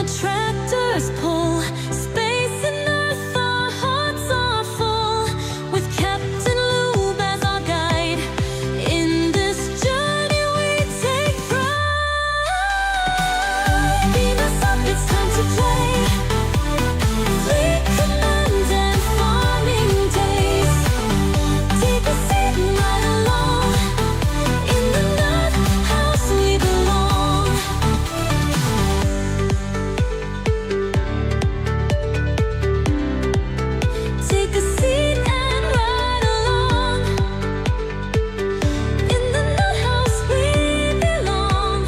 the tractors pull. Space and earth, our hearts are full, with Captain Lube as our guide. In this journey we take pride. Beam us up, it's time to play. Fleet command and farming days. Take a seat and ride along. In the nut house we belong. Take a seat and ride along. In the nut house we belong.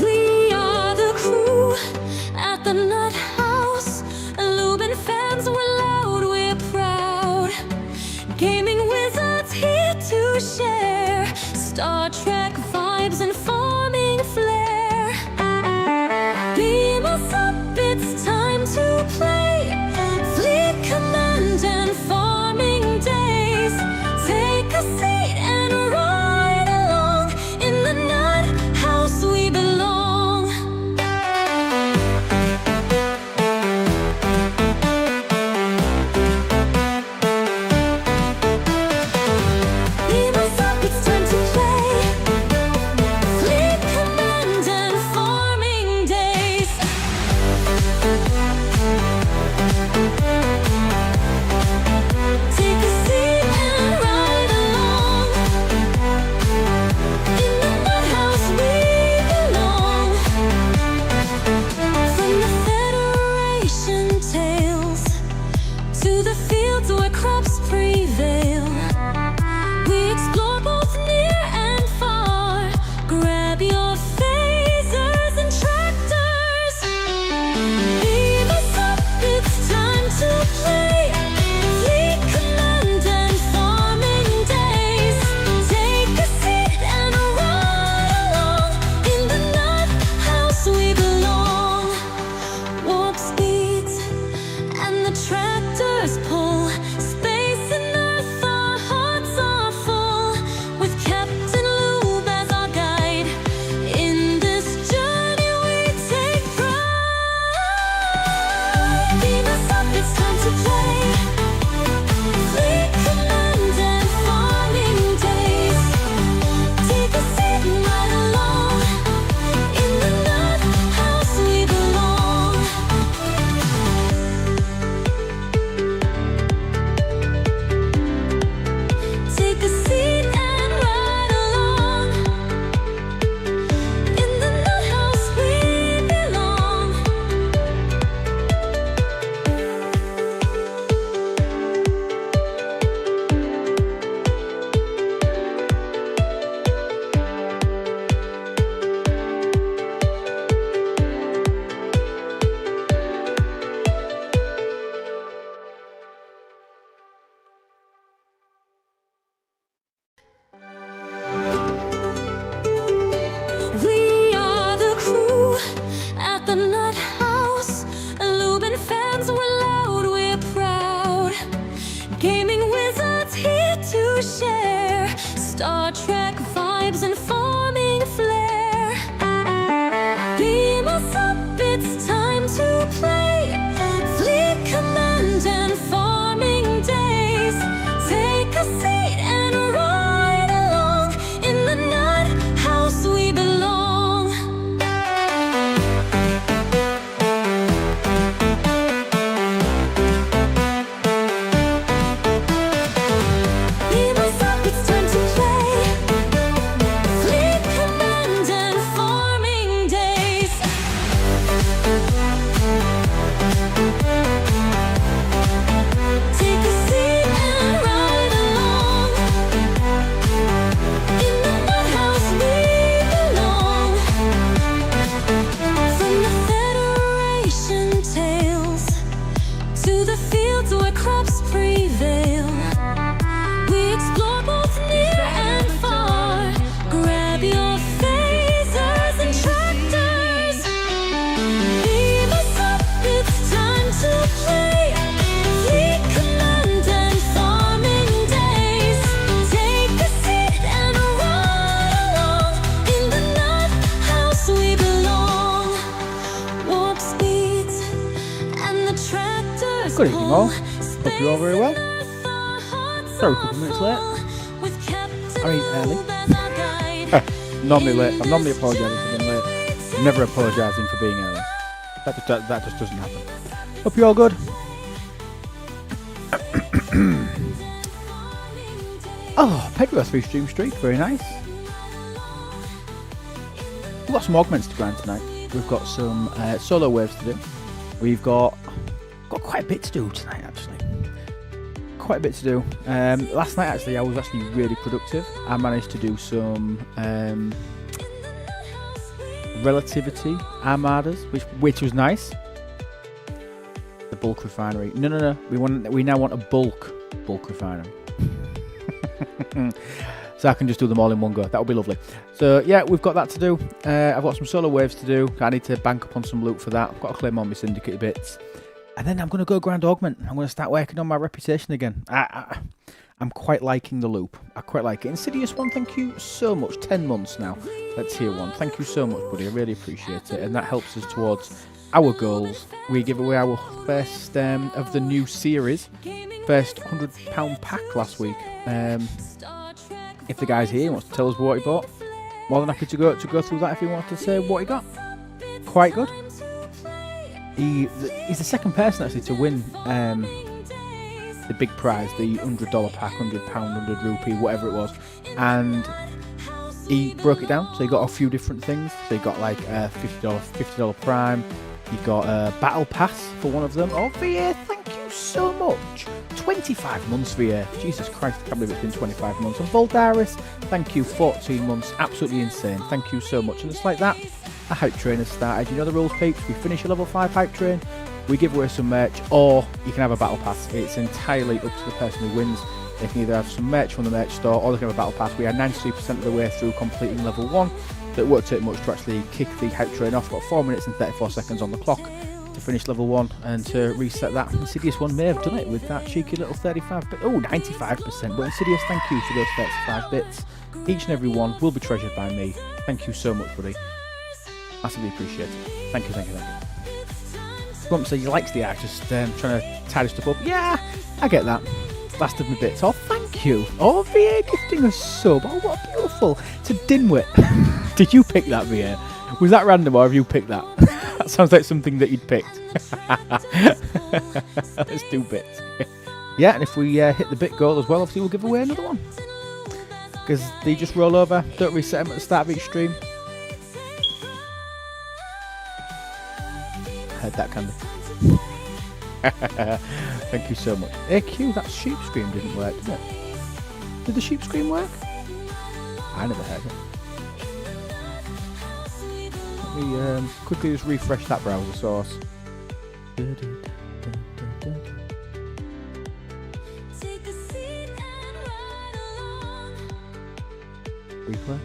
We are the crew at the nut house. Lubin fans, we're loud, we're proud. Gaming wizards here to share Star Trek vibes and farming flair. Beam us up, it's time to play. Fleet command and farming days. Take a seat and ride along. In the nut house we belong. Beam us up, it's time to play. Fleet command and farming days. Take a seat and ride along. In the nut house we belong. From the Federation tales to the fields where crops prevail, we explore both near and far. Grab your phasers and tractors. Beam us up, it's time to play. Fleet command and farming days. Take a seat and ride along. In the nut house we belong. Warp speeds and the tractors pull. Space and earth, our hearts are full, with Captain Lube as our guide. In this journey we take pride. Beam us up, it's time to play. Fleet command and farming days. Take a seat and ride along. In the nut house we belong. Take a seat and ride along. In the nut house we belong. We are the crew at the nut house. Lubin fans, we're loud, we're proud. Gaming wizards here to share Star Trek vibes and farming flair. Beam us up, it's time to play. Fleet command and farming days. Take a seat and ride along. In the nut house we belong. Beam us up, it's time to play. Good evening all. Hope you're all very well. Sorry, a couple of minutes late. I mean early. Normally late. I'm normally apologising for being late. I'm never apologising for being early. That just doesn't happen. Hope you're all good. Oh, Pedro 3 stream streak. Very nice. We've got some augments to grind tonight. We've got some solo waves to do. We've got quite a bit to do tonight, actually. Quite a bit to do. Last night, actually, I was actually really productive. I managed to do some relativity armadas, which was nice. The bulk refinery. No. We now want a bulk refinery. So I can just do them all in one go. That would be lovely. So yeah, we've got that to do. I've got some solo waves to do. I need to bank up on some loot for that. I've got to claim all my syndicate bits. And then I'm going to go grind augment. I'm going to start working on my reputation again. I'm quite liking the loop. I quite like it. Insidious 1, thank you so much. 10 months now. Let's hear one. Thank you so much, buddy. I really appreciate it. And that helps us towards our goals. We give away our first of the new series. First £100 pack last week. If the guy's here, he wants to tell us what he bought, more than happy to go through that if he wants to say what he got. Quite good. He's the second person actually to win the big prize, the $100 pack, £100, 100 rupee, whatever it was, and he broke it down. So he got a few different things. So he got like a $50 prime. He got a battle pass for one of them. Oh, VA, thank you so much. 25 months, VA. Jesus Christ, I can't believe it's been 25 months. And Voldaris, thank you, 14 months. Absolutely insane. Thank you so much. And it's like that, a hype train has started. You know the rules, peeps. We finish a level 5 hype train, we give away some merch, or you can have a battle pass. It's entirely up to the person who wins. They can either have some merch from the merch store, or they can have a battle pass. We are 93% of the way through completing level 1. So it won't take much to actually kick the hype train off. Got 4 minutes and 34 seconds on the clock to finish level 1 and to reset that. Insidious 1 may have done it with that cheeky little 35 bit. Oh, 95%. But Insidious, thank you for those 35 bits. Each and every one will be treasured by me. Thank you so much, buddy. Massively appreciate it. Thank you. Grump says he likes the art, just trying to tidy stuff up. Yeah, I get that. Last of my bits. Oh, thank you. Oh, VA gifting a sub. Oh, what beautiful. It's a Dinwit. Did you pick that, VA? Was that random or have you picked that? That sounds like something that you'd picked. Let's do bits. Yeah, and if we hit the bit goal as well, obviously we'll give away another one. Because they just roll over, don't reset them at the start of each stream. Heard that, Candy. Thank you so much. AQ, that sheep scream didn't work, did it? Did the sheep scream work? I never heard it. Let me quickly just refresh that browser source. Replay.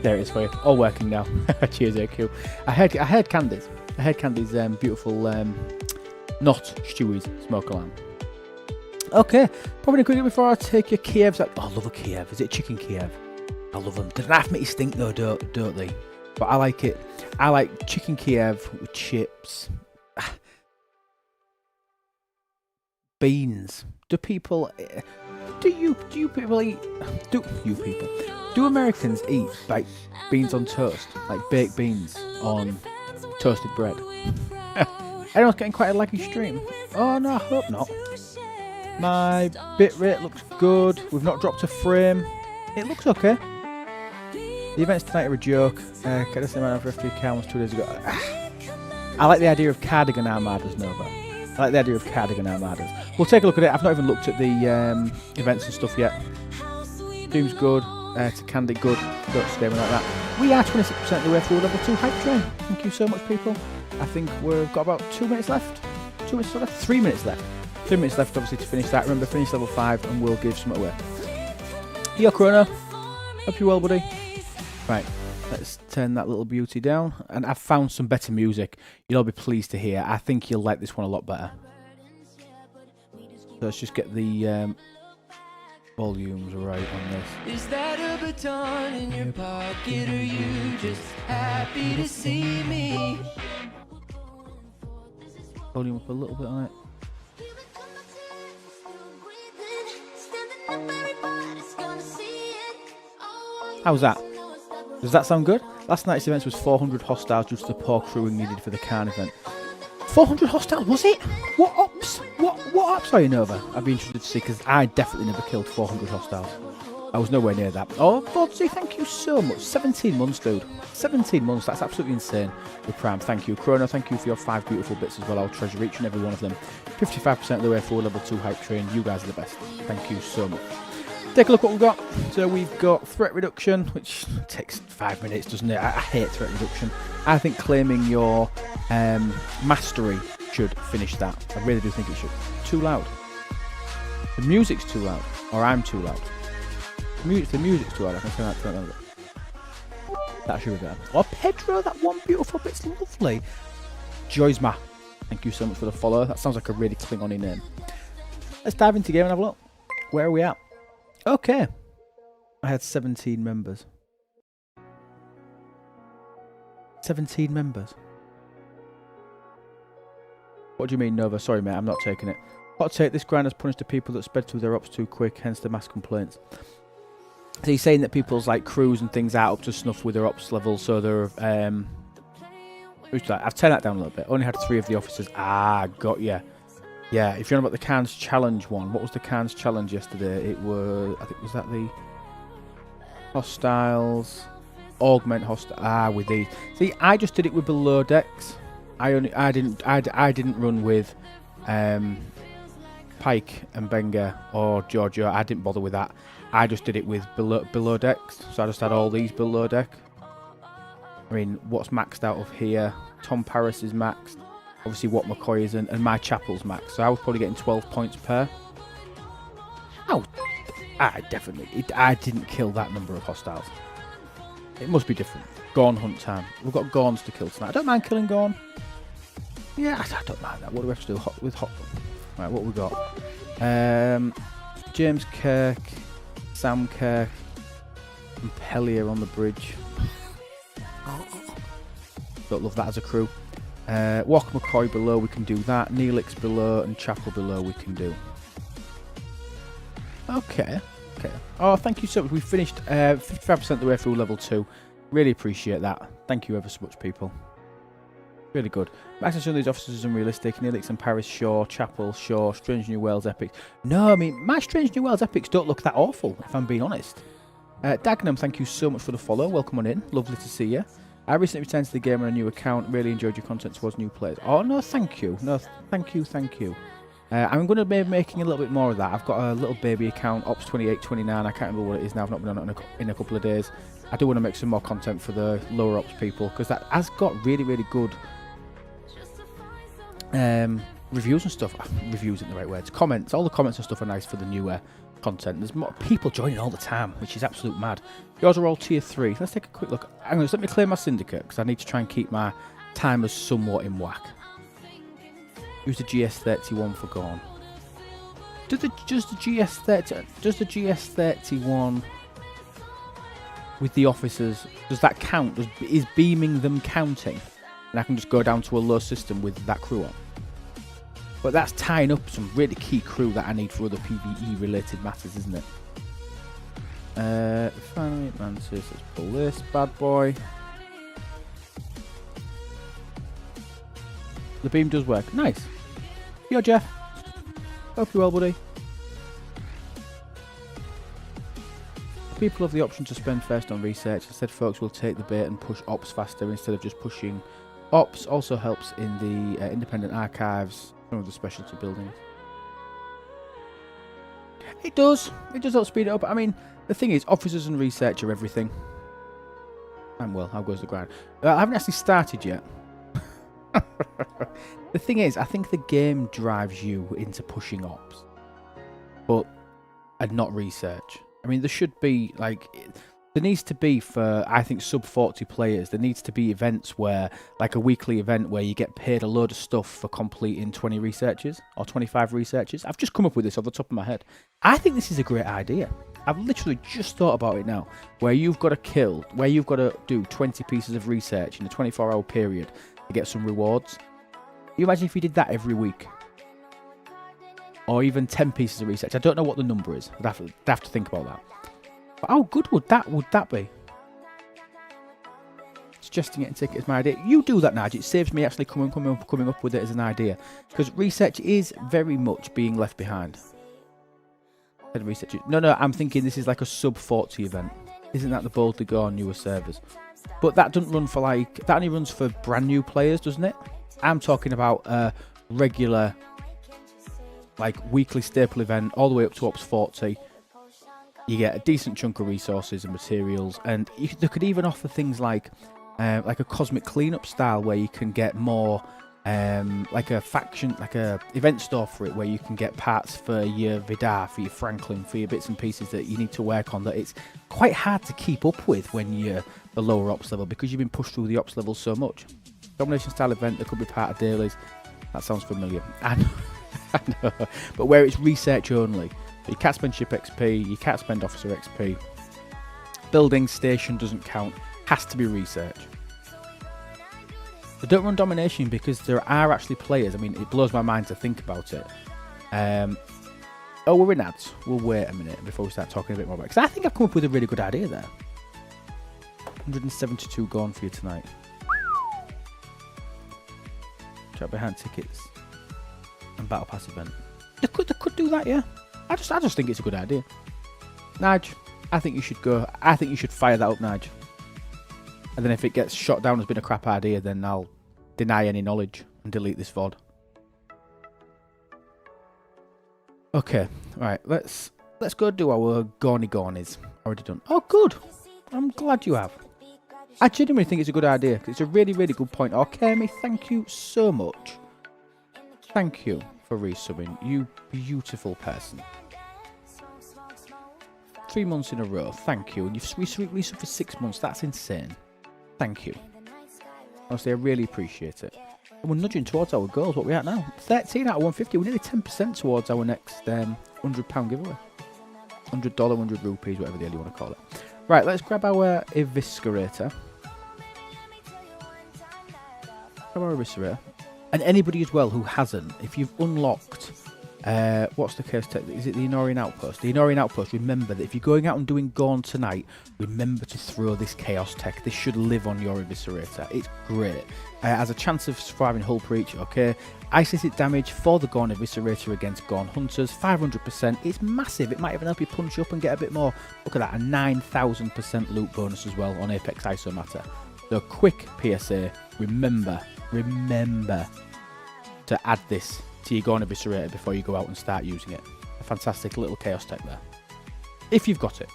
There it is for you. All working now. Cheers, AQ. I heard Candy's. I heard Candy's beautiful not Stewie's smoke alarm. Okay, probably quickly before I take your Kievs. Oh, I love a Kiev. Is it chicken Kiev? I love them. They don't have to make you stink though, don't they? But I like it. I like chicken Kiev with chips. Beans. Do Americans eat baked beans on toast? Like baked beans on toasted bread? Everyone's getting quite a laggy stream. Oh no, I hope not. My bitrate looks good. We've not dropped a frame. It looks okay. The events tonight are a joke. Get the same amount of FT counts 2 days ago. I like the idea of cardigan armadas, Nova. I like the idea of cardigan armadas. We'll take a look at it. I've not even looked at the events and stuff yet. Doom's good. To Candy, good. Don't stay with like that. We are 26% of the way through level 2 hype train. Thank you so much, people. I think we've got about 2 minutes left. 2 minutes left? 3 minutes left. 3 minutes left, obviously, to finish that. Remember, finish level 5 and we'll give something away. Yo, Chrono. Hope you're well, buddy. Right, let's turn that little beauty down. And I've found some better music. You'll all be pleased to hear. I think you'll like this one a lot better. So let's just get the volumes right on this. Is that a baton in your pocket? Or you just happy to see me? Volume up a little bit on it. How's that? Does that sound good? Last night's event was 400 hostiles due to the poor crewing needed for the Khan event. 400 hostiles, was it? What ops? What ops are you, Nova? I'd be interested to see, because I definitely never killed 400 hostiles. I was nowhere near that. Oh, Bodsy, thank you so much. 17 months, dude. 17 months, that's absolutely insane. With Prime, thank you. Chrono, thank you for your 5 beautiful bits as well. I'll treasure each and every one of them. 55% of the way through level 2 hype train. You guys are the best. Thank you so much. Take a look what we've got. So we've got threat reduction, which takes 5 minutes, doesn't it? I hate threat reduction. I think claiming your mastery should finish that. I really do think it should. Too loud. The music's too loud. Or I'm too loud. The music's too loud. I can turn that down a bit. That should be better. Oh, Pedro, that one beautiful bit's lovely. Joysma, thank you so much for the follow. That sounds like a really Klingon-y name. Let's dive into the game and have a look. Where are we at? Okay. I had 17 members. 17 members. What do you mean, Nova? Sorry, mate, I'm not taking it. Hot take, this grind has punished the people that sped through their ops too quick, hence the mass complaints. So he's saying that people's like crews and things aren't up to snuff with their ops level, so they're I've turned that down a little bit. Only had 3 of the officers. Ah, got ya. Yeah, if you're on about the Khan's challenge one, what was the Khan's challenge yesterday? It was, I think, was that the hostiles, augment hostile? Ah, with these. See, I just did it with below decks. I didn't run with Pike and Benga or Giorgio. I didn't bother with that. I just did it with below decks. So I just had all these below deck. I mean, what's maxed out of here? Tom Paris is maxed. Obviously, what McCoy is, and my Chapel's maxed. So I was probably getting 12 points per. Oh, I didn't kill that number of hostiles. It must be different. Gorn hunt time. We've got Gorns to kill tonight. I don't mind killing Gorn. Yeah, I don't mind that. What do we have to do with hot? Right, what we got? James Kirk, Sam Kirk, and Pellier on the bridge. Don't love that as a crew. WoK McCoy below, we can do that. Neelix below and Chapel below, we can do. Okay. Oh, thank you so much. We finished 55% of the way through level 2. Really appreciate that. Thank you ever so much, people. Really good. Max and some of these officers is unrealistic. Neelix and Paris, sure. Chapel, sure. Strange New Wales epics. No, I mean, my Strange New Wales epics don't look that awful, if I'm being honest. Dagenham, thank you so much for the follow. Welcome on in. Lovely to see you. I recently returned to the game on a new account. Really enjoyed your content towards new players. Oh, no, thank you. No, thank you. I'm going to be making a little bit more of that. I've got a little baby account, Ops 28, 29. I can't remember what it is now. I've not been on it in a couple of days. I do want to make some more content for the lower Ops people, because that has got really, really good reviews and stuff. Reviews isn't the right words. Comments. All the comments and stuff are nice for the newer content. There's more people joining all the time, which is absolute mad. Yours are all tier 3. Let's take a quick look. Hang on, let me clear my syndicate, because I need to try and keep my timers somewhat in whack. Use the GS31 for Gorn. Does the GS31 with the officers, does that count? Is beaming them counting? And I can just go down to a low system with that crew on. But that's tying up some really key crew that I need for other PvE related matters, isn't it? Finally, Mantis, let's pull this bad boy. The beam does work. Nice. Yo, Jeff. Hope you're well, buddy. People have the option to spend first on research. Instead, folks will take the bait and push ops faster instead of just pushing ops. Also helps in the independent archives, some of the specialty buildings. It does. It does help speed it up. I mean, the thing is, officers and research are everything. And well, how goes the grind? I haven't actually started yet. The thing is, I think the game drives you into pushing ops, and not research. I mean, there should be, like, there needs to be for, I think, sub 40 players, there needs to be events where, like a weekly event where you get paid a load of stuff for completing 20 researches or 25 researches. I've just come up with this off the top of my head. I think this is a great idea. I've literally just thought about it now, where you've got to do 20 pieces of research in a 24-hour period to get some rewards. You imagine if you did that every week? Or even 10 pieces of research. I don't know what the number is. I'd have to think about that. But how good would that be? Suggesting getting tickets is my idea. You do that, Nige. It saves me actually coming up with it as an idea. Because research is very much being left behind. Research. No, I'm thinking this is like a sub 40 event. Isn't that the Boldly Go on newer servers? But that doesn't run for that only runs for brand new players, doesn't it? I'm talking about a regular, like weekly staple event all the way up to Ops 40. You get a decent chunk of resources and materials, and they could even offer things like a cosmic cleanup style where you can get more. Like a faction, like a event store for it, where you can get parts for your Vidar, for your Franklin, for your bits and pieces that you need to work on, that it's quite hard to keep up with when you're the lower ops level, because you've been pushed through the ops level so much. Domination style event that could be part of dailies. That sounds familiar. I know. But where it's research only. You can't spend ship XP, you can't spend officer XP. Building station doesn't count. Has to be research. They don't run domination because there are actually players. I mean, it blows my mind to think about it. Oh, we're in ads. We'll wait a minute before we start talking a bit more about it. Because I think I've come up with a really good idea there. 172 gone for you tonight. Chat behind tickets and battle pass event. They could do that, yeah. I just think it's a good idea. Nige, I think you should go. I think you should fire that up, Nige. And then if it gets shot down as being a crap idea, then I'll deny any knowledge and delete this VOD. Okay, right, let's go do our Gornies. Already done. Oh, good. I'm glad you have. I genuinely think it's a good idea. It's a really, really good point. Okay, me, thank you so much. Thank you for resubbing, you beautiful person. 3 months in a row, thank you. And you've resubbed for 6 months. That's insane. Thank you. Honestly, I really appreciate it. And we're nudging towards our goals. What are we at now? 13 out of 150. We're nearly 10% towards our next £100 giveaway. $100, 100 rupees, whatever the hell you want to call it. Right, let's grab our Eviscerator. Grab our Eviscerator. And anybody as well who hasn't, if you've unlocked... what's the case tech? Is it the Enorian Outpost? The Enorian Outpost, remember that if you're going out and doing Gorn tonight, remember to throw this Chaos Tech. This should live on your Eviscerator. It's great. Has a chance of surviving Hull Breach, okay. Isolated damage for the Gorn Eviscerator against Gorn Hunters, 500%. It's massive. It might even help you punch up and get a bit more. Look at that, a 9,000% loot bonus as well on Apex Isomatter. So quick PSA, remember to add this to your Gorn Eviscerator before you go out and start using it. A fantastic little Chaos Tech there. If you've got it.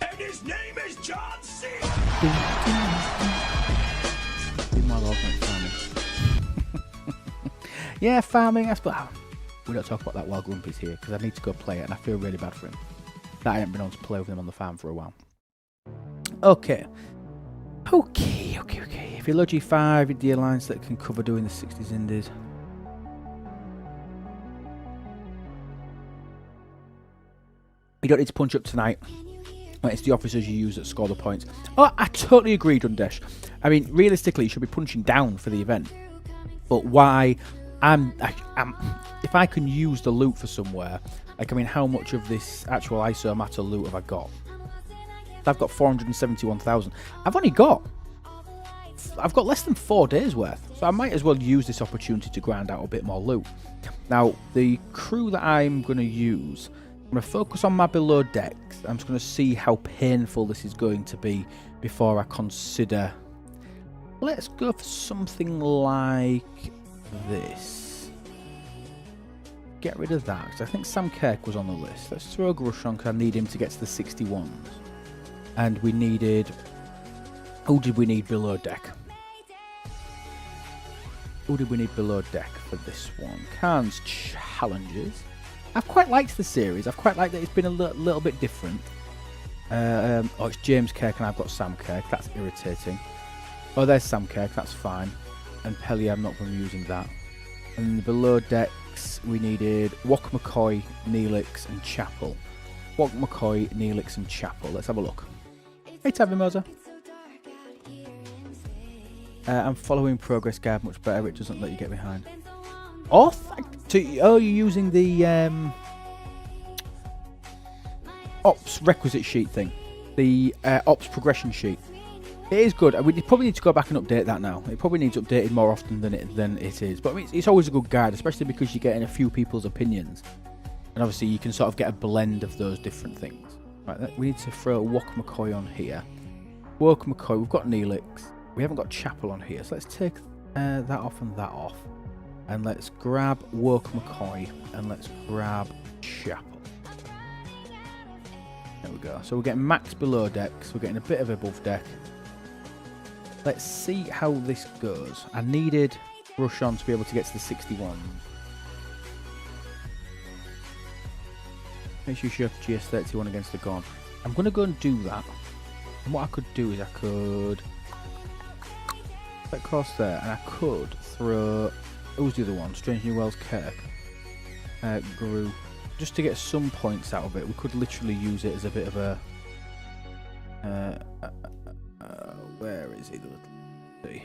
And his name is John C. Meanwhile, Augment farming. Yeah, farming. We don't talk about that while Grumpy's here, because I need to go play it and I feel really bad for him. That I haven't been able to play with him on the farm for a while. Okay. If you load G5, you're the alliance that can cover doing the 60s indies. You don't need to punch up tonight. It's the officers you use that score the points. Oh, I totally agree, Dundesh. I mean, realistically, you should be punching down for the event. But why? If I can use the loot for somewhere, like, I mean, how much of this actual Isomatter loot have I got? I've got 471,000. I've got less than 4 days worth, so I might as well use this opportunity to grind out a bit more loot. Now, the crew that I'm going to use, I'm going to focus on my below decks. I'm just going to see how painful this is going to be before I consider... Let's go for something like this. Get rid of that, because I think Sam Kirk was on the list. Let's throw Grush on, because I need him to get to the 61s. And we needed... Who did we need below deck? Who did we need below deck for this one? Khan's Challenges. I've quite liked the series. I've quite liked that it's been a little bit different. Oh, it's James Kirk and I've got Sam Kirk. That's irritating. Oh, there's Sam Kirk. That's fine. And Pelly, I'm not going to be using that. And the below decks, we needed WoK McCoy, Neelix, and Chapel. WoK McCoy, Neelix, and Chapel. Let's have a look. Hey, Tabby Moser. I'm following progress guide much better. It doesn't let you get behind. Oh, you're using the ops requisite sheet thing. The ops progression sheet. It is good. We probably need to go back and update that now. It probably needs updated more often than it is. But I mean, it's always a good guide, especially because you're getting a few people's opinions. And obviously you can sort of get a blend of those different things. Right, we need to throw WoK McCoy on here. WoK McCoy, we've got Neelix. We haven't got Chapel on here, so let's take that off and that off. And let's grab WoK McCoy and let's grab Chapel. There we go. So we're getting max below deck, so we're getting a bit of above deck. Let's see how this goes. I needed Rush on to be able to get to the 61. Make sure you show GS31 against the God. I'm going to go and do that. And what I could do is I could across there, and I could throw. Who's the other one? Strange New Worlds Kirk. Guru. Just to get some points out of it. We could literally use it as a bit of a. Where is it? Let's see.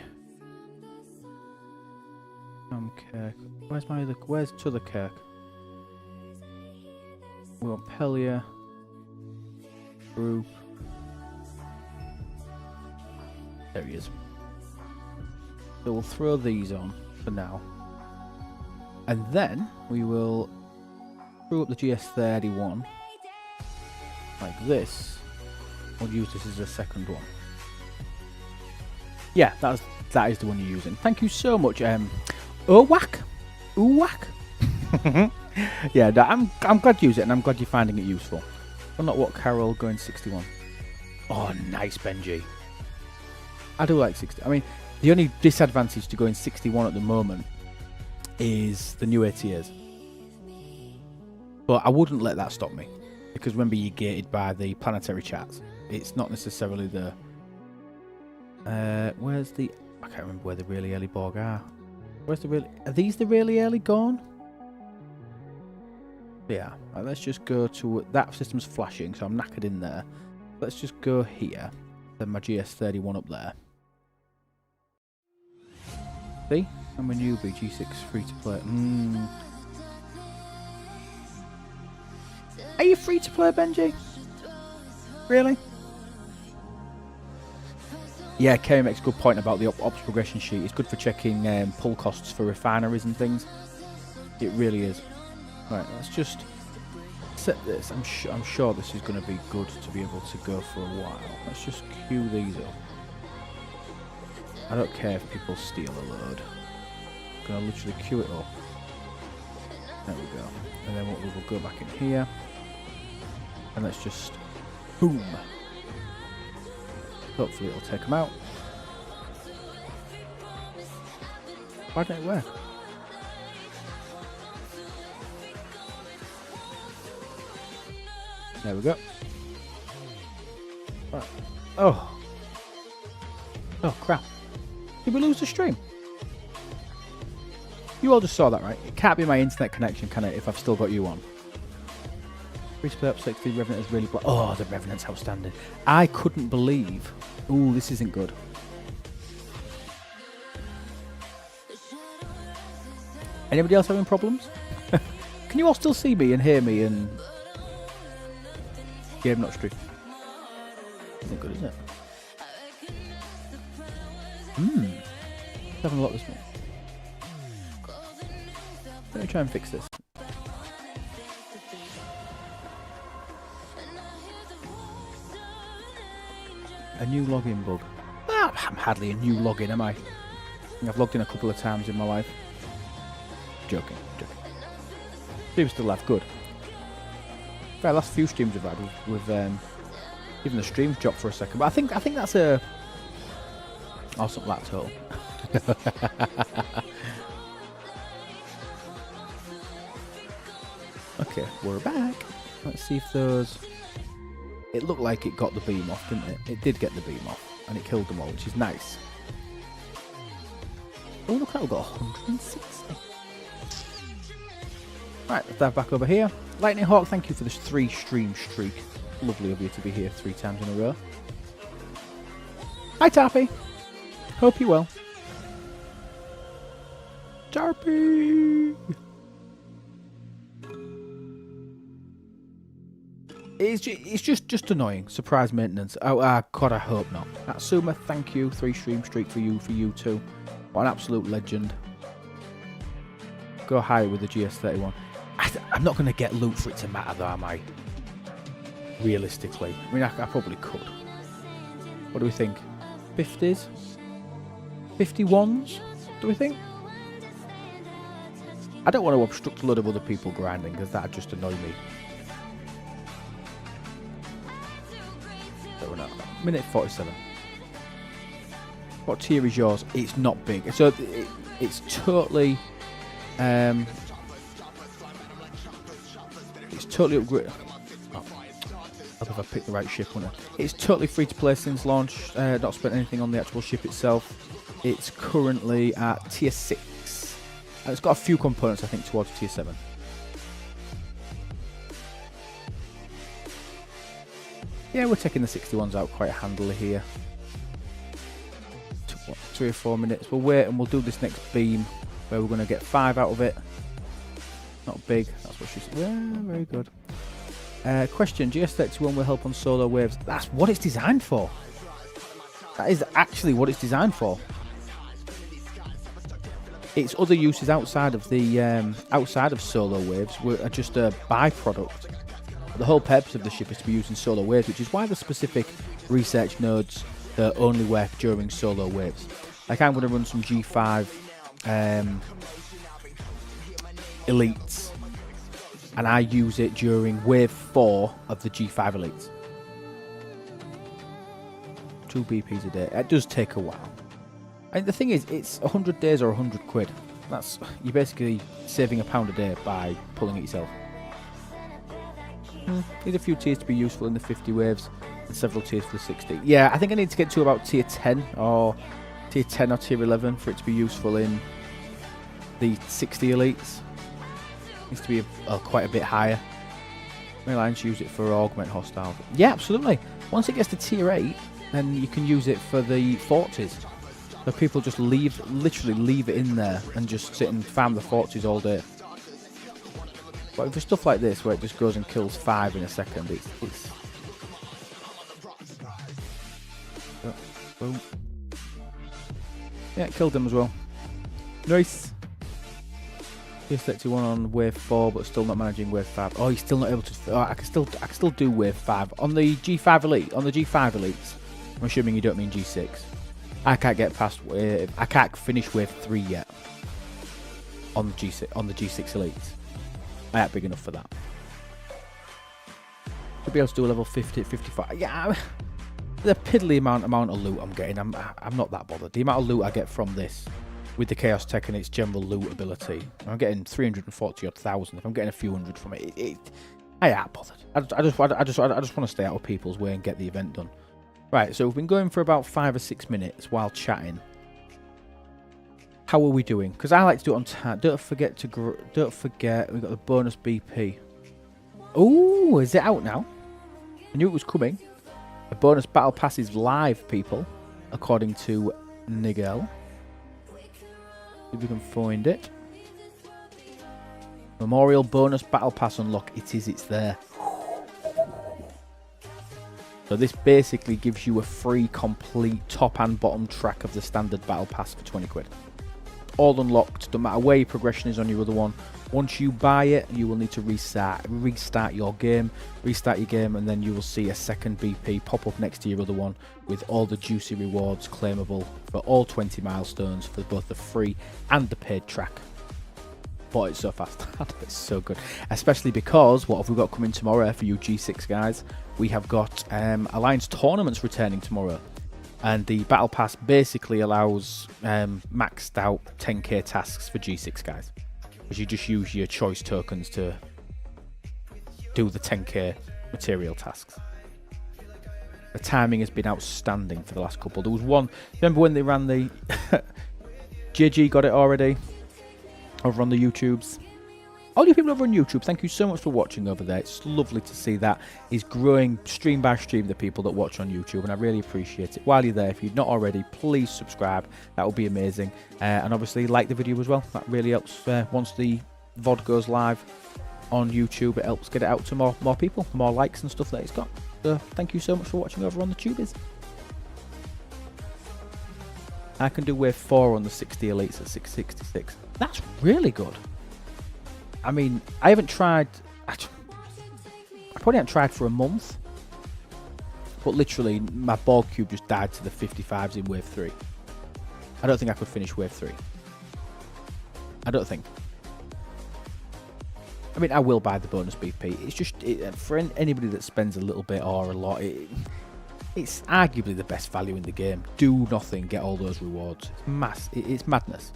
Kirk. Where's my other? Where's t'other Kirk? We want Pelia. Group. There he is. So we'll throw these on for now. And then we will throw up the GS31 like this. We'll use this as a second one. Yeah, that is the one you're using. Thank you so much, WoK. Yeah, I'm glad you use it, and I'm glad you're finding it useful. Well, not what Carol going 61. Oh, nice, Benji. I do like 60. I mean, the only disadvantage to going 61 at the moment is the new ATAs. But I wouldn't let that stop me, because remember, you're gated by the planetary chats. It's not necessarily the. Where's the? I can't remember where the really early Borg are. Where's the really? Are these the really early gone? Yeah. Right, let's just go to that system's flashing, so I'm knackered in there. Let's just go here. Then my GS31 up there. See? I'm a newbie. G6 free to play. Are you free to play, Benji? Really? Yeah, Kerry makes a good point about the ops progression sheet. It's good for checking pull costs for refineries and things. It really is. Right, let's just set this. I'm sure this is going to be good to be able to go for a while. Let's just queue these up. I don't care if people steal a load. I'm going to literally queue it up. There we go. And then what we will go back in here. And let's just boom. Hopefully it'll take them out. Why didn't it work? There we go. Right. Oh. Oh crap. Did we lose the stream? You all just saw that, right? It can't be my internet connection, can it, if I've still got you on? Free to play up 60, Revenant is really black. Oh, the Revenant's outstanding. I couldn't believe. Ooh, this isn't good. Anybody else having problems? Can you all still see me and hear me and... Game not stream. Isn't good, is it? Having a lot this morning. Let me try and fix this. A new login bug. I'm hardly a new login, am I? I've logged in a couple of times in my life. Joking. Streams still have good. The last few streams I've had with even the streams dropped for a second, but I think that's a awesome laptop. Okay, we're back. Let's see if those. It looked like it got the beam off, didn't it? It did get the beam off, and it killed them all, which is nice. Oh, look at that, we've got 160. Right, let's dive back over here. Lightning Hawk, thank you for this 3 stream streak. Lovely of you to be here 3 times in a row. Hi, Tappy. Hope you're well. Sharpie! It's just annoying. Surprise maintenance. Oh, God, I hope not. Atsuma, thank you. 3 stream streak for you too. What an absolute legend. Go higher with the GS31. I'm not going to get loot for it to matter, though, am I? Realistically. I mean, I probably could. What do we think? 50s? 51s? Do we think? I don't want to obstruct a lot of other people grinding, because that'd just annoy me. So we're not. Minute 47. What tier is yours? It's not big. So it's totally... it's totally upgraded. Oh, I hope I picked the right ship, wouldn't I? It's totally free to play since launch. Not spent anything on the actual ship itself. It's currently at tier 6. And it's got a few components, I think, towards tier 7. Yeah, we're taking the 61s out quite handily here. What, 3 or 4 minutes. We'll wait and we'll do this next beam where we're going to get 5 out of it. Not big, that's what she said. Yeah, very good. Question, GS31 will help on solo waves. That's what it's designed for. That is actually what it's designed for. Its other uses outside of the outside of solo waves are just a byproduct. The whole purpose of the ship is to be used in solo waves, which is why the specific research nodes that only work during solo waves. Like I'm going to run some G5 elites, and I use it during wave 4 of the G5 elites. 2 BPs a day. It does take a while. And the thing is, it's 100 days or 100 quid. That's, you're basically saving £1 a day by pulling it yourself. Need a few tiers to be useful in the 50 waves and several tiers for the 60. Yeah, I think I need to get to about tier 10 or tier 11 for it to be useful in the 60 elites. Needs to be quite a bit higher. Airlines use it for augment hostiles. Yeah, absolutely. Once it gets to tier 8, then you can use it for the forties. So people just literally leave it in there and just sit and farm the forties all day. But for stuff like this, where it just goes and kills 5 in a second, it's... Boom. Yeah, it killed them as well. Nice. GS31 on wave 4, but still not managing wave 5. Oh, he's still not able to... Oh, I can still do wave 5. On the G5 Elite, on the G5 Elites, I'm assuming you don't mean G6. I can't get past wave... I can't finish wave 3 yet. On the G6 Elites. I ain't big enough for that. To be able to do a level 50, 55. Yeah, the piddly amount of loot I'm getting, I'm not that bothered. The amount of loot I get from this, with the Chaos Tech and its general loot ability, I'm getting 340 odd thousand. If I'm getting a few hundred from it, I ain't bothered. I just want to stay out of people's way and get the event done. Right, so we've been going for about 5 or 6 minutes while chatting. How are we doing? Because I like to do it on time. Don't forget we've got the bonus BP. Oh, is it out now? I knew it was coming. The bonus battle pass is live, people, according to Nigel. If we can find it. Memorial bonus battle pass unlock. It's there. So this basically gives you a free, complete top and bottom track of the standard battle pass for 20 quid. All unlocked, no matter where your progression is on your other one. Once you buy it, you will need to restart your game, and then you will see a second BP pop up next to your other one with all the juicy rewards claimable for all 20 milestones for both the free and the paid track. Bought it so fast. It's so good. Especially because, what have we got coming tomorrow for you G6 guys? We have got Alliance tournaments returning tomorrow. And the Battle Pass basically allows maxed out 10k tasks for G6 guys. Because you just use your choice tokens to do the 10k material tasks. The timing has been outstanding for the last couple. There was one, remember when they ran the... JG got it already over on the YouTubes. All you people over on YouTube, thank you so much for watching over there. It's lovely to see that is growing stream by stream, the people that watch on YouTube, and I really appreciate it. While you're there, if you're not already, please subscribe. That would be amazing. And obviously like the video as well. That really helps once the VOD goes live on YouTube. It helps get it out to more people, more likes and stuff that it's got. So thank you so much for watching over on the Tubies. I can do wave 4 on the 60 elites at 666. That's really good. I mean, I haven't tried. I probably haven't tried for a month. But literally, my ball cube just died to the 55s in wave 3. I don't think I could finish wave 3. I don't think. I mean, I will buy the bonus BP. It's just, for anybody that spends a little bit or a lot, it's arguably the best value in the game. Do nothing, get all those rewards. It's madness.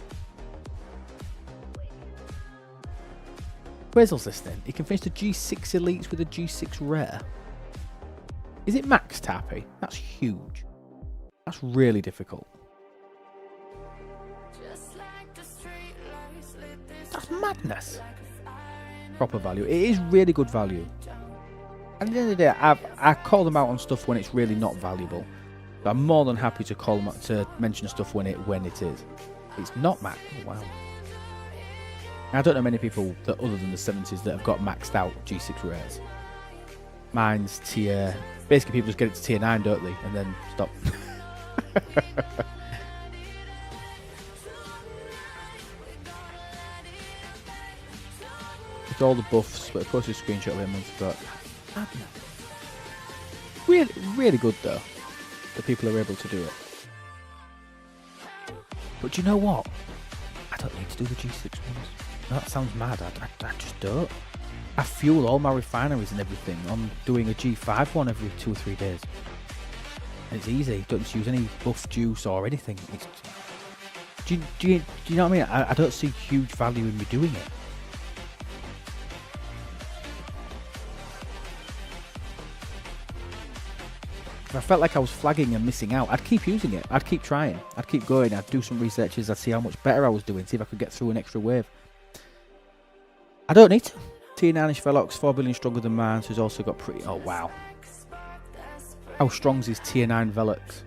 Where's this then? He can finish the G6 elites with a G6 rare. Is it max Tappy? That's huge. That's really difficult. That's madness. Proper value. It is really good value. And at the end of the day, I call them out on stuff when it's really not valuable. But I'm more than happy to call them out, to mention stuff when it is. It's not max. Oh, wow. I don't know many people that other than the 70s that have got maxed out G6 rares. Mine's tier. Basically, people just get it to tier 9, don't they? And then stop. With all the buffs, but I posted a screenshot of it a month ago. Really, really good though. The people are able to do it. But do you know what? I don't need to do the G6 ones. That sounds mad. I just don't. I fuel all my refineries and everything on doing a G5 one every 2 or 3 days. And it's easy. Don't use any buff juice or anything. Do you know what I mean? I don't see huge value in me doing it. If I felt like I was flagging and missing out, I'd keep using it. I'd keep trying. I'd keep going. I'd do some researches. I'd see how much better I was doing. See if I could get through an extra wave. I don't need to. Tier 9ish Velox, 4 billion stronger than mine, so he's also got pretty... Oh, wow. How strong's his Tier 9 Velox?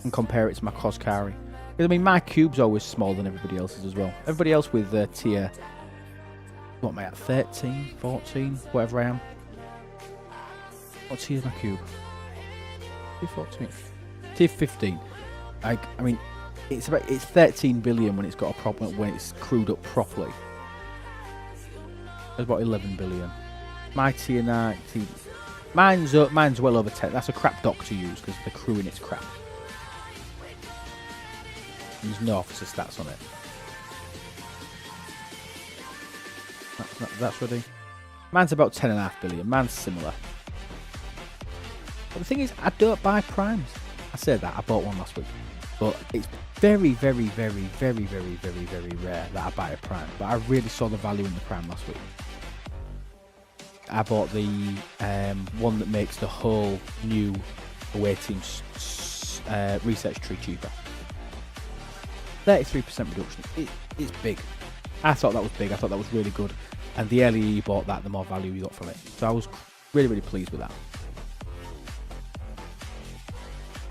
And compare it to my Koskari. Because, I mean, my cube's always smaller than everybody else's as well. Everybody else with tier... What am I at? 13, 14, whatever I am. What tier is my cube? Tier 14. Tier 15. I mean, it's 13 billion when it's got a problem, when it's crewed up properly. There's about 11 billion. My tier 9, mine's well over 10. That's a crap dock to use because the crewing it's crap. There's no officer stats on it. That's ready. Mine's about 10.5 billion. Mine's similar. But the thing is, I don't buy primes. I said that. I bought one last week. But it's very, very, very, very, very, very, very rare that I buy a prime. But I really saw the value in the prime last week. I bought the one that makes the whole new away team research tree cheaper. 33% reduction. It's big. I thought that was big. I thought that was really good. And the earlier you bought that, the more value you got from it. So I was really, really pleased with that.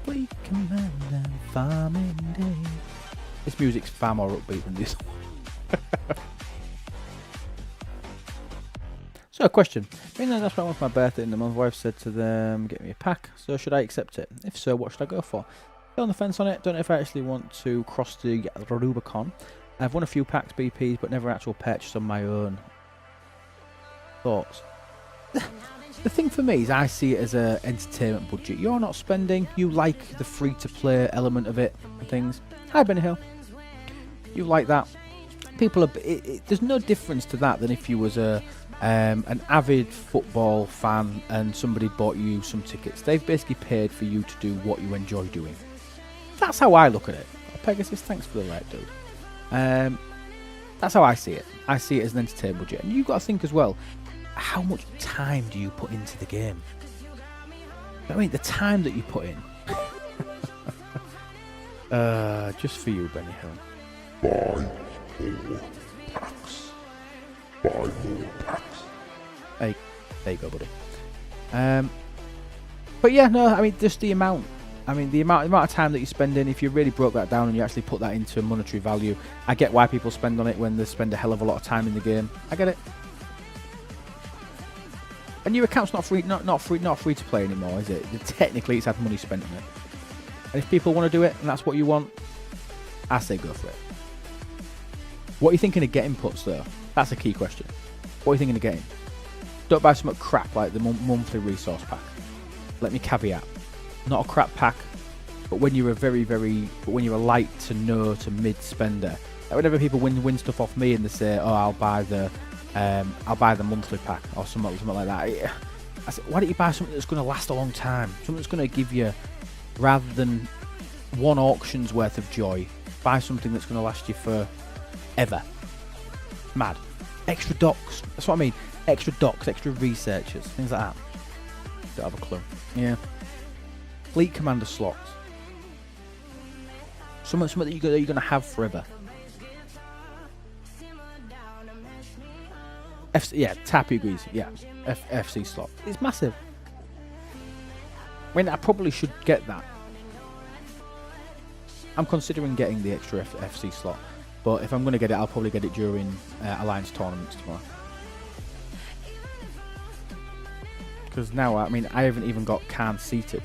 We command and farming day. This music's far more upbeat than this one. So, a question. Being that that's my birthday in the month, my wife said to them, get me a pack, so should I accept it? If so, what should I go for? Still on the fence on it, don't know if I actually want to cross the Rubicon. I've won a few packs, BPs, but never actual purchase on my own. Thoughts? The thing for me is I see it as an entertainment budget. You're not spending, you like the free-to-play element of it and things. Hi, Benny Hill. You like that. People are... there's no difference to that than if you was an avid football fan and somebody bought you some tickets. They've basically paid for you to do what you enjoy doing. That's how I look at it. Pegasus, thanks for the like, dude. That's how I see it. I see it as an entertainment budget. And you've got to think as well, how much time do you put into the game? I mean, the time that you put in. Just for you, Benny Hill. Buy 4 packs. Hey, there you go, buddy. But yeah, no, I mean, just the amount. I mean, the amount of time that you spend in, if you really broke that down and you actually put that into a monetary value, I get why people spend on it when they spend a hell of a lot of time in the game. I get it. And your account's not free to play anymore, is it? Technically, it's had money spent on it. And if people want to do it and that's what you want, I say go for it. What are you thinking of getting puts though? That's a key question. What are you thinking of getting? Don't buy something crap like the monthly resource pack. Let me caveat. Not a crap pack, but when you're when you're a light to no to mid spender, whenever people win stuff off me and they say, "Oh, I'll buy the monthly pack" or something like that. I said, why don't you buy something that's going to last a long time? Something that's going to give you, rather than one auction's worth of joy, buy something that's going to last you for ever. Mad. Extra docs. That's what I mean. Extra docs, extra researchers, things like that. Don't have a clue. Yeah. Fleet commander slots. Something that you're going to have forever. Tappy agrees. Yeah, FC slot. It's massive. I mean, I probably should get that. I'm considering getting the extra FC slot, but if I'm going to get it, I'll probably get it during Alliance tournaments tomorrow. Because now, I mean, I haven't even got Khan seated.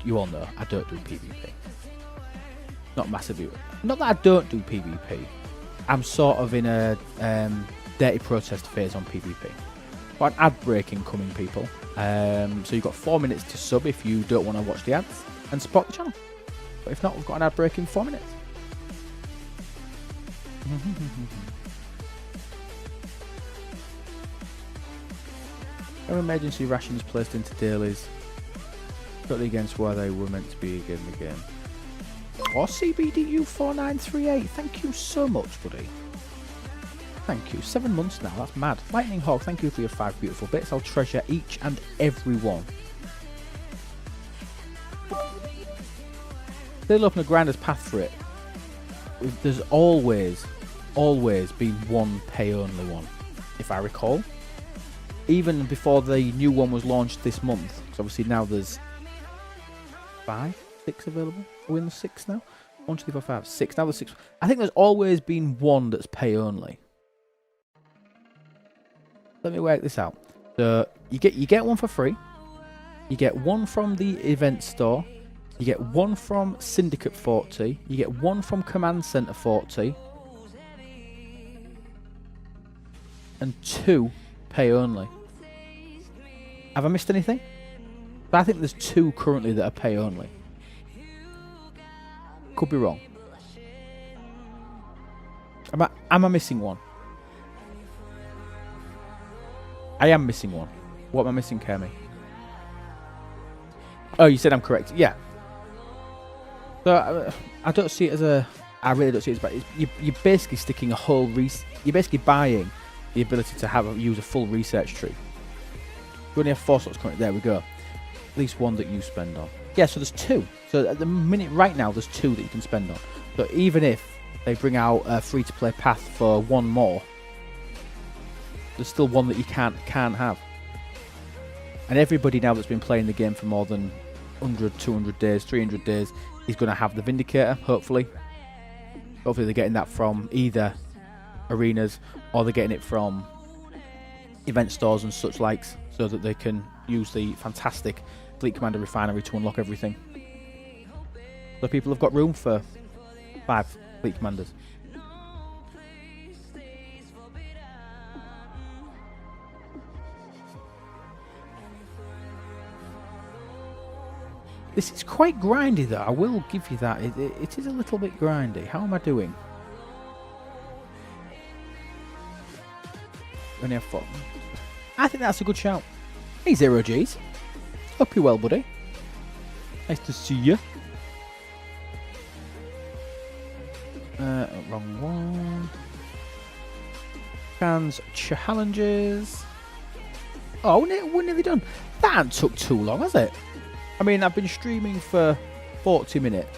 You all know I don't do PvP. Not massively. Not that I don't do PvP. I'm sort of in a dirty protest phase on PvP. Got an ad break incoming, people. So you've got 4 minutes to sub if you don't want to watch the ads and support the channel. But if not, we've got an ad break in 4 minutes. No emergency rations placed into dailies. Totally against why they were meant to be in the game. Or CBDU4938. Thank you so much, buddy. Thank you. 7 months now. That's mad. Lightning Hawk, thank you for your 5 beautiful bits. I'll treasure each and every one. They'll open a grinder's path for it. There's always been one pay-only one, if I recall. Even before the new one was launched this month. Because obviously now there's 5, 6 available. Are we in the 6 now? 1, 2, 3, 4, 5, 6. Now there's 6. I think there's always been one that's pay-only. Let me work this out. So you get one for free. You get one from the event store. You get one from Syndicate 40. You get one from Command Center 40. And 2 pay only. Have I missed anything? I think there's 2 currently that are pay only. Could be wrong. Am I missing one? I am missing one. What am I missing, Kermie? Oh, you said I'm correct. Yeah. So I don't see it as a. I really don't see it as bad. You're basically sticking a whole you're basically buying the ability to use a full research tree. You only have 4 slots currently. There we go. At least one that you spend on. Yeah, so there's 2. So at the minute, right now, there's 2 that you can spend on. So even if they bring out a free-to-play path for 1 more, there's still one that you can't have. And everybody now that's been playing the game for more than 100, 200 days, 300 days is going to have the Vindicator, hopefully. Hopefully they're getting that from either arenas or they're getting it from event stores and such likes, so that they can use the fantastic Fleet Commander Refinery to unlock everything. So people have got room for 5 Fleet Commanders. This is quite grindy though, I will give you that. It is a little bit grindy. How am I doing? Only have 4. I think that's a good shout. Hey 0Gs. Hope you're well, buddy. Nice to see you. Wrong one. Fans challenges. Oh, we're nearly done. That hasn't took too long, has it? I mean, I've been streaming for 40 minutes.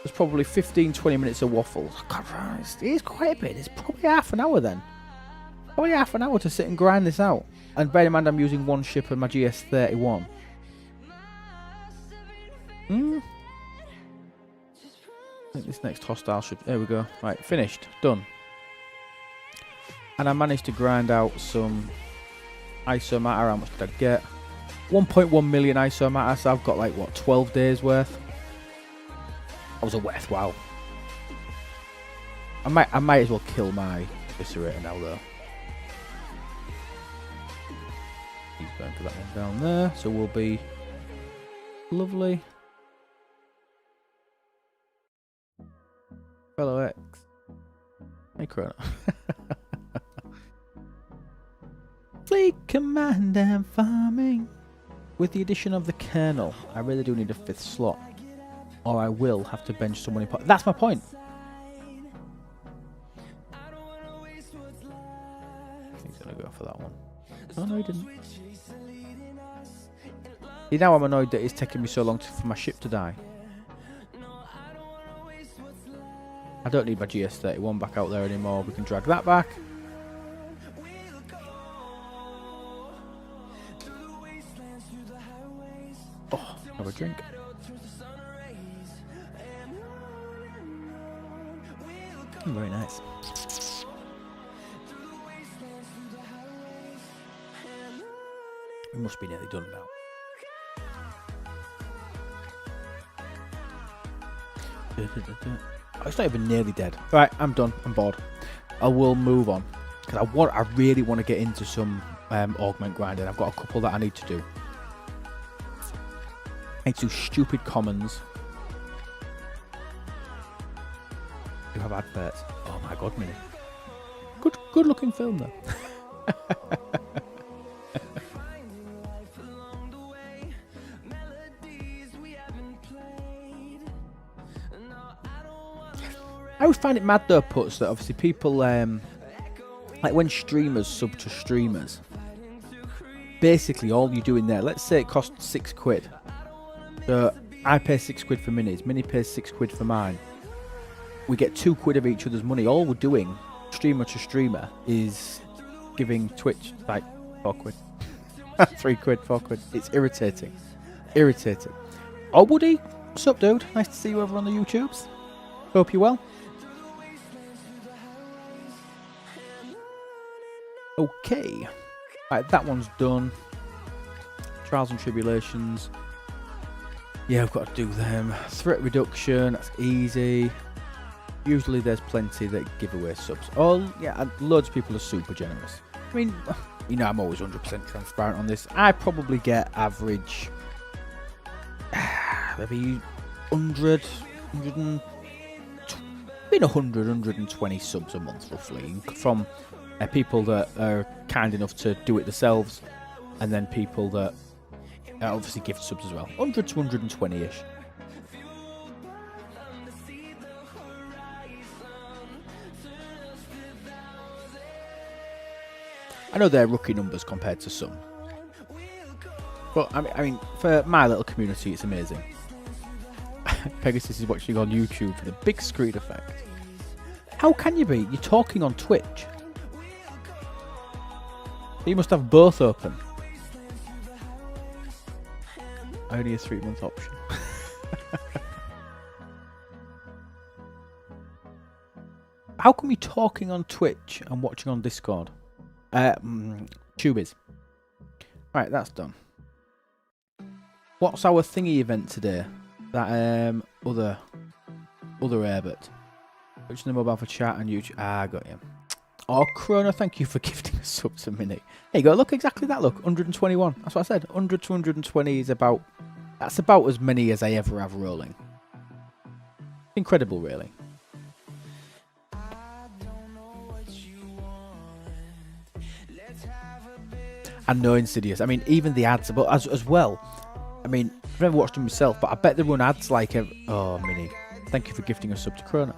There's probably 15-20 minutes of waffles. Christ, it is quite a bit. It's probably half an hour then. Only half an hour to sit and grind this out. And bear in mind I'm using one ship and my GS31. I think this next hostile should... There we go. Right, finished. Done. And I managed to grind out some ISO matter. How much did I get? 1.1 million ISO matter. So I've got like, what, 12 days worth? That was a worthwhile. I might as well kill my eviscerator now though. He's going for that one down there. So we'll be lovely. Fellow X. Hey, Chrono. Fleet command and farming. With the addition of the kernel, I really do need a 5th slot. Or I will have to bench someone in. That's my point. He's going to go for that one. Oh, no, he didn't. See, now I'm annoyed that it's taking me so long for my ship to die. I don't need my GS31 back out there anymore. We can drag that back. Oh, have a drink. Very nice. We must be nearly done now. Oh, it's not even nearly dead. Right, I'm done. I'm bored. I will move on because I really want to get into some augment grinding. I've got a couple that I need to do. I need to do stupid commons. You have adverts. Oh my god, Minnie. Good looking film though. I always find it mad though, Puts, that obviously people, like when streamers sub to streamers, basically all you're doing there, let's say it costs £6. So I pay £6 for Minnie's, Minnie pays £6 for mine. We get £2 of each other's money. All we're doing, streamer to streamer, is giving Twitch like £4. £3, £4. It's irritating. Irritating. Oh, Woody, what's up, dude? Nice to see you over on the YouTubes. Hope you're well. Okay, right, that one's done. Trials and Tribulations. Yeah, I've got to do them. Threat reduction, that's easy. Usually there's plenty that give away subs. Oh, yeah, and loads of people are super generous. I mean, you know, I'm always 100% transparent on this. I probably get average, maybe 100, 120 subs a month, roughly, from people that are kind enough to do it themselves, and then people that obviously gift subs as well. 100 to 120-ish. I know they're rookie numbers compared to some, but I mean, for my little community, it's amazing. Pegasus is watching on YouTube for the big screen effect. How can you be? You're talking on Twitch. You must have both open. Only a 3-month option. How come you're talking on Twitch and watching on Discord? Tubies. Right, that's done. What's our thingy event today? That other Airbot. Which is the mobile for chat and YouTube. Ah, I got you. Oh, Chrono, thank you for gifting a sub to Minnie. There you go, look, exactly that, look, 121. That's what I said, 100 to 120 is about, that's about as many as I ever have rolling. Incredible, really. And no Insidious, I mean, even the ads, but as well, I mean, I've never watched them myself, but I bet they run ads like, oh, Minnie, thank you for gifting a sub to Chrono.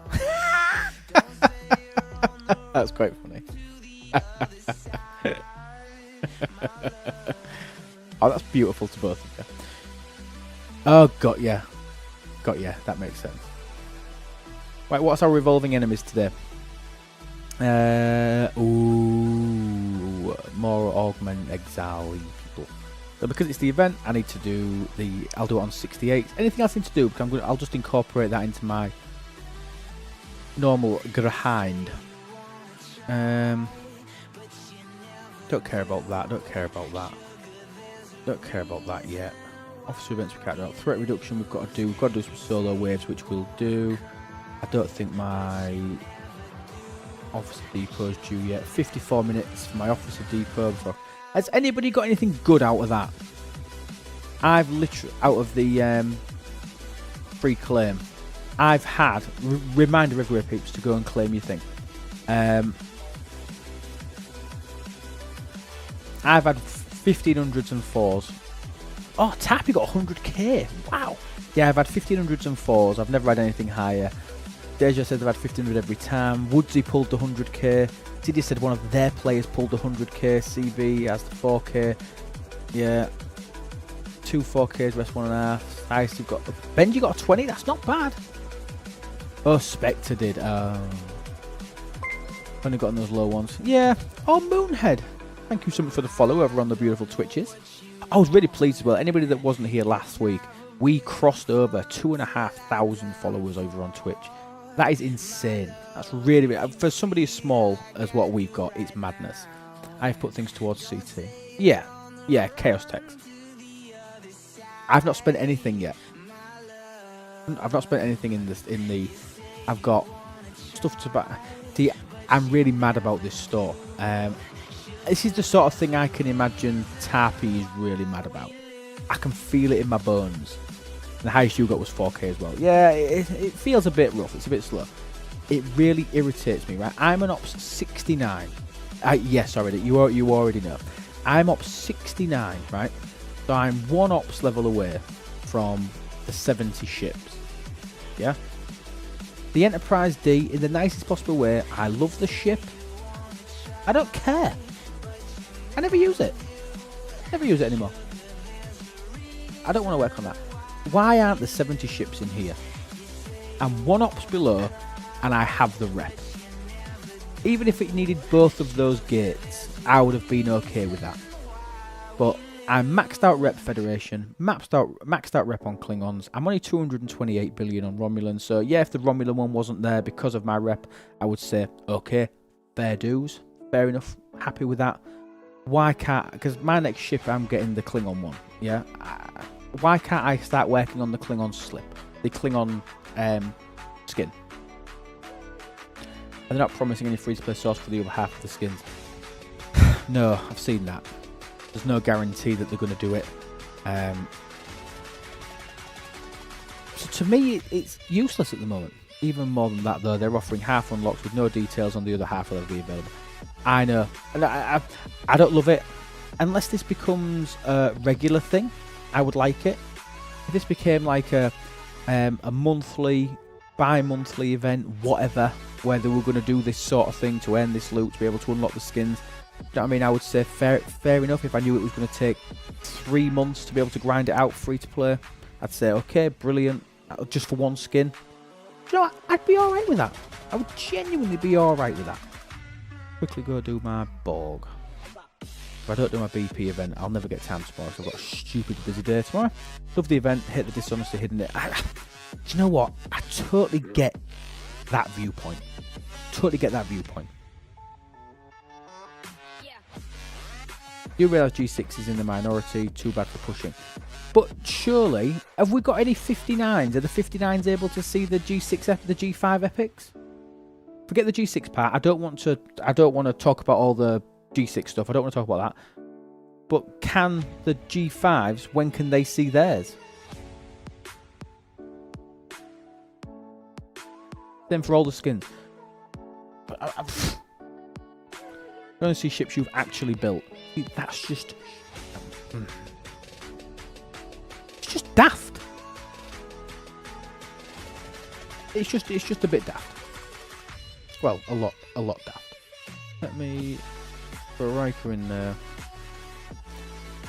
That's quite funny. Oh, that's beautiful to both of you. Oh, got ya. That makes sense. Right, what's our revolving enemies today? Ooh. more Augment Exile. So because it's the event, I need to do I'll do it on 68. Anything else I need to do, because I'll just incorporate that into my normal grind. Don't care about that. Don't care about that. Don't care about that yet. Officer events we can't do. Threat reduction we've got to do. We've got to do some solo waves, which we'll do. I don't think my officer depot is due yet. 54 minutes for my officer depot. So has anybody got anything good out of that? I've literally, out of the free claim, I've had, reminder everywhere peeps to go and claim your thing. I've had 1500s and 4s. Oh, Tappy got 100k. Wow. Yeah, I've had 1500s and 4s. I've never had anything higher. Deja said they've had 1500 every time. Woodsy pulled the 100k. Tiddy said one of their players pulled the 100k. CB has the 4k. Yeah. 2 4ks, rest 1.5. Nice. We've got Benji got a 20. That's not bad. Oh, Spectre did. Only got on those low ones. Yeah. Oh, Moonhead. Thank you so much for the follow over on the beautiful Twitches. I was really pleased as well. Anybody that wasn't here last week, we crossed over 2,500 followers over on Twitch. That is insane. That's really, for somebody as small as what we've got, it's madness. I've put things towards CT. Yeah, Chaos Text. I've not spent anything yet. I've not spent anything in this. I've got stuff to buy. See, I'm really mad about this store. This is the sort of thing I can imagine Tarpy is really mad about. I can feel it in my bones. And the highest you got was 4k as well. Yeah, it feels a bit rough. It's a bit slow. It really irritates me, right? I'm an Ops 69. Yeah, sorry, you already know. I'm Ops 69, right? So I'm 1 Ops level away from the 70 ships. Yeah? The Enterprise D, in the nicest possible way, I love the ship. I don't care. I never use it. Never use it anymore. I don't want to work on that. Why aren't the 70 ships in here? I'm 1 Ops below and I have the rep. Even if it needed both of those gates, I would have been okay with that. But I'm maxed out rep Federation, maxed out rep on Klingons. I'm only 228 billion on Romulan. So yeah, if the Romulan one wasn't there because of my rep, I would say, okay, fair dues, fair enough, happy with that. Why can't, because my next ship I'm getting the Klingon one, yeah? Why can't I start working on the Klingon slip? The Klingon skin. And they're not promising any free-to-play source for the other half of the skins. No, I've seen that. There's no guarantee that they're going to do it. So to me, it's useless at the moment. Even more than that, though, they're offering half unlocks with no details on the other half that'll be available. I know, and I don't love it. Unless this becomes a regular thing, I would like it. If this became like a monthly, bi-monthly event, whatever, where they were going to do this sort of thing to earn this loot, to be able to unlock the skins, you know what I mean? I would say fair enough. If I knew it was going to take 3 months to be able to grind it out free to play, I'd say, okay, brilliant, just for 1 skin. You know what? I'd be alright with that. I would genuinely be alright with that. Quickly go do my Borg. If I don't do my BP event, I'll never get time tomorrow, so I've got a stupid busy day tomorrow. Love the event, hit the dishonesty hidden it. Do you know what? I totally get that viewpoint. Totally get that viewpoint. You realise G6 is in the minority, too bad for pushing. But surely, have we got any 59s? Are the 59s able to see the G6, the G5 epics? Forget the G6 part. I don't want to talk about all the G6 stuff. I don't want to talk about that. But can the G5s, when can they see theirs? Then for all the skins. I want to see ships you've actually built. That's just... It's just daft. It's just a bit daft. Well, a lot daft. Let me throw Riker in there.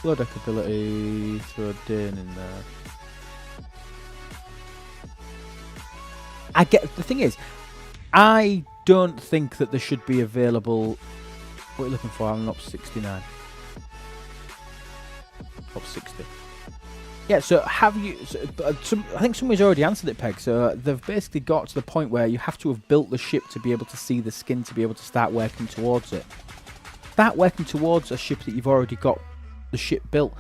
Low deck ability, throw Dane in there. The thing is, I don't think that there should be available What are you looking for? I'm up 69. Up 60. Yeah, so have you... I think somebody's already answered it, Peg. So they've basically got to the point where you have to have built the ship to be able to see the skin, to be able to start working towards it. Start working towards a ship that you've already got the ship built.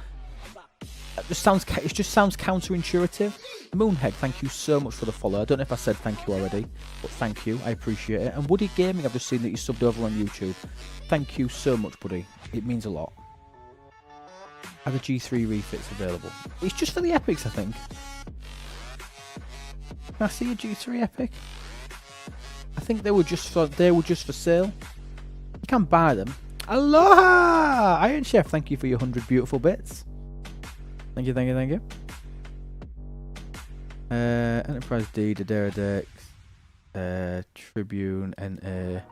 It just sounds counterintuitive. Moonhead, thank you so much for the follow. I don't know if I said thank you already, but thank you. I appreciate it. And Woody Gaming, I've just seen that you subbed over on YouTube. Thank you so much, buddy. It means a lot. Are the G3 refits available? It's just for the epics, I think. Can I see a G3 epic? I think they were just for sale. You can buy them. Aloha! Iron Chef, thank you for your 100 beautiful bits. Thank you, thank you, thank you. Enterprise D, Dederedex, Tribune, and there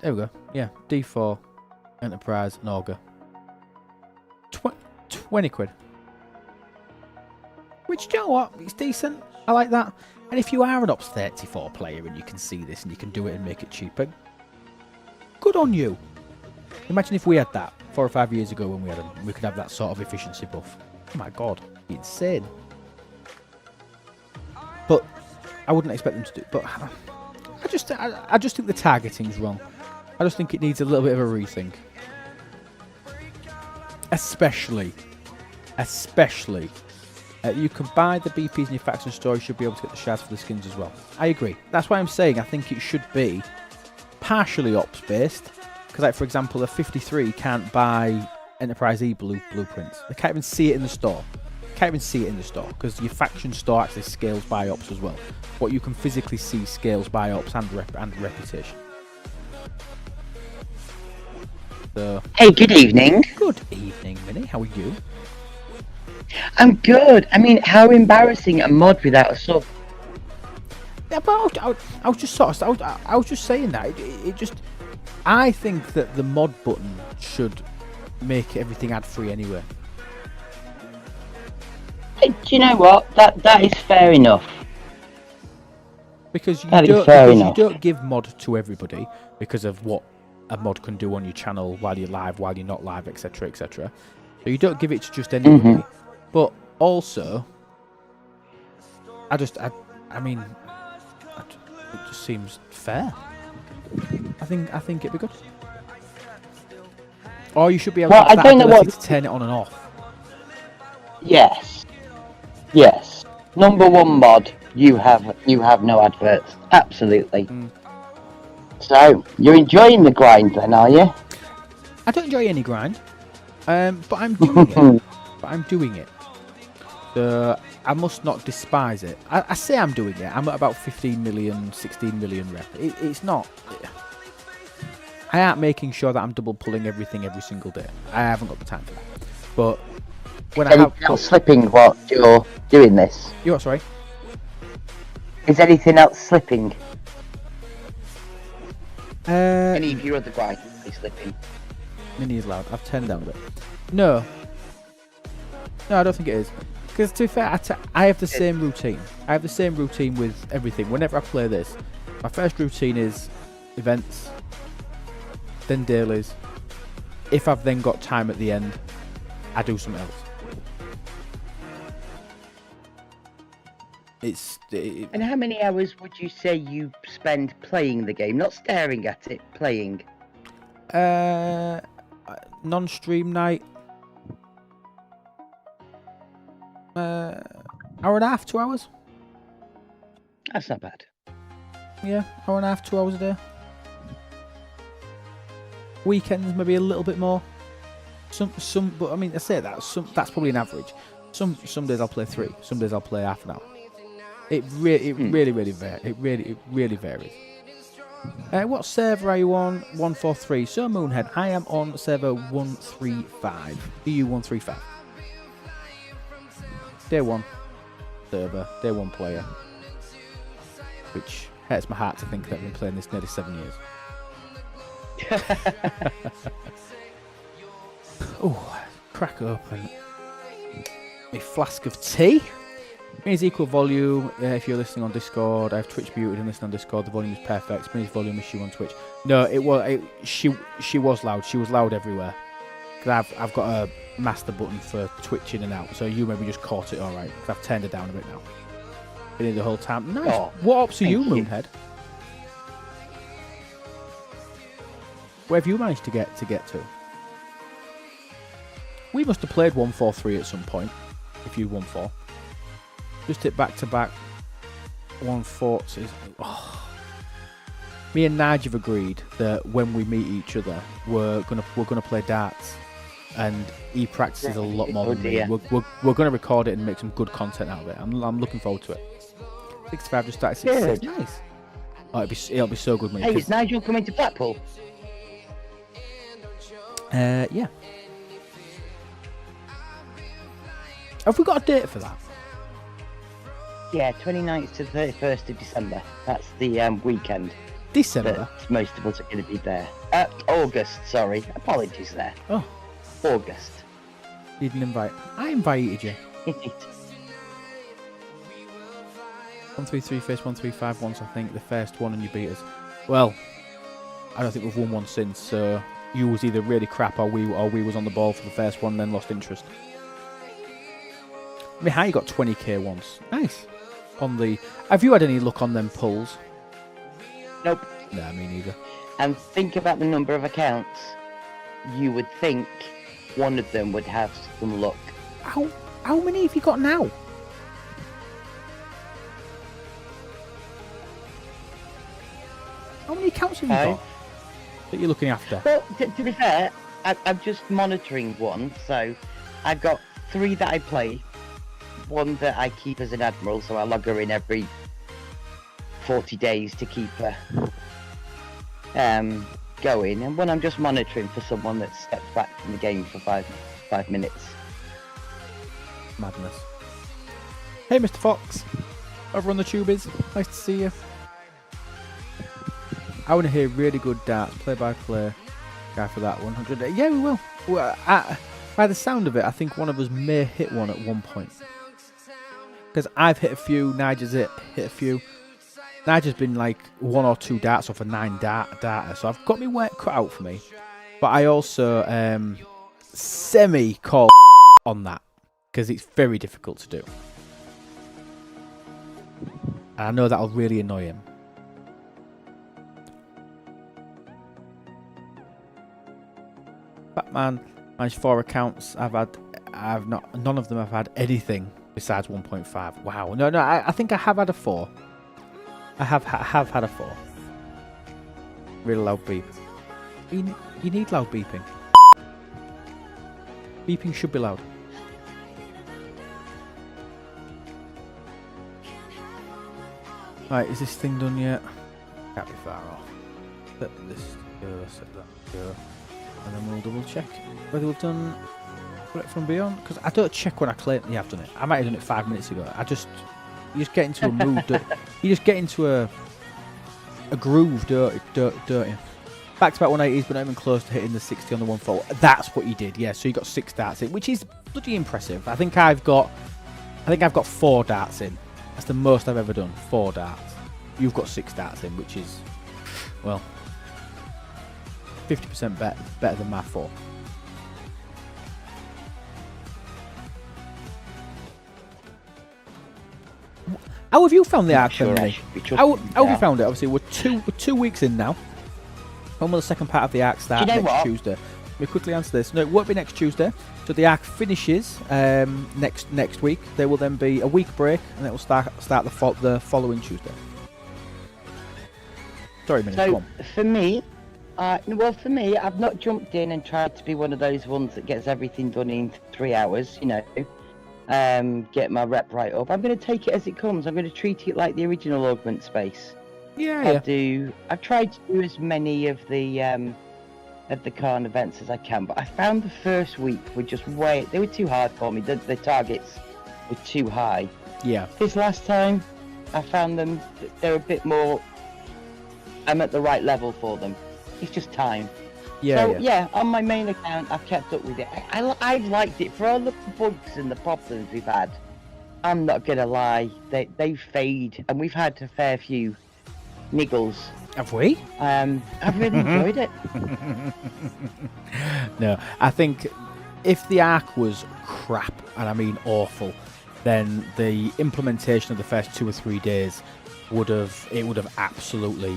we go. Yeah, D4, Enterprise, and Augur. 20 quid. Which, you know what? It's decent. I like that. And if you are an Ops 34 player and you can see this and you can do it and make it cheaper, good on you. Imagine if we had that 4 or 5 years ago when we had them. We could have that sort of efficiency buff. Oh my god. Insane. But I wouldn't expect them to do it. But I just think the targeting's wrong. I just think it needs a little bit of a rethink. Especially, you can buy the BPs in your faction store. You should be able to get the shards for the skins as well. I agree. That's why I'm saying I think it should be partially ops based. Because, like, for example, a 53 can't buy Enterprise E blueprints. They can't even see it in the store. Because your faction store actually scales by ops as well. What you can physically see scales by ops and reputation. So, hey, good evening. Good evening, Minnie. How are you? I'm good. I mean, how embarrassing a mod without a sub. Yeah, but I was just I was just saying that. It just, I think that the mod button should make everything ad free anyway. Hey, do you know what? That is fair enough. Because you don't give mod to everybody because of what a mod can do on your channel while you're live, while you're not live, etc, etc. So you don't give it to just anybody. But also, I mean, it just seems fair. I think it'd be good. Or you should be able to have that ability to turn it on and off. Yes. Number one mod, you have no adverts. Absolutely. So, you're enjoying the grind then, are you? I don't enjoy any grind, but I'm doing it. So, I must not despise it. I say I'm doing it. I'm at about 15 million, 16 million rep. It's not... I aren't making sure that I'm double pulling everything every single day. I haven't got the time for that. But when I have... else slipping while you're doing this? You what, sorry? Is anything else slipping? Any of your other grinds is slipping? Mini is loud. I've turned it down a bit. No, I don't think it is. Because to be fair, I have the same routine. I have the same routine with everything. Whenever I play this, my first routine is events, then dailies. If I've then got time at the end, I do something else. And how many hours would you say you spend playing the game? Not staring at it, playing. Non-stream night. Hour and a half, 2 hours. That's not bad. Yeah, hour and a half, 2 hours a day. Weekends maybe a little bit more. Some, but I mean, I say that that's probably an average. Some days I'll play 3. Some days I'll play half an hour. It really varies. It really varies. What server are you on? 143. So Moonhead, I am on server 135. EU135. Day 1 server, day 1 player. Which hurts my heart to think that I've been playing this nearly 7 years. Oh, crack open a flask of tea. Means equal volume. If you're listening on Discord, I have Twitch muted and listening on Discord. The volume is perfect. Spinny's volume is she on Twitch. No, it was. She was loud. She was loud everywhere. Cause I've got a master button for Twitch in and out. So you maybe just caught it all right. Cause I've turned it down a bit now. Been in the whole time. Nice. Oh, what ops are you, thank you. Moonhead? Where have you managed to get to? We must have played 1-4-3 at some point. If you 1-4. Just hit back to back 1-4s. Oh. Me and Nige have agreed that when we meet each other, we're gonna play darts, and he practices a lot more than me. We're gonna record it and make some good content out of it. I'm looking forward to it. 65 just started 66. Nice. Oh, it'll be so good when Hey, is Nigel coming to Blackpool? Yeah. Have we got a date for that? Yeah, 29th to 31st of December. That's the weekend. December? That most of us are going to be there. August, sorry. Apologies there. Oh. August. You didn't invite. I invited you. 133 first, 135 once, I think. The first one, and you beat us. Well, I don't think we've won one since, so you was either really crap or we was on the ball for the first one, then lost interest. I mean, how you got 20k once? Nice. Have you had any luck on them pulls? Nope. Nah, me neither. And think about the number of accounts. You would think one of them would have some luck. How many have you got now? How many accounts have you got that you're looking after? Well, to be fair, I'm just monitoring one. So I've got 3 that I play. One that I keep as an admiral, so I log her in every 40 days to keep her going, and one I'm just monitoring for someone that steps back from the game for 5 minutes. Madness. Hey, Mr. Fox. Over on the tubies. Nice to see you. I want to hear really good darts, play-by-play guy for that 100. Yeah, we will. By the sound of it, I think one of us may hit one at one point. Because I've hit a few, Nigel's hit a few. Nigel's been like 1 or 2 darts off a 9 data, so I've got my work cut out for me. But I also semi-call on that, because it's very difficult to do. And I know that'll really annoy him. Batman managed 4 accounts. None of them have had anything besides 1.5. Wow. No, I think I have had a 4. I have had a 4. Really loud beep. You need loud beeping. Beeping should be loud. Right, is this thing done yet? Can't be far off. Set this go, set that go. And then we'll double check whether we've done Collect from Beyond. Because I don't check when I claim. Yeah, I've done it. I might have done it 5 minutes ago. You just get into a mood. You just get into a groove, don't you? Back to back 180s, but not even close to hitting the 60 on the 1-4. That's what you did, yeah. So you got 6 darts in, which is bloody impressive. I think I've got 4 darts in. That's the most I've ever done. 4 darts. You've got 6 darts in, which is, well, 50% better than my 4. How have you found the arc? How have you found it? Obviously, we're 2 weeks in now. When will the second part of the arc start? Next Tuesday. Let me quickly answer this. No, it won't be next Tuesday. So the arc finishes next week. There will then be a week break, and it will start the following Tuesday. Sorry, Minnie. So for me, I've not jumped in and tried to be one of those ones that gets everything done in 3 hours. You know, get my rep right up. I'm going to take it as it comes. I'm going to treat it like the original Augment space. Yeah. I've tried to do as many of the Khan events as I can, but I found the first week were just they were too hard for me. The targets were too high. Yeah. This last time, I found they're a bit more. I'm at the right level for them. It's just time. Yeah, on my main account, I've kept up with it. I've liked it for all the bugs and the problems we've had. I'm not gonna lie, they fade, and we've had a fair few niggles. Have we? I've really enjoyed it. No, I think if the arc was crap, and I mean awful, then the implementation of the first 2 or 3 days would have absolutely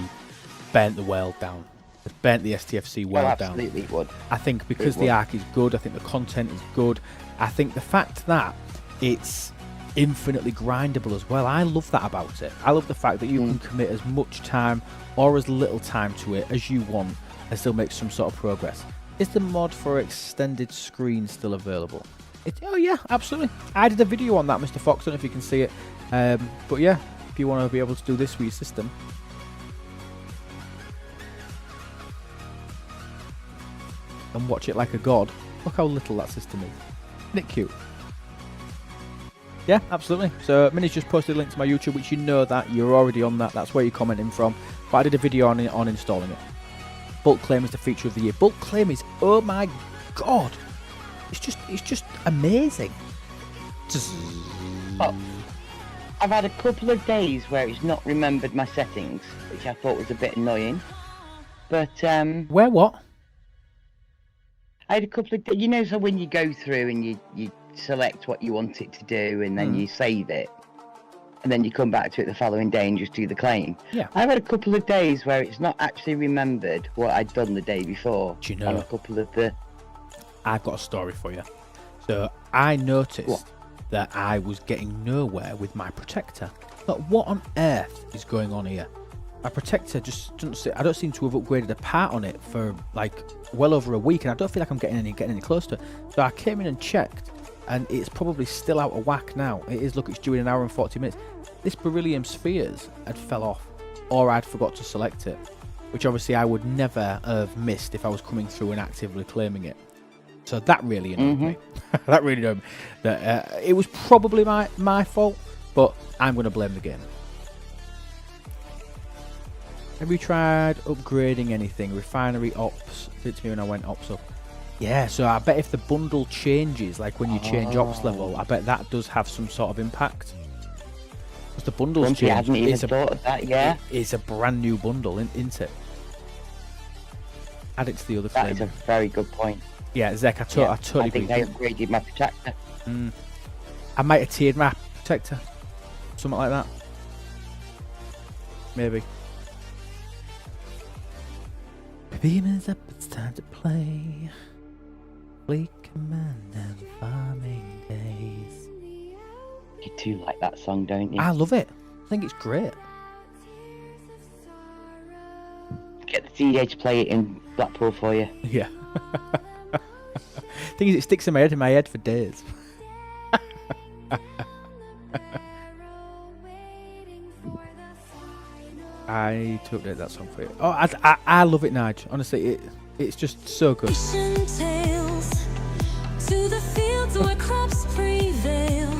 burnt the world down. It burnt the STFC world down. Absolutely would. I think because the arc is good, I think the content is good. I think the fact that it's infinitely grindable as well, I love that about it. I love the fact that you can commit as much time or as little time to it as you want and still make some sort of progress. Is the mod for extended screen still available? Oh yeah, absolutely. I did a video on that, Mr. Fox. I don't know if you can see it. But yeah, if you want to be able to do this with your system. And watch it like a god. Look how little that system is. Isn't it cute? Yeah, absolutely. So Minnie's just posted a link to my YouTube, which you know that you're already on that. That's where you're commenting from. But I did a video on installing it. Bulk claim is the feature of the year. Bulk claim is, oh my god, it's just amazing. Oh, I've had a couple of days where it's not remembered my settings, which I thought was a bit annoying. But Where what? I had a couple of, you know, so when you go through and you select what you want it to do and then you save it, and then you come back to it the following day and just do the claim. Yeah. I've had a couple of days where it's not actually remembered what I'd done the day before. Do you know? On a couple of the... I've got a story for you. So I noticed that I was getting nowhere with my protector. But what on earth is going on here? My protector just doesn't. I don't seem to have upgraded a part on it for like well over a week, and I don't feel like I'm getting any close to it. So I came in and checked, and it's probably still out of whack now. It is. Look, it's due in an hour and 40 minutes. This beryllium spheres had fell off, or I'd forgot to select it, which obviously I would never have missed if I was coming through and actively claiming it. So that really annoyed me. That really annoyed me. That it was probably my fault, but I'm going to blame the game. Have you tried upgrading anything? Refinery ops. Did it to me when I went ops up. Yeah, so I bet if the bundle changes, like when you change ops level, I bet that does have some sort of impact. Because the bundle's changed. I hadn't even thought of that, yeah. It's a brand new bundle, isn't it? Add it to the other That flame. is a very good point. Yeah, Zek, I totally I think agree. they upgraded my protector. I might have tiered my protector. Something like that. Maybe. Beamer's up, it's time to play. Fleet command and farming days. You do like that song, don't you? I love it. I think it's great. Get the DJ to play it in Blackpool for you. Yeah. Thing is, it sticks in my head for days. I took that song for you. Oh, I love it, Nige. Honestly, it's just so good. Tales to the fields where crops prevail.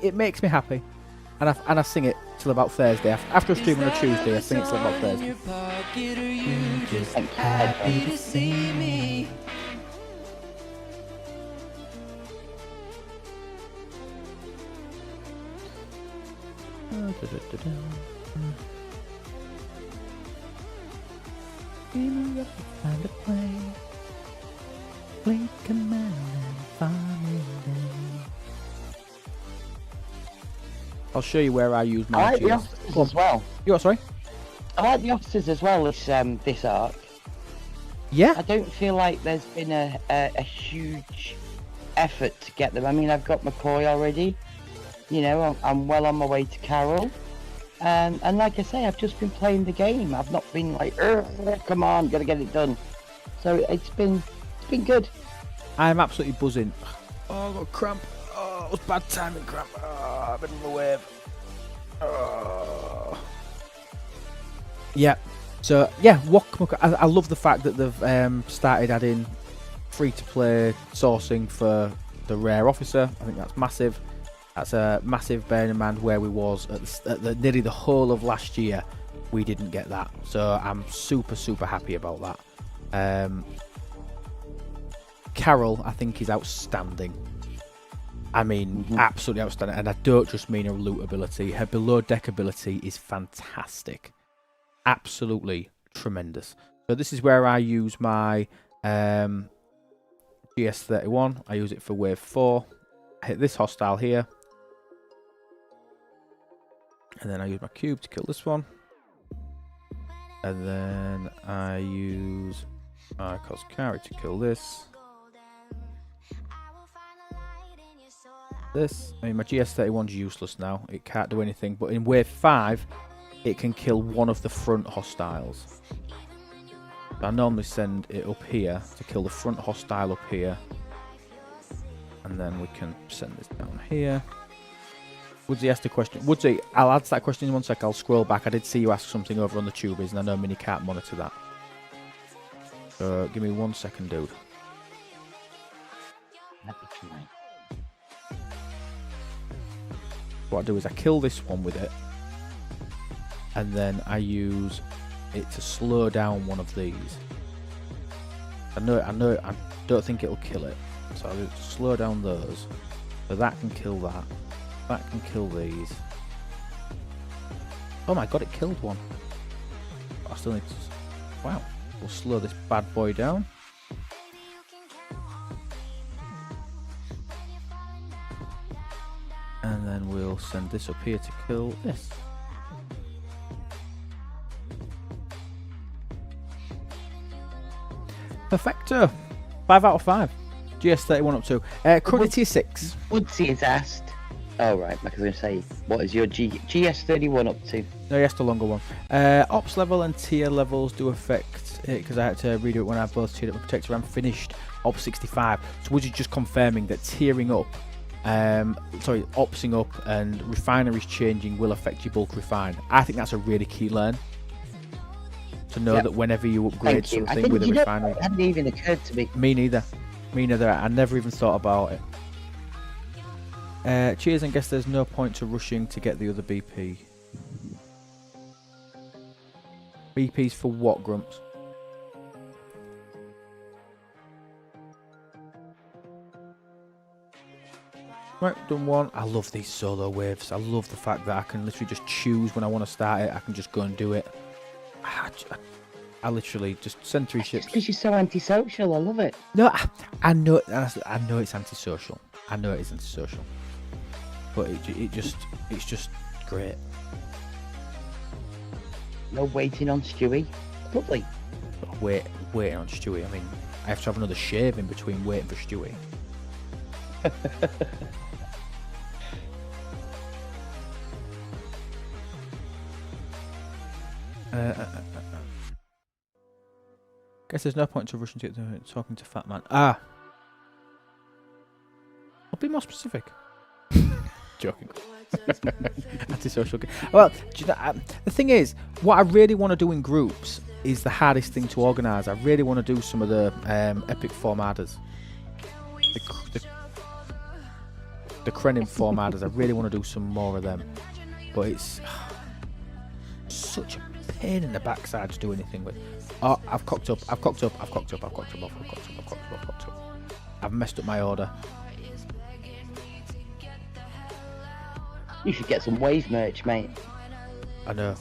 It makes me happy, and I sing it till about Thursday. After a stream on a Tuesday, I sing it till about Thursday. Just happy to see me. Time to play. Fleet command and farming day. I'll show you where I use my. I like the officers as well. You what, sorry? I like the officers as well this arc. Yeah. I don't feel like there's been a huge effort to get them. I mean, I've got McCoy already. You know, I'm well on my way to Carol. And like I say, I've just been playing the game. I've not been like, come on, gotta get it done. So it's been good. I'm absolutely buzzing. Oh, I got a cramp. Oh, it was bad timing cramp. Oh, I've been in the wave. Oh. Yeah. So yeah, WoK. I love the fact that they've started adding free-to-play sourcing for the rare officer. I think that's massive. That's a massive, bearing in mind where we was at nearly the whole of last year. We didn't get that, so I'm super happy about that. Carol, I think, is outstanding. I mean, absolutely outstanding. And I don't just mean her loot ability. Her below deck ability is fantastic. Absolutely tremendous. So this is where I use my GS31. I use it for wave 4. I hit this hostile here. And then I use my cube to kill this one. And then I use my Koskari to kill this. This. I mean, my GS31's useless now. It can't do anything. But in wave 5, it can kill one of the front hostiles. I normally send it up here to kill the front hostile up here. And then we can send this down here. Woodsy asked a question. Woodsy, I'll answer that question in 1 sec. I'll scroll back. I did see you ask something over on the tubies, and I know Mini can't monitor that. So give me 1 second, dude. What I do is I kill this one with it, and then I use it to slow down one of these. I don't think it'll kill it, so I'll slow down those. So that can kill that. That can kill these. Oh my god, it killed one. I still need to... Wow. We'll slow this bad boy down. And then we'll send this up here to kill this. Perfecto. 5 out of 5. GS31 up to. Currently tier 6. Woodsy has asked. Oh, right. I was going to say, what is your GS31 up to? No, yes, the longer one. Ops level and tier levels do affect it because I had to redo it when I both tiered up and protector. I'm finished Ops 65. So would you just confirming that tiering up, opsing up and refineries changing will affect your bulk refine? I think that's a really key learn. To know that whenever you upgrade something with a refinery. It hadn't even occurred to me. Me neither. Me neither. I never even thought about it. Cheers, and guess there's no point to rushing to get the other BP. BP's for what, Grumps? Right, done one. I love these solo waves. I love the fact that I can literally just choose when I want to start it. I can just go and do it. I literally just send 3 ships. Because you're so antisocial, I love it. No, I know it's antisocial. I know it is antisocial. But it's just great. No waiting on Stewie. Lovely. Waiting on Stewie. I mean, I have to have another shave in between waiting for Stewie. Guess there's no point to rushing to talking to Fat Man. I'll be more specific. Joking. Antisocial. Well, do you know, the thing is, what I really want to do in groups is the hardest thing to organise. I really want to do some of the epic formatters. The Krenin formatters. I really want to do some more of them. But it's such a pain in the backside to do anything with. Oh, I've cocked up. I've messed up my order. You should get some Wave merch, mate. I know.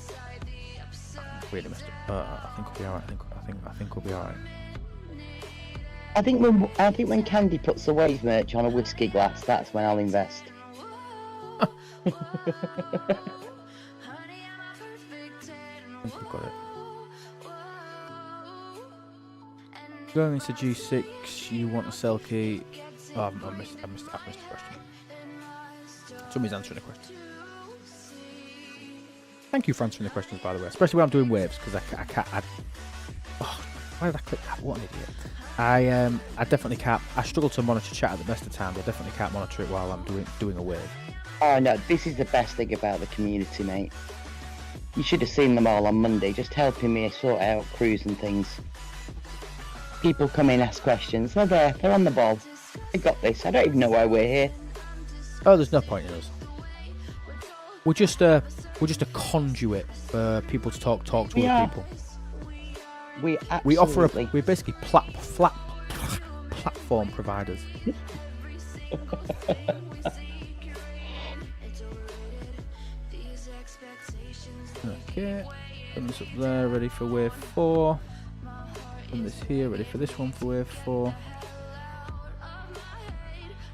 Really messed up. I think we'll be alright. I think we'll be alright. I think when Candy puts the Wave merch on a whiskey glass, that's when I'll invest. I think we've got it. Going into G6, you want a Selkie. Oh, I missed the question. Somebody's answering the question. Thank you for answering the questions, by the way. Especially when I'm doing waves, because I can't. Why did I click that? What an idiot! I definitely can't. I struggle to monitor chat at the best of times. I definitely can't monitor it while I'm doing a wave. Oh no, this is the best thing about the community, mate. You should have seen them all on Monday, just helping me sort out crews and things. People come in, ask questions. They're there. They're on the ball. I got this. I don't even know why we're here. Oh, there's no point in us. We're just a conduit for people to talk to other people. We're basically platform providers. Okay. Done this up there, ready for wave 4. Done this here, ready for this one for wave 4.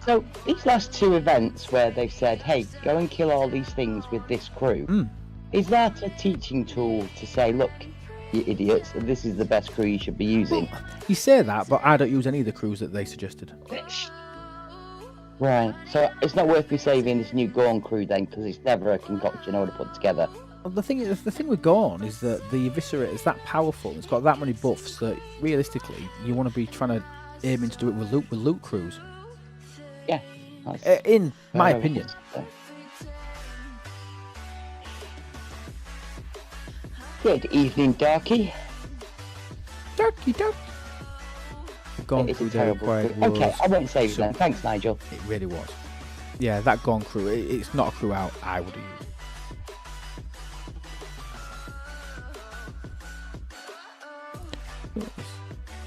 So these last 2 events where they said, hey, go and kill all these things with this crew, is that a teaching tool to say, look, you idiots, this is the best crew you should be using? Well, you say that, but I don't use any of the crews that they suggested. Right, so it's not worth me saving this new Gorn crew then, because it's never a concoction I would have put together. Well, the thing with Gorn is that the Eviscerate is that powerful. It's got that many buffs that realistically you want to be trying to aiming to do it with loot crews. Yeah. In my opinion. Good evening, Darky. Darky. Gorn It's crew a there terrible quite crew. Okay, was I won't save some- them. Thanks, Nigel. It really was. Yeah, that Gorn crew. It's not a crew out I would have used.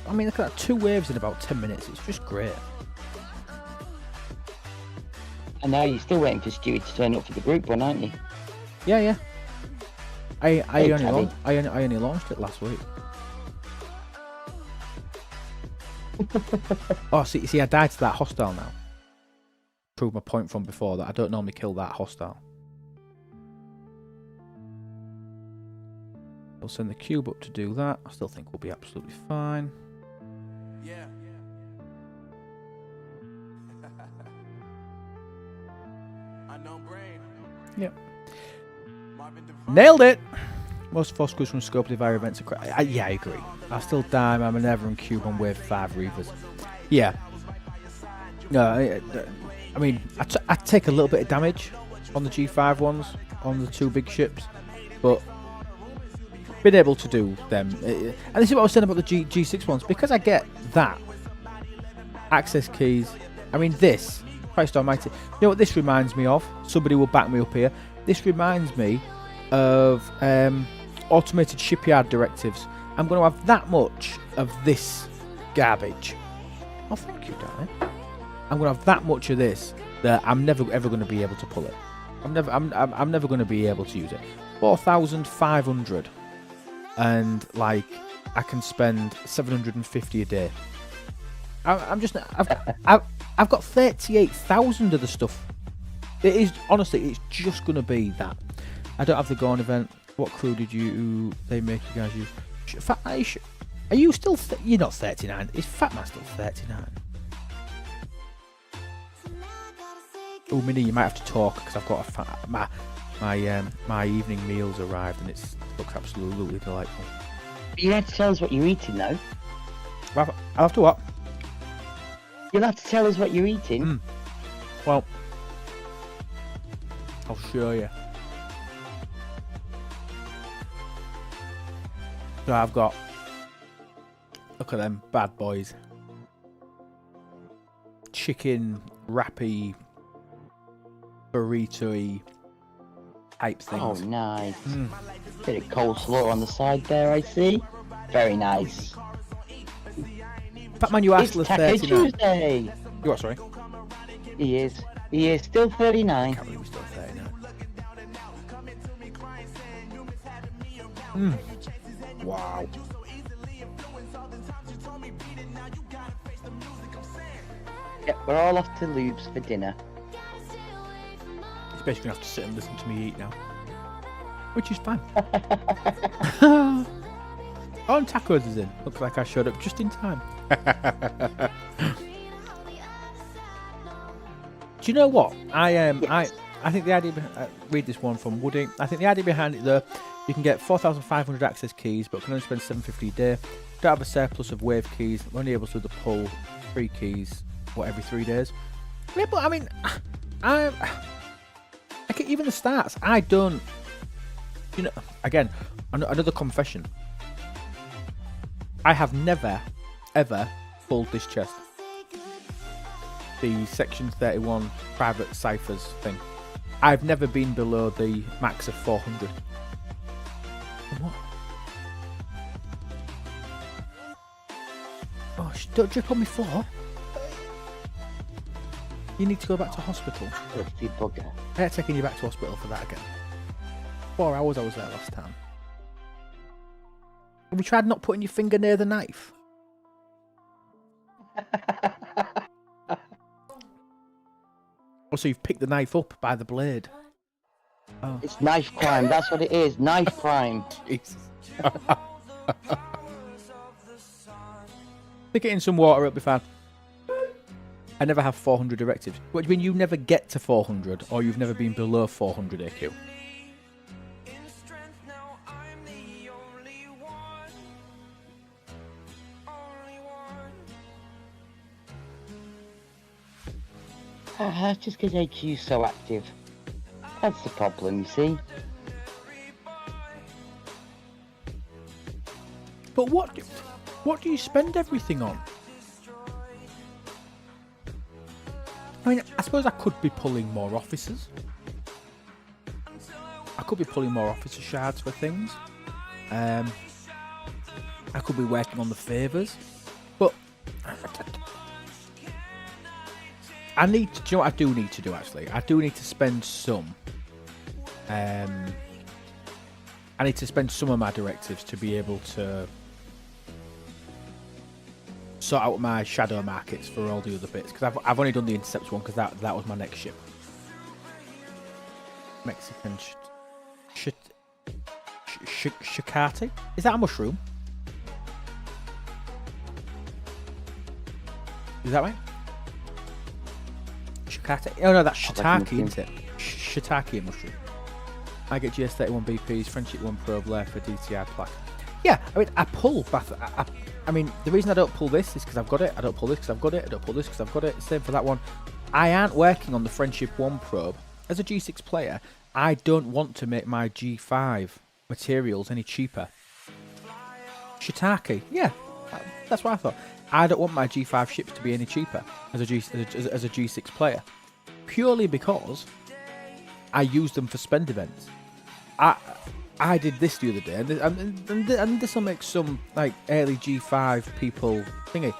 I mean, look at that, 2 waves in about 10 minutes. It's just great. And now you're still waiting for Stewie to turn up for the group one, aren't you? Yeah. I Hey, only launched it last week. Oh, see, I died to that hostile now. Prove my point from before that I don't normally kill that hostile. I'll send the cube up to do that. I still think we'll be absolutely fine. Yeah. Unknown brain. Yep. Marvin Devine. Nailed it! Most force crews from scope of our events are yeah, I agree. I still die, I'm an Ever and Cube on wave 5 Reavers. Yeah. No, I mean, I take a little bit of damage on the G5 ones, on the 2 big ships, but been able to do them. And this is what I was saying about the G6 ones, because I get that. Access keys. I mean, this, Christ almighty. You know what this reminds me of? Somebody will back me up here. This reminds me of automated shipyard directives. I'm going to have that much of this garbage. Oh, thank you, darling. I'm going to have that much of this that I'm never ever going to be able to pull it. I'm never going to be able to use it. 4,500, and like I can spend 750 a day. I've got 38,000 of the stuff. It is honestly, it's just going to be that. I don't have the Gorn event. What crew did they make you guys use? Are you still? You're not 39. Is Fatman still 39? Oh, Minnie, you might have to talk because I've got my evening meals arrived and it looks absolutely delightful. You have to tell us what you're eating, though. I'll have to what? You'll have to tell us what you're eating. Well, I'll show you. So I've got, look at them bad boys. Chicken wrappy, burrito-y type things. Oh, nice. Bit of coleslaw on the side there, I see. Very nice. Fatman, you are It's still Taco 39. Tuesday. You what, sorry? He is. He is still 39. Can't believe we're still 39. Wow. Yep, we're all off to Lube's for dinner. He's basically going to have to sit and listen to me eat now. Which is fine. Oh, and tacos is in. Looks like I showed up just in time. Do you know what? I think the idea behind... read this one from Woody. I think the idea behind it, though, you can get 4,500 access keys, but can only spend 750 a day. Don't have a surplus of wave keys. I'm only able to do the pull 3 keys, every 3 days. Yeah, but I mean, even the stats, I don't... You know, again, another confession. I have never, ever pulled this chest. The Section 31 private ciphers thing. I've never been below the max of 400. What? Oh, don't drip on me floor. You need to go back to hospital. Filthy bugger. I ain't taking you back to hospital for that again. 4 hours I was there last time. Have you tried not putting your finger near the knife? Also, you've picked the knife up by the blade. Oh. It's knife crime, that's what it is, knife crime. Jesus. Stick it in some water, it'll be fine. I never have 400 directives. What do you mean you never get to 400, or you've never been below 400 AQ? Just because AQ's so active. That's the problem, you see. But what do you spend everything on? I mean, I suppose I could be pulling more officers. I could be pulling more officer shards for things. I could be working on the favours. But I need to, do you know what I do need to do actually? I do need to spend some. I need to spend some of my directives to be able to sort out my shadow markets for all the other bits, because I've only done the intercepts one because that was my next ship. Mexican shikati? Is that a mushroom? Is that right? Shikati? Oh no, that's shiitake, isn't it? Shiitake mushroom. I get GS31 BPs, Friendship 1 probe left for DTI plaque. Yeah, I mean, I pull Bath. I mean, the reason I don't pull this is because I've got it. I don't pull this because I've got it. I don't pull this because I've got it. Same for that one. I aren't working on the Friendship 1 probe. As a G6 player, I don't want to make my G5 materials any cheaper. Shiitake, yeah, that's what I thought. I don't want my G5 ships to be any cheaper as a G6 player, purely because I use them for spend events. I did this the other day, and this will make some like early G5 people thingy.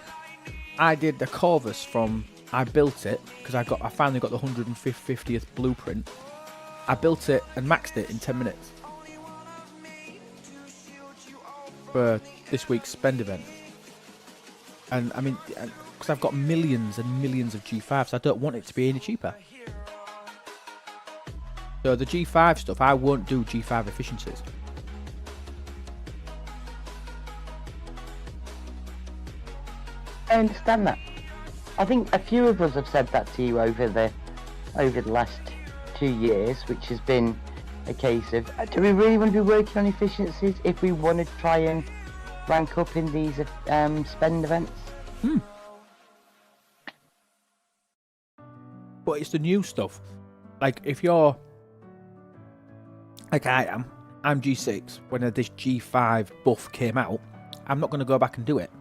I did the Corvus from. I built it because I finally got the 150th blueprint. I built it and maxed it in 10 minutes for this week's spend event. And I mean, because I've got millions and millions of G5s, I don't want it to be any cheaper. So the G5 stuff, I won't do G5 efficiencies. I understand that. I think a few of us have said that to you over the last 2 years, which has been a case of, do we really want to be working on efficiencies if we want to try and rank up in these spend events? But it's the new stuff. Like, if you're like I am, I'm G6. When this G5 buff came out, I'm not going to go back and do it.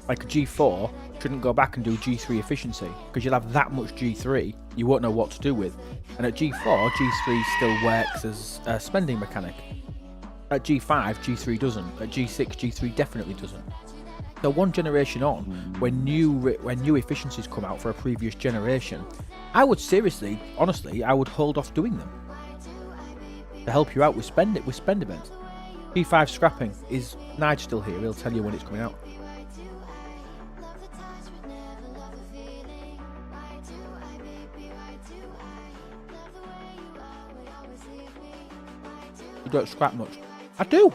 Like a G4 shouldn't go back and do G3 efficiency, because you'll have that much G3 you won't know what to do with. And at G4, G3 still works as a spending mechanic. At G5, G3 doesn't. At G6, G3 definitely doesn't. So one generation on, when new efficiencies come out for a previous generation, I would seriously, honestly, I would hold off doing them to help you out with spend events. G5 scrapping is Nige still here? He'll tell you when it's coming out. You don't scrap much. I do.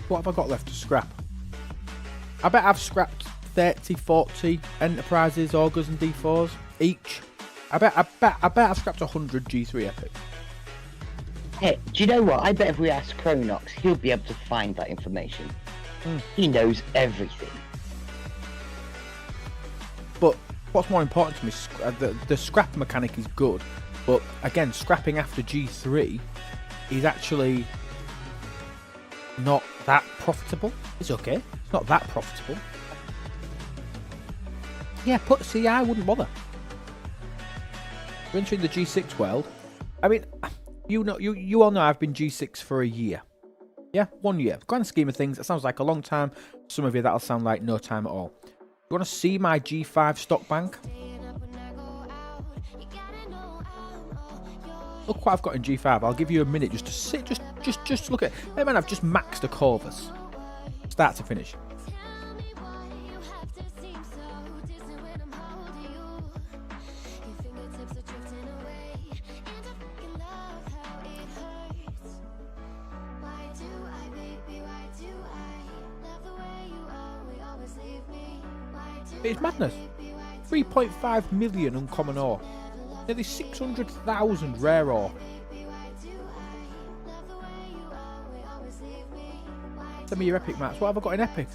What have I got left to scrap? I bet I've scrapped 30, 40 Enterprises, Augurs and D4s each. I bet I've scrapped 100 G3 epics. Hey, do you know what? I bet if we ask Chronox, he'll be able to find that information. He knows everything. But what's more important to me, the scrap mechanic is good, but again, scrapping after G3 is actually not that profitable. It's okay. It's not that profitable. Yeah, see, I wouldn't bother. We're entering the G6 world. I mean, you all know I've been G6 for a year. Yeah, 1 year. Grand scheme of things, it sounds like a long time. Some of you, that'll sound like no time at all. You want to see my G5 stock bank? Look what I've got in G5. I'll give you a minute just to sit, just look at it. Hey man, I've just maxed a Corvus. Start to finish. It's madness. 3.5 million uncommon ore. Nearly 600,000 rare ore. Send me your epic mats. What have I got in epic?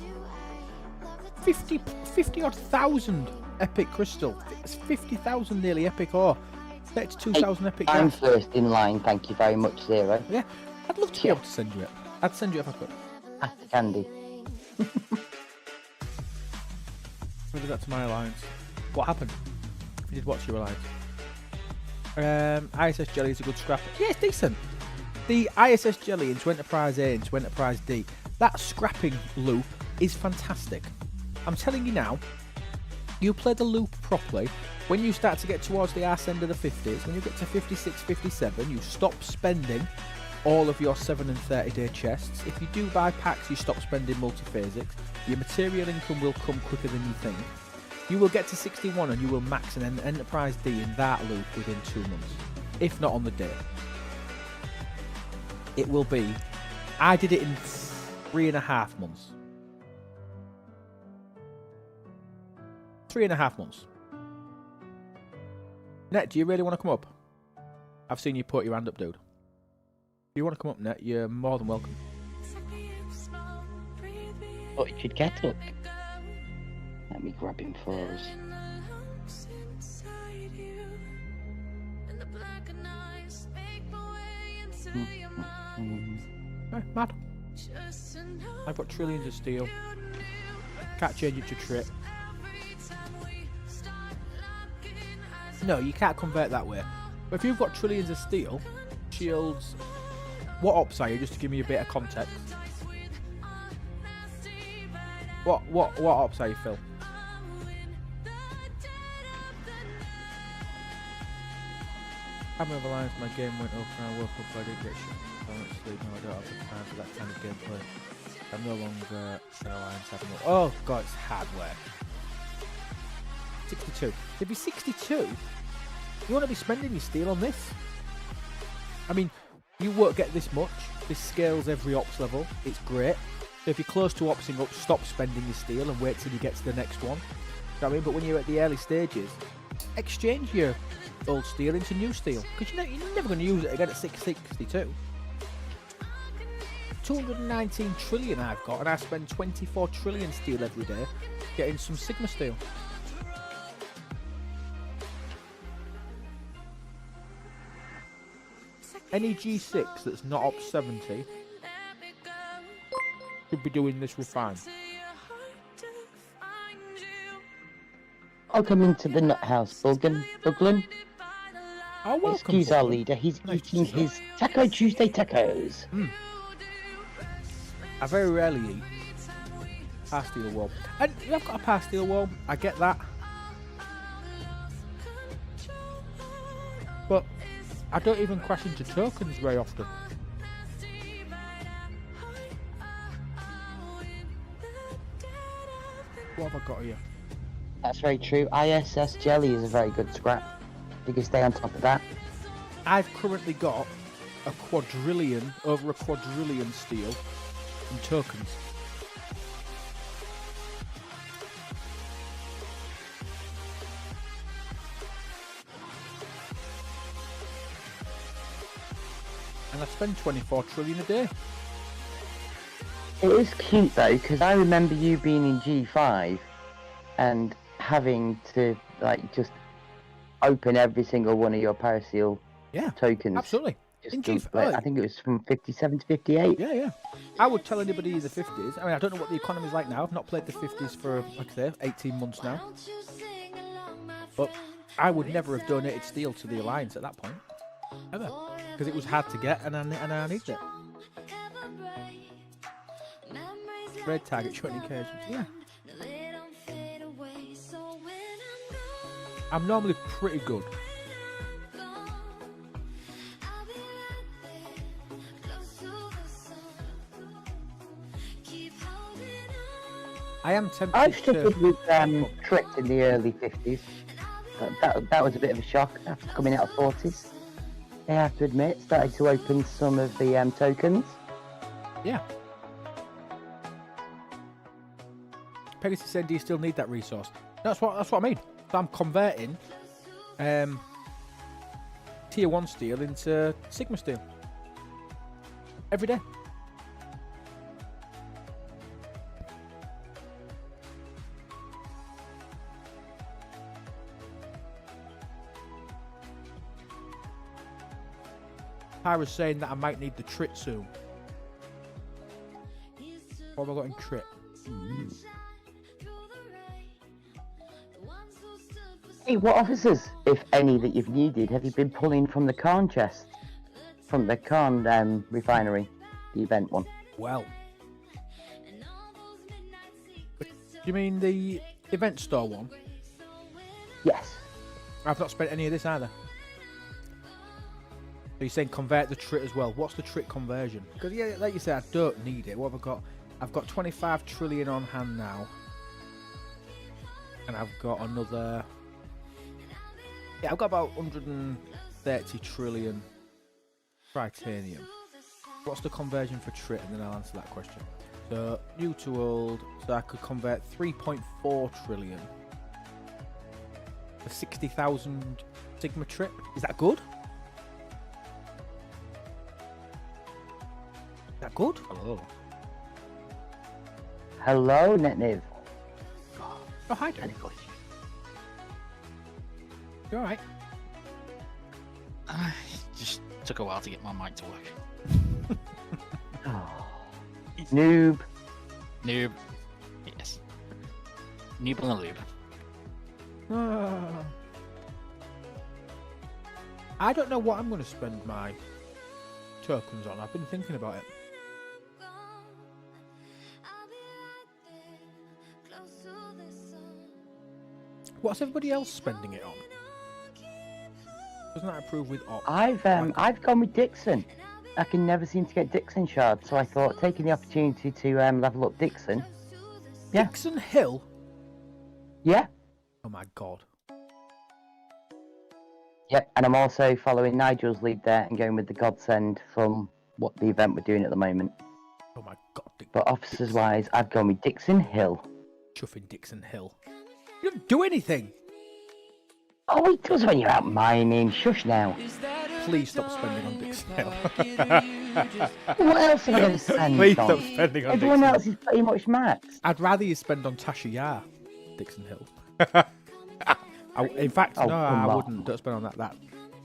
50 odd thousand epic crystal. It's 50,000 nearly epic ore. 32,000 epic I'm gas. first in line, thank you very much, Zero. Yeah, I'd love to be able to send you it. I'd send you it if I could. After Candy. Maybe that's my alliance. What happened? You did watch your alliance. ISS Jelly is a good scrap. Yeah, it's decent. The ISS Jelly into Enterprise A into Enterprise D, that scrapping loop is fantastic. I'm telling you now, you play the loop properly, when you start to get towards the arse end of the 50s, when you get to 56, 57, you stop spending all of your 7 and 30 day chests. If you do buy packs, you stop spending multiphasics. Your material income will come quicker than you think. You will get to 61 and you will max an Enterprise D in that loop within 2 months, if not on the day. It will be. I did it in 3.5 months. 3.5 months. Net, do you really want to come up? I've seen you put your hand up, dude. If you want to come up, Net, you're more than welcome. Oh, it should get up. Let me grab him for us. Hey, mad. I've got trillions of steel. Can't change it to trip. No, you can't convert that way. But if you've got trillions of steel, shields... What ops are you, just to give me a bit of context? What ops are you, Phil? I'm of Alliance, my game went up and I woke up, I didn't get shit. I went to sleep, no, I don't have the time for that kind of gameplay. I'm no longer an Alliance, having a... Oh god, it's hard work. 62. If you're 62, you want to be spending your steel on this. I mean, you won't get this much. This scales every ops level. It's great. So if you're close to opsing up, stop spending your steel and wait till you get to the next one. You know what I mean? But when you're at the early stages, exchange your old steel into new steel. Because you're never going to use it again at 662. 219 trillion I've got, and I spend 24 trillion steel every day getting some Sigma steel. Any G6 that's not up 70 should be doing this refine. I'll come into the nut house, Buglin. Oh, welcome. Excuse our Buglin. leader, he's Nice to eating see you. his Taco Tuesday tacos. I very rarely eat pastille wall. And I've got a pastille wall, I get that. But I don't even crash into tokens very often. What have I got here? That's very true. ISS Jelly is a very good scrap. You can stay on top of that. I've currently got a quadrillion, over a quadrillion steel in tokens. And I spend 24 trillion a day. It is cute though, because I remember you being in G5 and having to like just open every single one of your Paraseal tokens. Absolutely. Just In to, G5, like, I think it was from 57 to 58. Yeah. I would tell anybody in the 50s. I mean, I don't know what the economy's like now. I've not played the 50s for, like I say, 18 months now. But I would never have donated steel to the Alliance at that point. Ever. Because it was hard to get and I needed it. Red target, 20k. Yeah. I'm normally pretty good. I am tempted I've to. struggled with Tripped in the early 50s. That was a bit of a shock after coming out of 40s. I have to admit, started to open some of the tokens. Yeah. Pegasus said, "Do you still need that resource?" That's what I mean. So I'm converting tier 1 steel into Sigma steel every day. Pyra's saying that I might need the trit soon. What have I got in trit? Hey, what officers, if any, that you've needed, have you been pulling from the Khan chest? From the Khan refinery? The event one? Well. You mean the event store one? Yes. I've not spent any of this either. So you're saying convert the trit as well. What's the trit conversion? Because yeah, like you said, I don't need it. What have I got? I've got 25 trillion on hand now. And I've got another... Yeah, I've got about 130 trillion tritanium. What's the conversion for trit? And then I'll answer that question. So, new to old. So I could convert 3.4 trillion for 60,000 Sigma trit. Is that good? Is that good? Hello. Hello, Netniv. Oh, hi, Dave. You alright? Just took a while to get my mic to work. Noob. Noob. Yes. Noob on the lube. I don't know what I'm going to spend my tokens on. I've been thinking about it. What's everybody else spending it on? Doesn't that approve with op? I've gone with Dixon. I can never seem to get Dixon shards, so I thought taking the opportunity to level up Dixon. Yeah. Dixon Hill? Yeah. Oh my god. Yep, and I'm also following Nigel's lead there and going with the Godsend from what the event we're doing at the moment. Oh my god. But officers wise, I've gone with Dixon Hill. Chuffing Dixon Hill. You don't do anything! Oh, it does when you're out mining. Shush now. Please stop spending on Dixon Hill. What else am I going to spend Please on? stop spending on Everyone Dixon else is pretty much max. I'd rather you spend on Tasha Yar, Dixon Hill. In fact, Oh, no, I come on. wouldn't. Don't spend on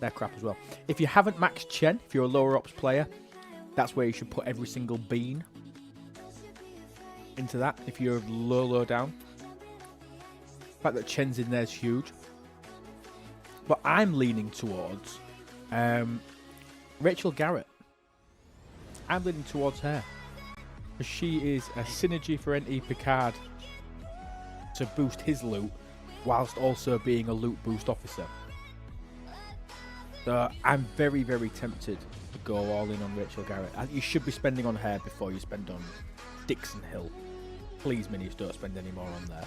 that crap as well. If you haven't maxed Chen, if you're a lower ops player, that's where you should put every single bean into that. If you're low down, the fact that Chen's in there is huge. But I'm leaning towards Rachel Garrett. I'm leaning towards her. Because she is a synergy for NT Picard to boost his loot, whilst also being a loot boost officer. So I'm very, very tempted to go all in on Rachel Garrett. You should be spending on her before you spend on Dixon Hill. Please, Minis, don't spend any more on there.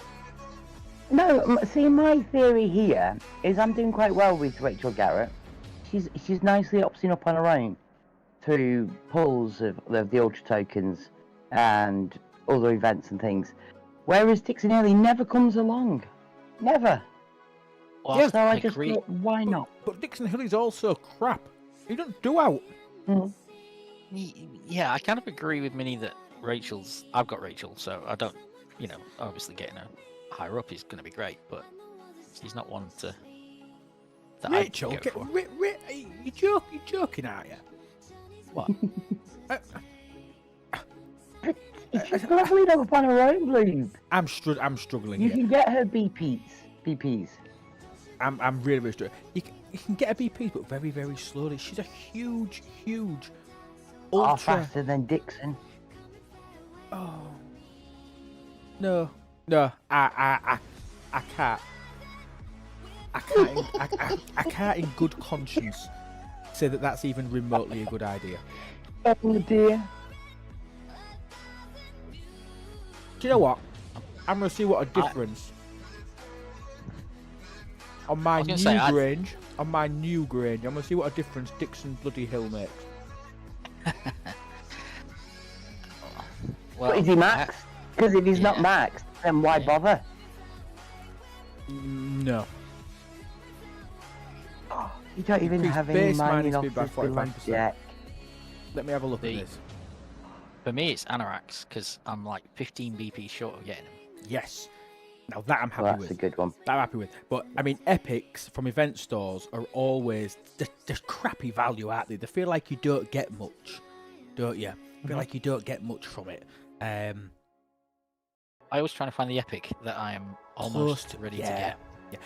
No, see, my theory here is I'm doing quite well with Rachel Garrett. She's nicely opting up on her own through pulls of the Ultra tokens and other events and things. Whereas Dixon Hill, he never comes along. Never. Well, Yes, So I I just agree. thought, why not? But Dixon Hill is also crap. He doesn't do out. Yeah, I kind of agree with Minnie that I've got Rachel, so I don't, obviously getting her higher up is going to be great, but she's not one that Rachel, I'd go for. you're joking, are you? What? She's leveling up on her own, Blue. I'm struggling You here. can get her BPs. I'm really, really struggling. You can get a BP, but very, very slowly. She's a huge Far ultra. faster than Dixon. Oh no, I can't. I can't in good conscience say that that's even remotely a good idea. Oh dear. Do you know what? I'm gonna see what a difference on my was new gonna say, Grange. On my new Grange, I'm gonna see what a difference Dixon bloody Hill makes. Well, But is he maxed? Because if he's not yeah. maxed, then why bother? No. You don't even Increase have any base mining mining speed by offers on 45%. deck. Let me have a look The- at this. For me, it's Anoraks because I'm like 15 BP short of getting him. Yes. Now that I'm happy Well, that's with. a good one. That I'm happy with. But I mean, epics from event stores are always they're crappy value, aren't they? They feel like you don't get much, don't you? Feel like you don't get much from it. I always trying to find the epic that I am almost ready to get. Yeah,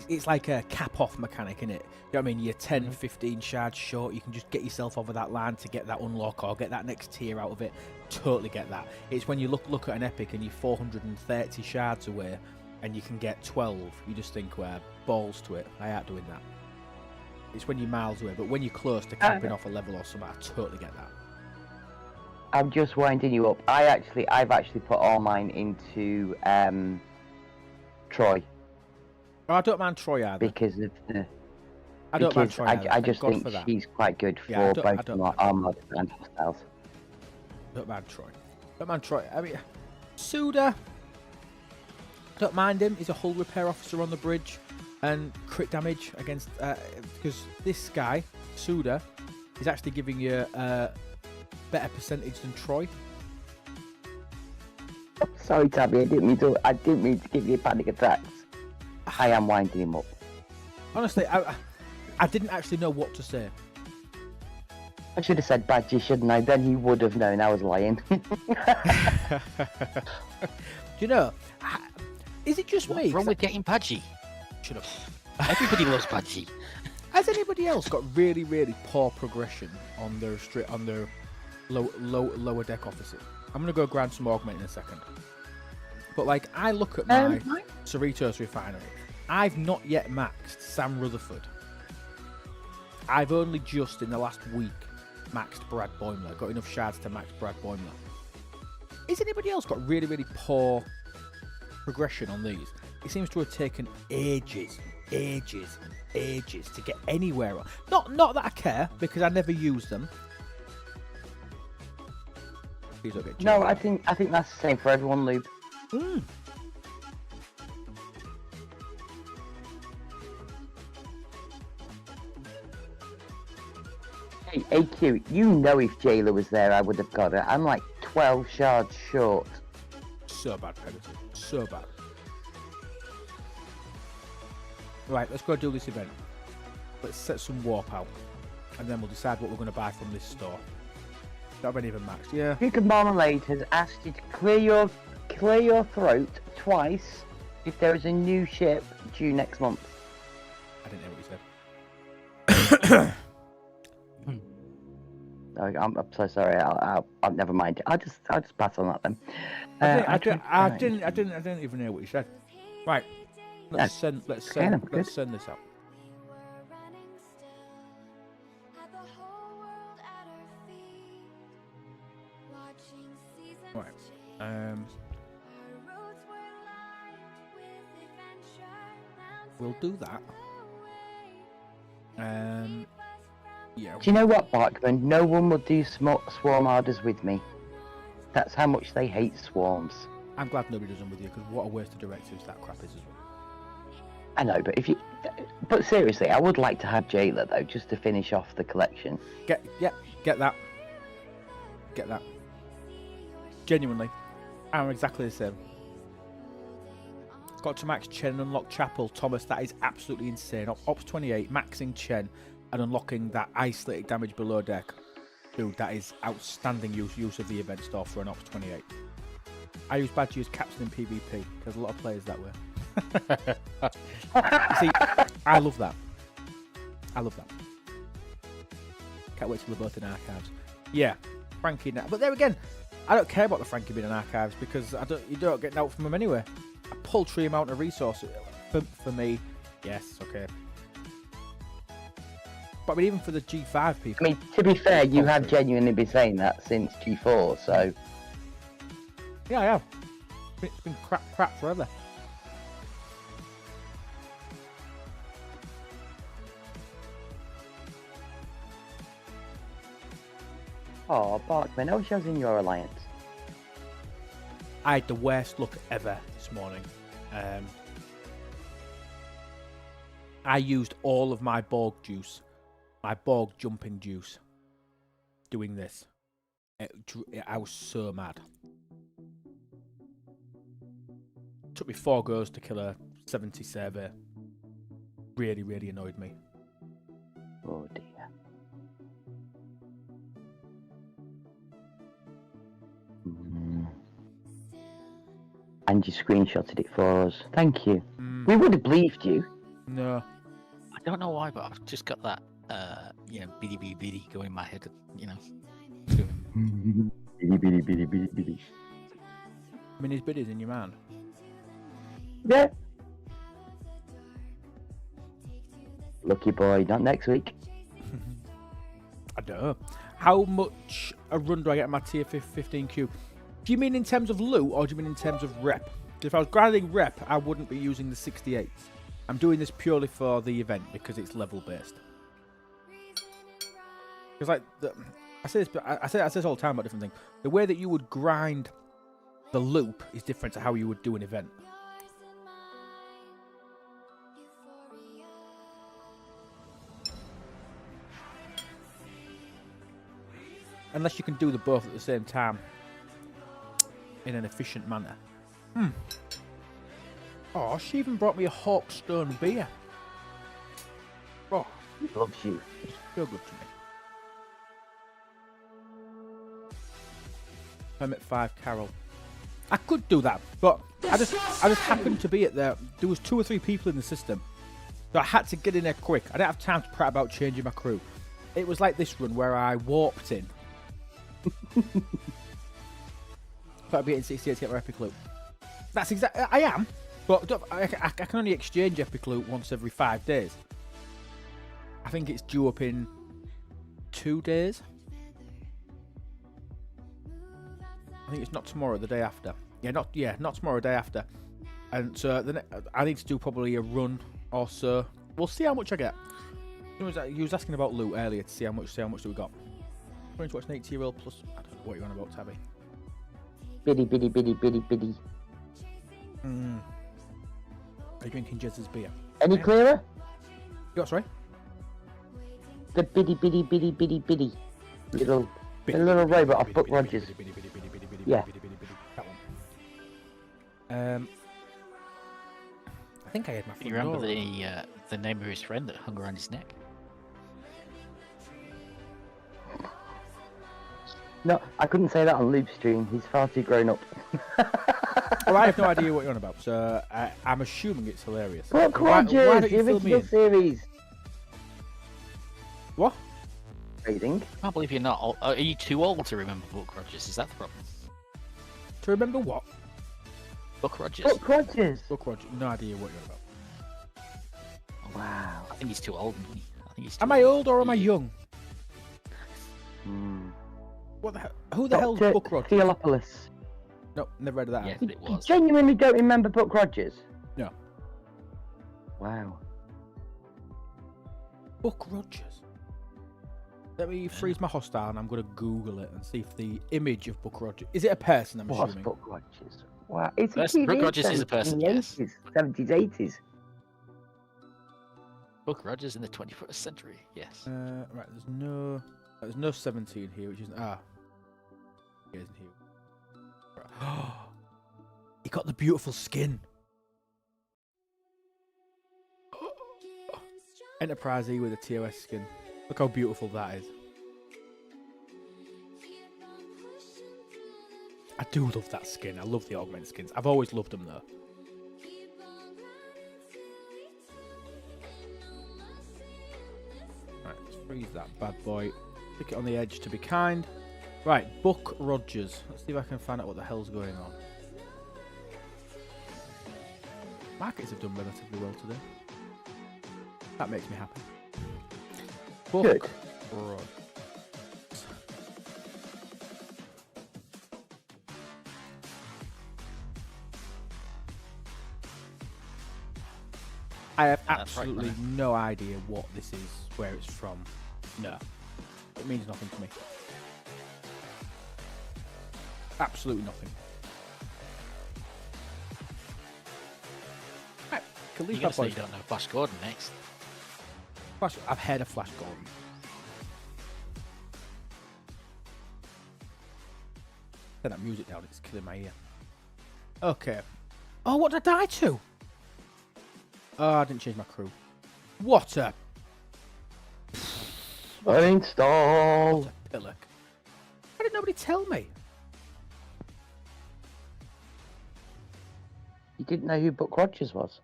it's like a cap-off mechanic, innit? You know what I mean? You're 10, Mm-hmm. 15 shards short. You can just get yourself over that line to get that unlock or get that next tier out of it. Totally get that. It's when you look at an epic and you're 430 shards away and you can get 12. You just think, well, balls to it. I ain't doing that. It's when you're miles away, but when you're close to capping off a level or something, I totally get that. I'm just winding you up. I've actually put all mine into Troy Oh, I don't mind Troy either. because of the. I don't mind Because Troy either. I Thank just God think for that. she's quite good for Yeah, I don't both mind. armored and hostiles. Don't mind Troy. Don't mind Troy. I mean, Suda. Don't mind him. He's a hull repair officer on the bridge, and crit damage against because this guy Suda is actually giving you a better percentage than Troy. Sorry, Tabby. I didn't mean to give you panic attacks. I am winding him up. Honestly, I didn't actually know what to say. I should have said Badgie, shouldn't I? Then he would have known I was lying. Do you know? Is it just me? What's wrong 'Cause with getting Padgy? Shut up. Everybody loves Padgy. Has anybody else got really, really poor progression on their lower deck officers? I'm gonna go grind some Augment in a second. But like, I look at my Cerritos refinery. I've not yet maxed Sam Rutherford. I've only just in the last week maxed Brad Boimler. Got enough shards to max Brad Boimler. Has anybody else got really, really poor progression on these? It seems to have taken ages to get anywhere. Not that I care, because I never use them. Please don't get No, cheated. I think that's the same for everyone, Lube. Hey, AQ, you know if Jailer was there, I would have got it. I'm like 12 shards short. So bad, Pegasus. So bad. Right, let's go do this event. Let's set some warp out. And then we'll decide what we're going to buy from this store. That haven't even maxed. Yeah. Duke of Marmalade has asked you to clear your throat twice if there is a new ship due next month. I didn't hear what you said. I'm so sorry. I'll never mind. I'll just pass on that then. I didn't even hear what you said. Right. Let's send this out. Right. We'll do that. Yeah. Do you know what, Barkman? No one will do swarm orders with me. That's how much they hate swarms. I'm glad nobody does them with you, because what a waste of directives that crap is as well. I know, but seriously, I would like to have Jailer though, just to finish off the collection. Get that. Genuinely, I'm exactly the same. Got to max Chen and unlock Chapel. Thomas, that is absolutely insane. Ops 28, maxing Chen and unlocking that isolated damage below deck. Dude, that is outstanding use of the event store for an Ops 28. I use Badgie as captain in PvP, because a lot of players that way. See, I love that. Can't wait till they're both in archives. Yeah, Frankie now. But there again, I don't care about the Frankie being in archives, because you don't get out from them anyway. A paltry amount of resources for me. Yes, okay. But I mean, even for the G5 people. I mean, to be fair, you have genuinely been saying that since G4, so... Yeah, I have. It's been crap forever. Oh, Barkman, I wish I was in your alliance. I had the worst luck ever this morning. I used all of my Borg juice, my Borg jumping juice, doing this. I was so mad. Took me 4 goes to kill a 70 server. Really, really annoyed me. Oh dear. And you screenshotted it for us. Thank you. We would have believed you. No. I don't know why, but I've just got that, biddy biddy biddy going in my head, Biddy, biddy, biddy, biddy, biddy. Minnie's biddies in your man. Yeah. Lucky boy, not next week. I don't know. How much a run do I get in my tier 15 cube? Do you mean in terms of loot or do you mean in terms of rep? Because if I was grinding rep, I wouldn't be using the 68s. I'm doing this purely for the event because it's level based. Because like I say this, but I say this all the time about different things. The way that you would grind the loop is different to how you would do an event. Unless you can do the both at the same time in an efficient manner. Oh, she even brought me a Hawkstone beer. Oh, He loves you. so good to me. Permit 5 Carol. I could do that, but I just happened to be at there. There was 2 or 3 people in the system, so I had to get in there quick. I didn't have time to prat about changing my crew. It was like this run where I warped in. Thought I'd be getting 68 to get my epic loot. That's exactly. I am, but I can only exchange epic loot once every 5 days. I think it's due up in 2 days. I think it's not tomorrow, the day after. Not tomorrow, the day after. And so I need to do probably a run or so. We'll see how much I get. You was asking about loot earlier to see how much do we got. Going to watch an 80-year-old plus. I don't know what you're on about, Tabby. Biddy, biddy, biddy, biddy, biddy. Are you drinking Jez's beer? Any clearer? You got, sorry? The biddy, biddy, biddy, biddy, biddy. Little robot off Buck Rogers. Yeah. That one. I think I had my. You remember the name of his friend that hung around his neck? No, I couldn't say that on Loop Stream. He's far too grown up. Well, I have no idea what you're on about, so I'm assuming it's hilarious. Buck Why Rogers, don't the you fill me original in? series. What? Trading. I can't believe you're not. Are you too old to remember Buck Rogers? Is that the problem? To remember what? Buck Rogers. Buck Rogers. Buck Rogers. No idea what you're on about. Wow. I think he's too old. Isn't he? I think he's. Too Am I old or am I young? What the hell? Who the hell's Dr. Buck Rogers? Theophilus. No, never heard of that. Yes, it You was. genuinely don't remember Buck Rogers? No. Wow. Buck Rogers. Let me freeze my hostile and I'm going to Google it and see if the image of Buck Rogers... Is it a person, I'm What's assuming? Buck Rogers? Wow. It's a Yes, TV Buck Rogers is a in person, the yes. 80s, 70s, 80s. Buck Rogers in the 21st century. Yes. Right, there's no 17 here, which isn't... It isn't here. Right. He got the beautiful skin. Enterprise E with a TOS skin. Look how beautiful that is. I do love that skin. I love the Augment skins. I've always loved them though. Right, let's freeze that bad boy. Stick it on the edge to be kind. Right, Buck Rogers. Let's see if I can find out what the hell's going on. Markets have done relatively well today. That makes me happy. Buck Good. Rogers. I have That's right, absolutely Brennan. no idea what this is, where it's from. No. It means nothing to me. Absolutely nothing. Right, can leave You're that gonna say boys. you don't know Flash Gordon next. Flash, I've heard of Flash Gordon. Turn that music down, it's killing my ear. Okay. Oh, what did I die to? Oh, I didn't change my crew. What a Uninstall. pillock. Why did nobody tell me? You didn't know who Buck Rogers was.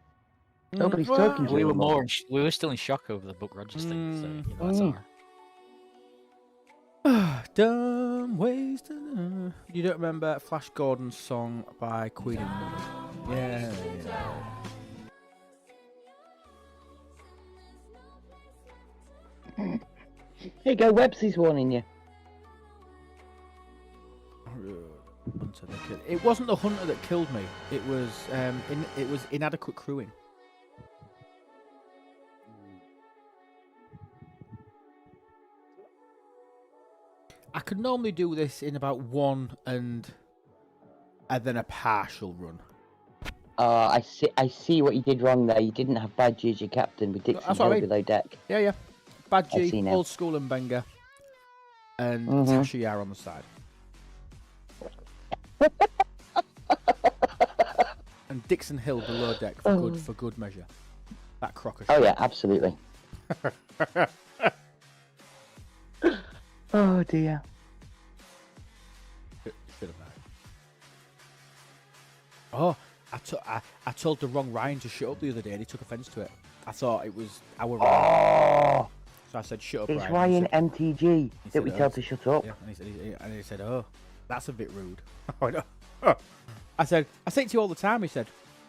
Nobody's talking to We you were anymore. we were still in shock over the Buck Rogers thing, so you know that's Mm. our. Dumb ways to know. You don't remember Flash Gordon's song by Queen and Mother? Yeah. Here you go, Websy's warning you. Hunter that killed. It wasn't the hunter that killed me. It was it was inadequate crewing. I could normally do this in about one and then a partial run. I see what you did wrong there. You didn't have Badger as your captain with Dixon That's what I Hill mean. below deck. Yeah, yeah. I see Badgie, now. Old School and Benga, and Mhm. Tasha Yar on the side. And Dixon Hill below deck for good measure. That crocker. Oh yeah, absolutely. Oh dear. Should have died. Oh, I told the wrong Ryan to shut up the other day, and he took offence to it. I thought it was our Ryan, Oh, so I said, "Shut up, it's Ryan." Ryan MTG he that we said, tell "Oh, to shut up. Yeah, and he said, "Oh, that's a bit rude." I went, "Oh." I said, "I say it to you all the time." He said,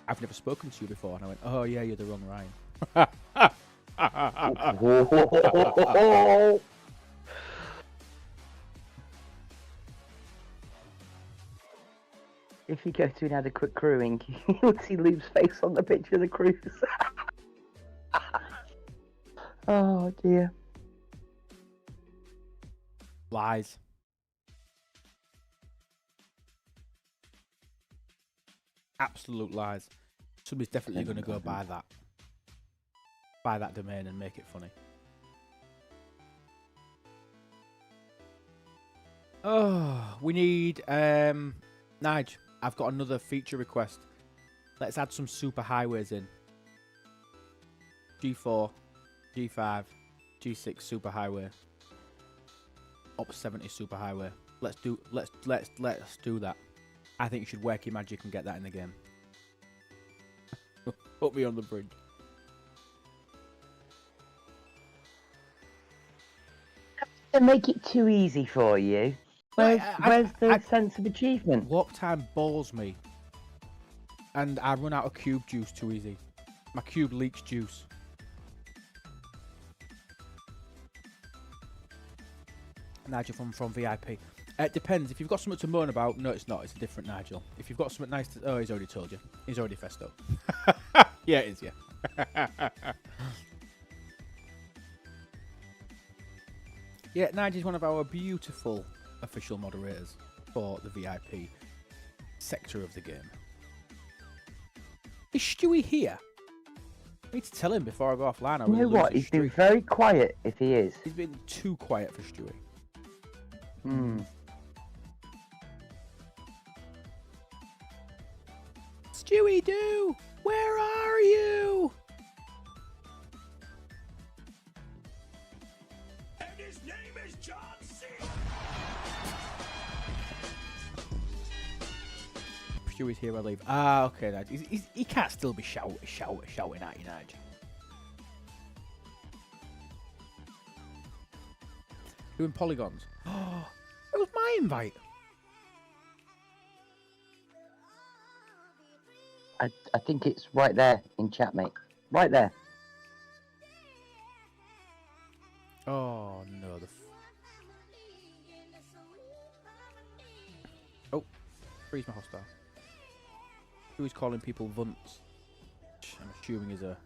"I've never spoken to you before," and I went, "Oh yeah, you're the wrong Ryan." If you go to inadequate crewing, you'll see Luke's face on the picture of the cruise. Oh dear. Lies. Absolute lies. Somebody's definitely going to go buy that domain and make it funny. Oh, we need Nige. I've got another feature request. Let's add some super highways in. G4, G5, G6 super highway. Up 70 super highway. Let's do that. I think you should work your magic and get that in the game. Put me on the bridge. They make it too easy for you. Where's the sense of achievement? Walk time balls me. And I run out of cube juice too easy. My cube leaks juice. Nigel from VIP. It depends. If you've got something to moan about, no, it's not. It's a different Nigel. If you've got something nice to... Oh, he's already told you. He's already festo. Yeah, it is, yeah. Yeah, Nigel's one of our beautiful official moderators for the VIP sector of the game. Is Stewie here? I need to tell him before I go offline. You know what? He's been very quiet if he is. He's been too quiet for Stewie. Hmm. Stewie Doo! Where are you? And his name is John C. Stewie's here, I leave. Ah, okay, Nige. He can't still be shouting at you, Nige. Doing polygons. Oh, it was my invite. I think it's right there in chat, mate. Right there. Oh no, oh, freeze my hostile. Who's calling people vunts? I'm assuming is a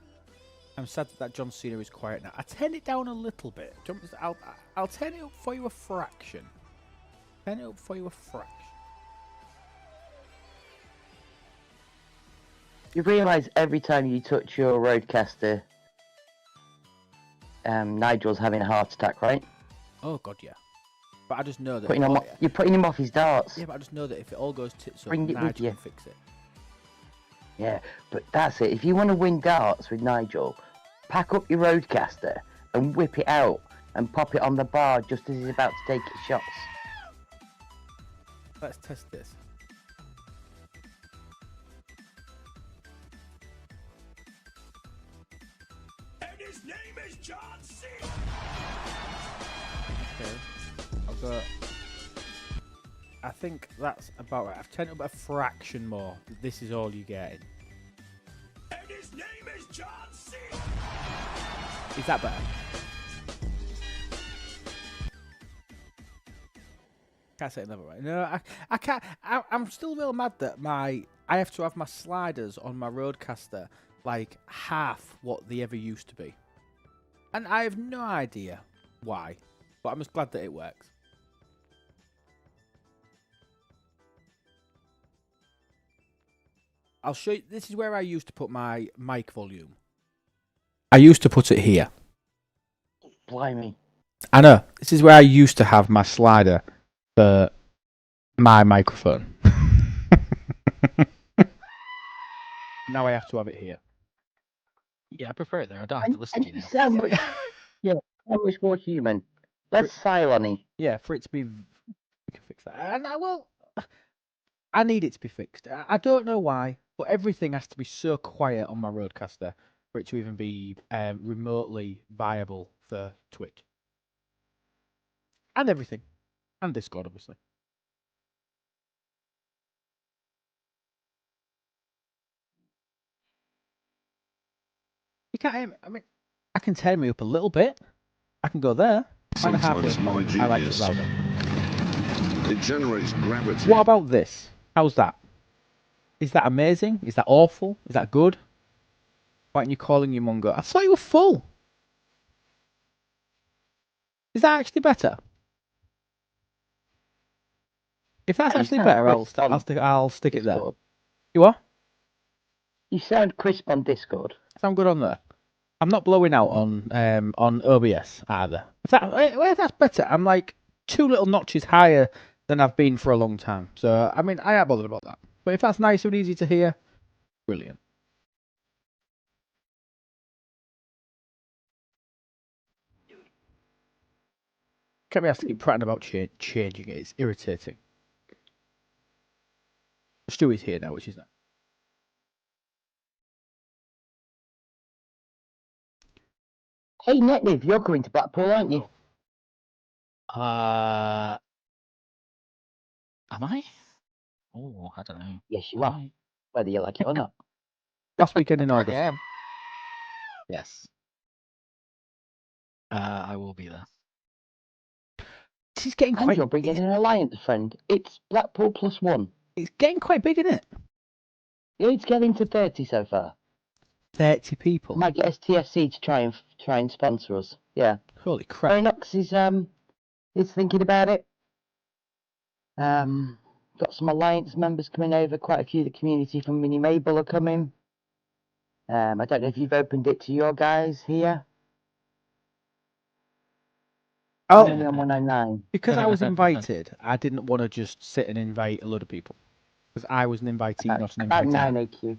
I'm sad that John Cena is quiet now. I turn it down a little bit. I'll turn it up for you a fraction. Turn it up for you a fraction. You realise every time you touch your roadcaster, Nigel's having a heart attack, right? Oh god, yeah. But I just know that You're putting him off his darts. Yeah, but I just know that if it all goes tits up, Bring it with Nigel you. can fix it. Yeah, but that's it. If you want to win darts with Nigel, pack up your roadcaster and whip it out and pop it on the bar just as he's about to take his shots. Let's test this. And his name is John C. Okay. I'll go. I think that's about right. I've turned it up a fraction more. This is all you're getting. And his name is John C. Is that better? Can't say another way. No, I can't. I'm still real mad that I have to have my sliders on my roadcaster like half what they ever used to be, and I have no idea why. But I'm just glad that it works. I'll show you. This is where I used to put my mic volume. I used to put it here. Blimey. I know. This is where I used to have my slider for my microphone. Now I have to have it here. Yeah, I prefer it there. I don't have to listen to you You now. sound much, yeah, so much more human. Let's file on him. Yeah, for it to be... We can fix that. And I need it to be fixed. I don't know why, but everything has to be so quiet on my roadcaster for it to even be remotely viable for Twitch. And everything. And Discord, obviously. You can't hear me. I mean, I can turn me up a little bit. I can go there. Sometimes my I like it genius. louder. It generates gravity. What about this? How's that? Is that amazing? Is that awful? Is that good? Why aren't you calling your Mungo? I thought you were full. Is that actually better? If that's actually better, I'll stick it there. You what? You sound crisp on Discord. Sound good on there. I'm not blowing out on OBS either. If that's better, I'm like 2 little notches higher than I've been for a long time. So I mean, I am bothered about that. But if that's nice and easy to hear, brilliant. Can't be asked to keep prattling about changing it. It's irritating. Stewie's here now, which is nice. Hey, Netliv, you're going to Blackpool, aren't you? Am I? Oh, I don't know. Yes, you are. Whether you like it or not. Last weekend in August. Yeah. Yes. I will be there. This is getting And quite. you're bringing an alliance friend. It's Blackpool +1. It's getting quite big, isn't it? Yeah, it's getting to 30 so far. 30 people. Might get STFC to try and sponsor us. Yeah. Holy crap! Verinox is thinking about it. Got some alliance members coming over. Quite a few of the community from Mini Mabel are coming. I don't know if you've opened it to your guys here. Oh, Only on 109. because I was invited, I didn't want to just sit and invite a load of people. Because I was an invitee, not an About invitee. 9 AQ.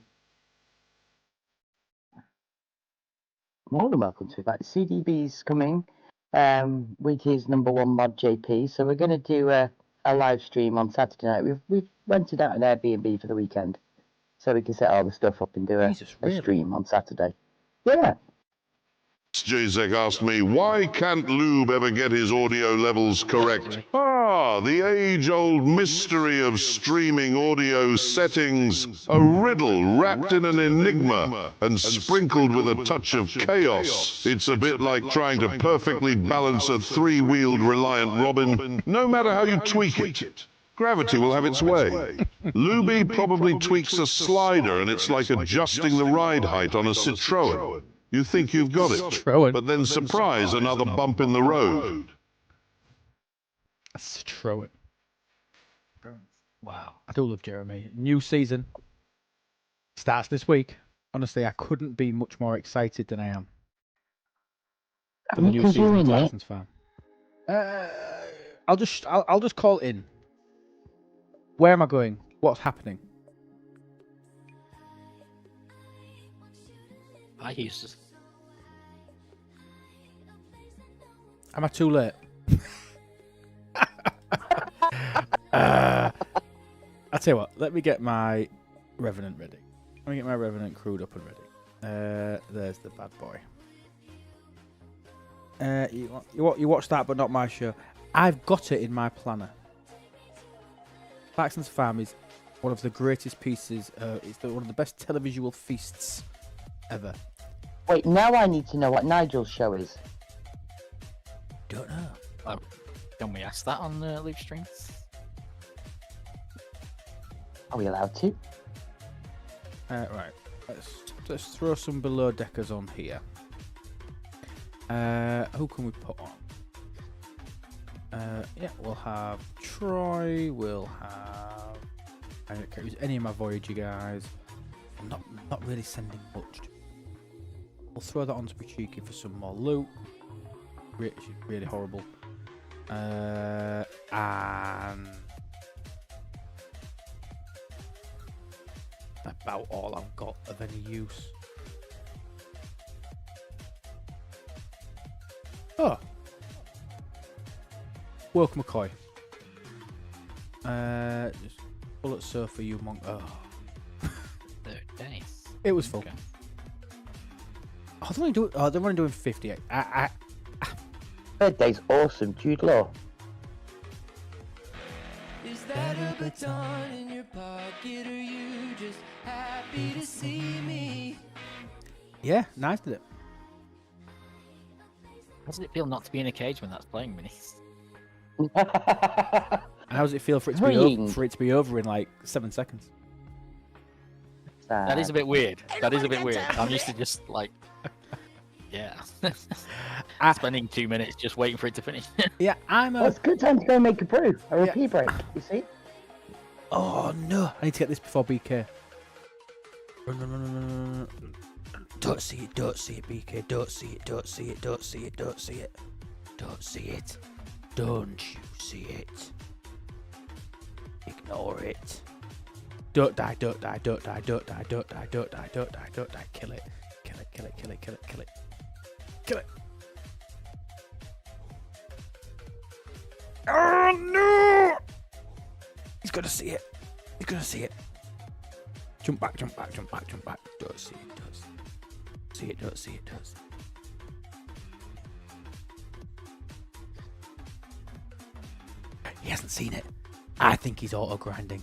More than welcome to that. CDB's coming with his #1 mod JP. So we're going to do a live stream on Saturday night. We've rented out an Airbnb for the weekend, so we can set all the stuff up and do a stream on Saturday. Yeah. Jacek asked me, why can't Lube ever get his audio levels correct? The age-old mystery of streaming audio settings. A riddle wrapped in an enigma and sprinkled with a touch of chaos. It's a bit like trying to perfectly balance a 3-wheeled Reliant Robin. No matter how you tweak it, gravity will have its way. Luby probably tweaks a slider and it's like adjusting the ride height on a Citroën. You think you've got it, Throwing. but then surprise, another bump in the road. That's throwing. Wow. I do love Jeremy. New season starts this week. Honestly, I couldn't be much more excited than I am. For the What new can season you of in it? Clarkson's Farm. I'll just call it in. Where am I going? What's happening? I used to. Am I too late? I'll tell you what. Let me get my Revenant ready. Let me get my Revenant crewed up and ready. There's the bad boy. You watch that, but not my show. I've got it in my planner. Clarkson's Farm is one of the greatest pieces. It's one of the best televisual feasts ever. Wait, now I need to know what Nigel's show is. Don't know. Can we ask that on the live streams? Are we allowed to? Right. Let's throw some below deckers on here. Who can we put on? Yeah, we'll have Troy. We'll have. I don't care. Use any of my Voyager guys. I'm not really sending much. We'll throw that on to be cheeky for some more loot. Really horrible. And about all I've got of any use. Oh, WoK McCoy. Just bullet surfer you monk. Oh, Nice. it was fun. Okay. Oh, they're only doing 58. Third day's awesome, Jude Law. Is that a baton in your pocket? Are you just happy to see me? Yeah, nice did it. How does it feel not to be in a cage when that's playing, Minis? And how does it feel for it to be over in like 7 seconds? That is a bit weird. That is a bit weird. I'm used to just like, yeah, spending 2 minutes just waiting for it to finish. Yeah, Well, it's a good time to go and make a brew. A repeat break, you see? Oh no! I need to get this before BK. Run. Don't see it, BK. Don't see it. Don't see it. Don't see it. Don't you see it? Ignore it. Don't die. Kill it. Oh no! He's gonna see it. Jump back. Don't see it. Don't see it. He hasn't seen it. I think he's auto grinding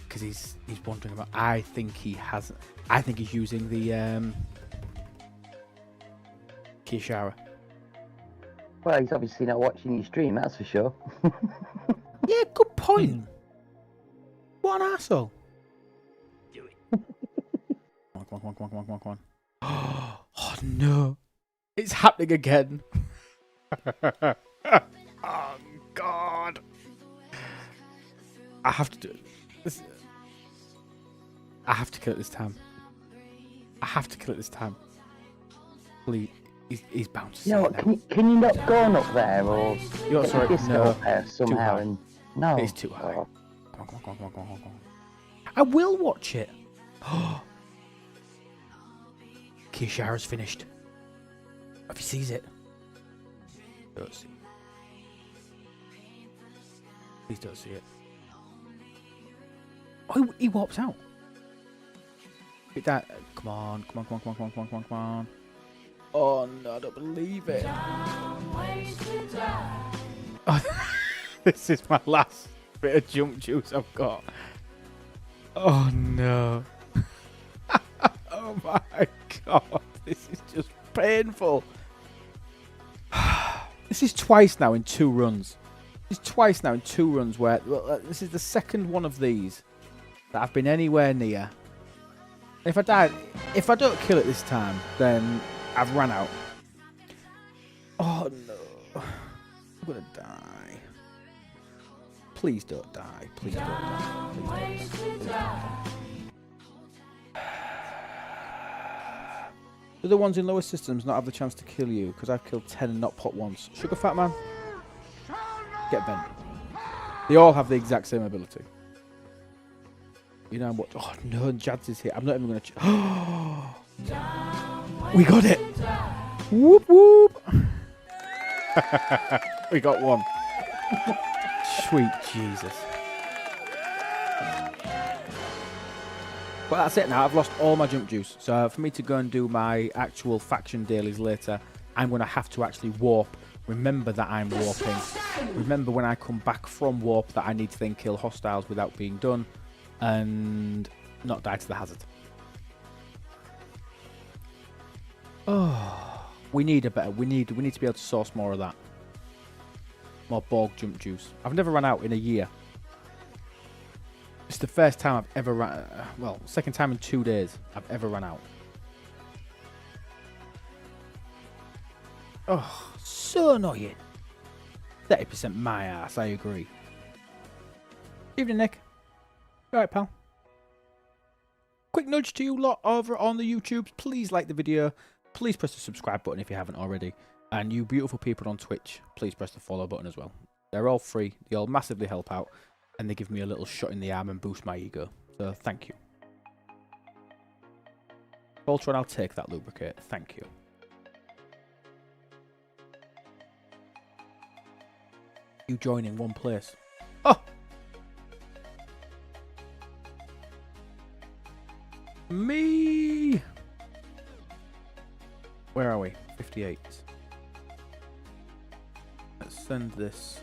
because he's wondering about. I think he hasn't. I think he's using the Kishara. Well, he's obviously not watching your stream, that's for sure. Yeah, good point. What an arsehole. Do it. Come on. Oh no. It's happening again. Oh god. I have to do it. I have to kill it this time. Please. He's bound to see You know it what, now. can you not go on up there or You're get sorry, the disco no, up there too somehow? high. And no, It's too high. Oh. Come on. I will watch it. Kishara's finished. If he sees it. Don't see it. Please don't see it. Oh, he warps out. Hit that. Come on. Oh no, I don't believe it. Oh, this is my last bit of jump juice I've got. Oh no. Oh my god. This is just painful. This is twice now in 2 runs. Where this is the second one of these that I've been anywhere near. If I don't kill it this time, then I've ran out. Oh no. I'm gonna die. Please don't die. Please don't die. Please don't die. Do the ones in lower systems not have the chance to kill you? Because I've killed 10 and not pot once. Sugar Fat Man? Get bent. They all have the exact same ability. You know what? Oh no, Jads is here. I'm not even going to... We got it! Whoop whoop! We got one. Sweet Jesus. But that's it now. I've lost all my jump juice. So for me to go and do my actual faction dailies later, I'm going to have to actually warp. Remember that I'm warping. Remember when I come back from warp that I need to then kill hostiles without being done. And not die to the hazard. Oh, we need a better. We need to be able to source more of that. More Borg jump juice. I've never run out in a year. It's the first time I've ever run. Well, second time in 2 days I've ever run out. Oh, so annoying. 30% my ass. I agree. Evening, Nick. All right, pal. Quick nudge to you lot over on the YouTubes. Please like the video. Please press the subscribe button if you haven't already. And you beautiful people on Twitch, please press the follow button as well. They're all free. They all massively help out. And they give me a little shot in the arm and boost my ego. So thank you. Voltron, I'll take that lubricate. Thank you. You join in one place. Oh! Me! Where are we? 58. Let's send this.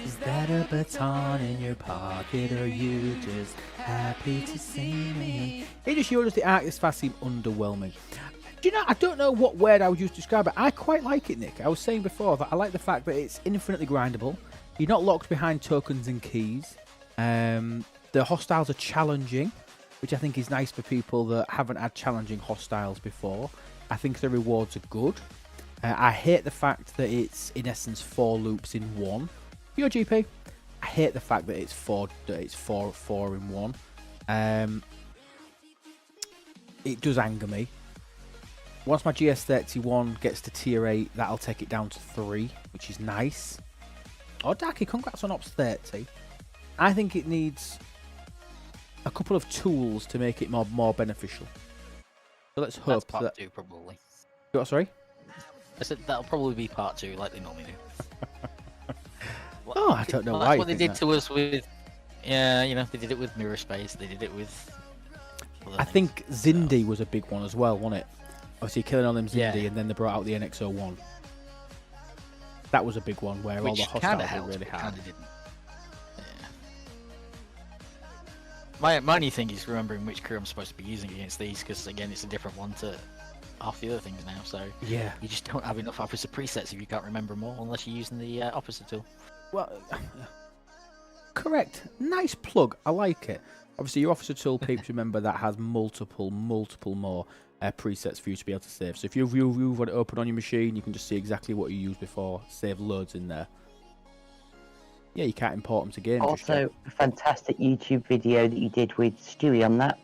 Is that a baton in your pocket, or you just happy to see me? It just shows the art this fast seem underwhelming. Do you know, I don't know what word I would use to describe it. I quite like it, Nick. I was saying before that I like the fact that it's infinitely grindable. You're not locked behind tokens and keys. The hostiles are challenging, which I think is nice for people that haven't had challenging hostiles before. I think the rewards are good. I hate the fact that it's, in essence, 4 loops in one. Your GP. I hate the fact that it's four in one. It does anger me. Once my GS31 gets to tier 8, that'll take it down to 3, which is nice. Oh, Darky, congrats on Ops 30. I think it needs a couple of tools to make it more beneficial. So let's hope That's part that... 2, probably. What, sorry? I said that'll probably be part 2, like they normally do. Oh, I don't know Well, why. that's what they did to us with. Yeah, you know, they did it with Mirror Space. They did it with. I think Zindi was a big one as well, wasn't it? Obviously, killing all them Zindi, Yeah. and then they brought out the NX-01. That was a big one where all the hostiles were really hard. Kinda didn't. Yeah. My only thing is remembering which crew I'm supposed to be using against these, because again, it's a different one to half the other things now. So Yeah. you just don't have enough officer presets if you can't remember them all, unless you're using the officer tool. Well, correct. Nice plug. I like it. Obviously, your officer tool, peeps, remember that has multiple more presets for you to be able to save. So if you've got it open on your machine, you can just see exactly what you used before. Save loads in there. Yeah, you can't import them to games. Also, a fantastic YouTube video that you did with Stewie on that.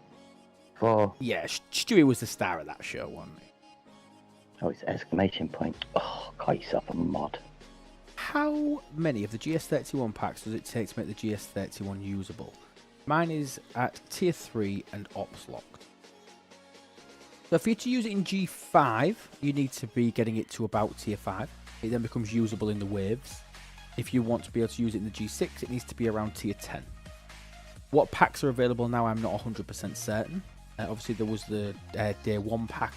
For Yeah, Stewie was the star of that show, wasn't he? oh, it's exclamation point. Oh, got yourself a mod. How many of the GS31 packs does it take to make the GS31 usable? Mine is at tier 3 and ops locked. So for you to use it in G5, you need to be getting it to about tier 5. It then becomes usable in the waves. If you want to be able to use it in the G6, it needs to be around tier 10. What packs are available now, I'm not 100% certain. Obviously, there was the day 1 pack,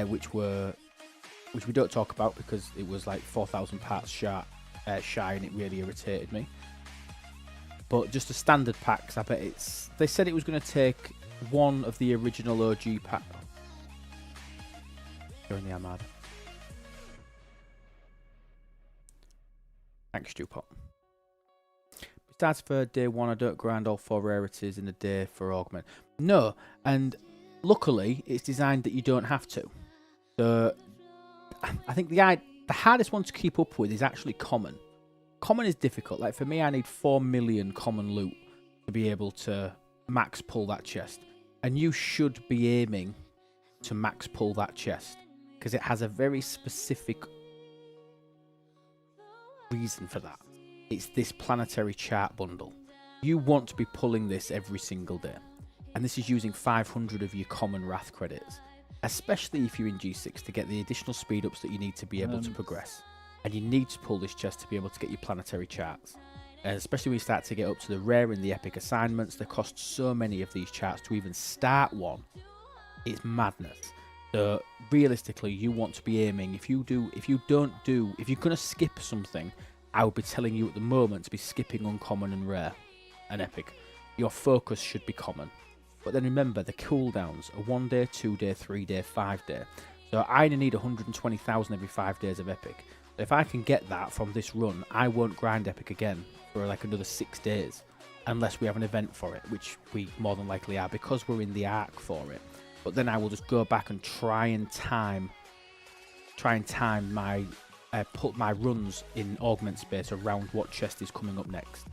which we don't talk about because it was like 4,000 parts shy, and it really irritated me. But just the standard packs, I bet it's... They said it was going to take one of the original OG pack. You're in the Armada. Thanks, Stewpot. Besides for day 1, I don't grind all 4 rarities in a day for Augment. No, and luckily, it's designed that you don't have to. So I think the hardest one to keep up with is actually common. Common is difficult. Like for me, I need 4 million common loot to be able to max pull that chest. And you should be aiming to max pull that chest because it has a very specific reason for that. It's this planetary chart bundle. You want to be pulling this every single day. And this is using 500 of your common Wrath credits, especially if you're in G6 to get the additional speed ups that you need to be able to progress. And you need to pull this chest to be able to get your planetary charts. Especially when you start to get up to the rare and the epic assignments, they cost so many of these charts to even start one. It's madness. So realistically, you want to be aiming. If you're gonna skip something, I would be telling you at the moment to be skipping uncommon and rare and epic. Your focus should be common. But then remember, the cooldowns are 1 day, 2 day, 3 day, 5 day. So I only need 120,000 every 5 days of epic. If I can get that from this run, I won't grind epic again for like another 6 days, unless we have an event for it, which we more than likely are because we're in the arc for it. But then I will just go back and try and time my put my runs in augment space around what chest is coming up next.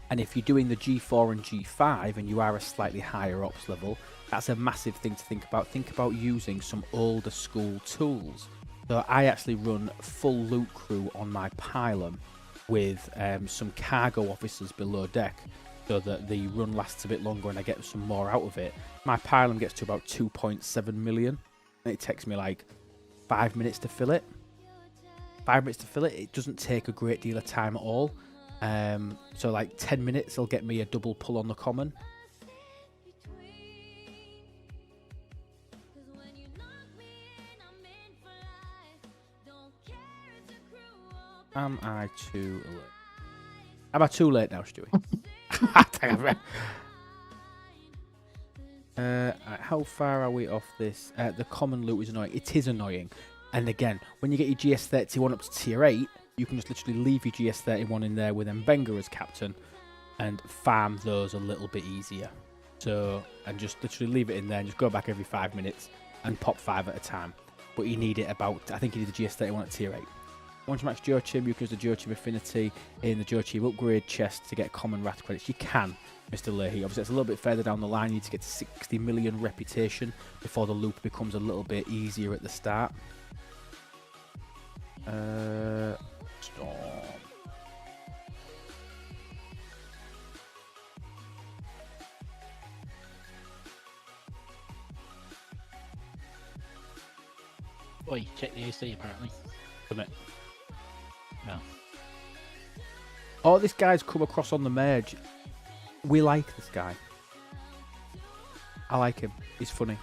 And if you're doing the G4 and G5 and you are a slightly higher ops level, that's a massive thing to think about. Think about using some older school tools. So I actually run full loot crew on my pylon with some cargo officers below deck so that the run lasts a bit longer and I get some more out of it. My pylon gets to about 2.7 million and it takes me like 5 minutes to fill it. 5 minutes to fill it. It doesn't take a great deal of time at all. So like 10 minutes will get me a double pull on the common. Am I too late? Am I too late now, Stewie? How far are we off this? The common loot is annoying. It is annoying. And again, when you get your GS31 up to tier 8, you can just literally leave your GS31 in there with Mbenga as captain and farm those a little bit easier. So, and just literally leave it in there and just go back every 5 minutes and pop 5 at a time. But you need it about, I think you need the GS31 at tier 8. Once you max Joachim, you can use the Joachim Affinity in the Joachim upgrade chest to get common Wrath credits. You can, Mr. Leahy. Obviously, it's a little bit further down the line. You need to get to 60 million reputation before the loop becomes a little bit easier at the start. Storm. Oi, check the AC apparently. Isn't it? No. Oh, this guy's come across on the merge. We like this guy. I like him. He's funny.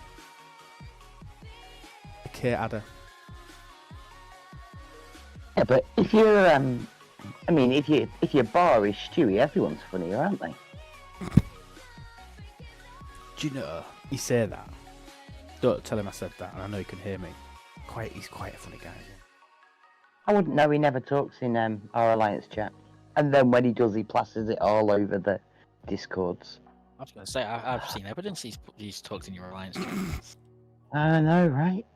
Okay, Adder. Yeah, but if you're, I mean, if you're bar is Stewie, everyone's funnier, aren't they? Do you know, you say that. Don't tell him I said that, and I know he can hear me. He's quite a funny guy. I wouldn't know, he never talks in our Alliance chat. And then when he does, he plasters it all over the Discords. I was going to say, I've seen evidence he's talked in your alliance. I know, right?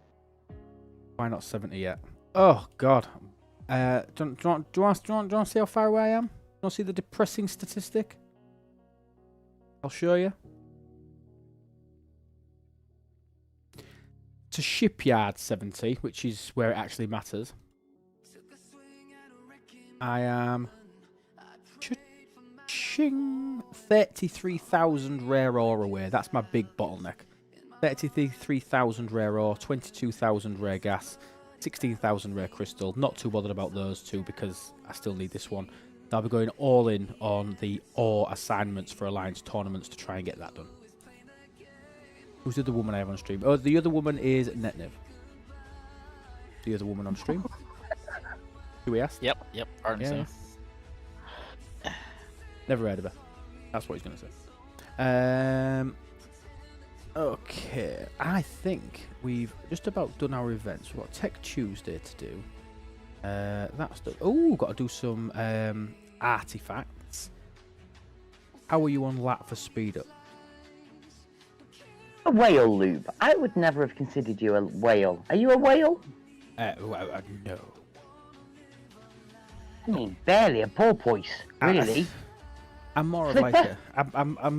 Why not 70 yet? Oh, God. Do you want to see how far away I am? Do you want to see the depressing statistic? I'll show you. To shipyard 70, which is where it actually matters. I am 33,000 rare ore away. That's my big bottleneck. 33,000 rare ore, 22,000 rare gas, 16,000 rare crystal. Not too bothered about those two because I still need this one. I'll be going all in on the ore assignments for Alliance tournaments to try and get that done. Who's the other woman I have on stream? Oh, the other woman is Netniv. The other woman on stream. Who we asked? Yep, apparently so. Never heard of her. That's what he's going to say. Okay, I think we've just about done our events. We've got Tech Tuesday to do. That's done. Oh, got to do some artifacts. How are you on lat for speed up? a whale, Lube? I would never have considered you a whale. Are you a whale? No. I mean, barely a porpoise, really. I'm more of like I'm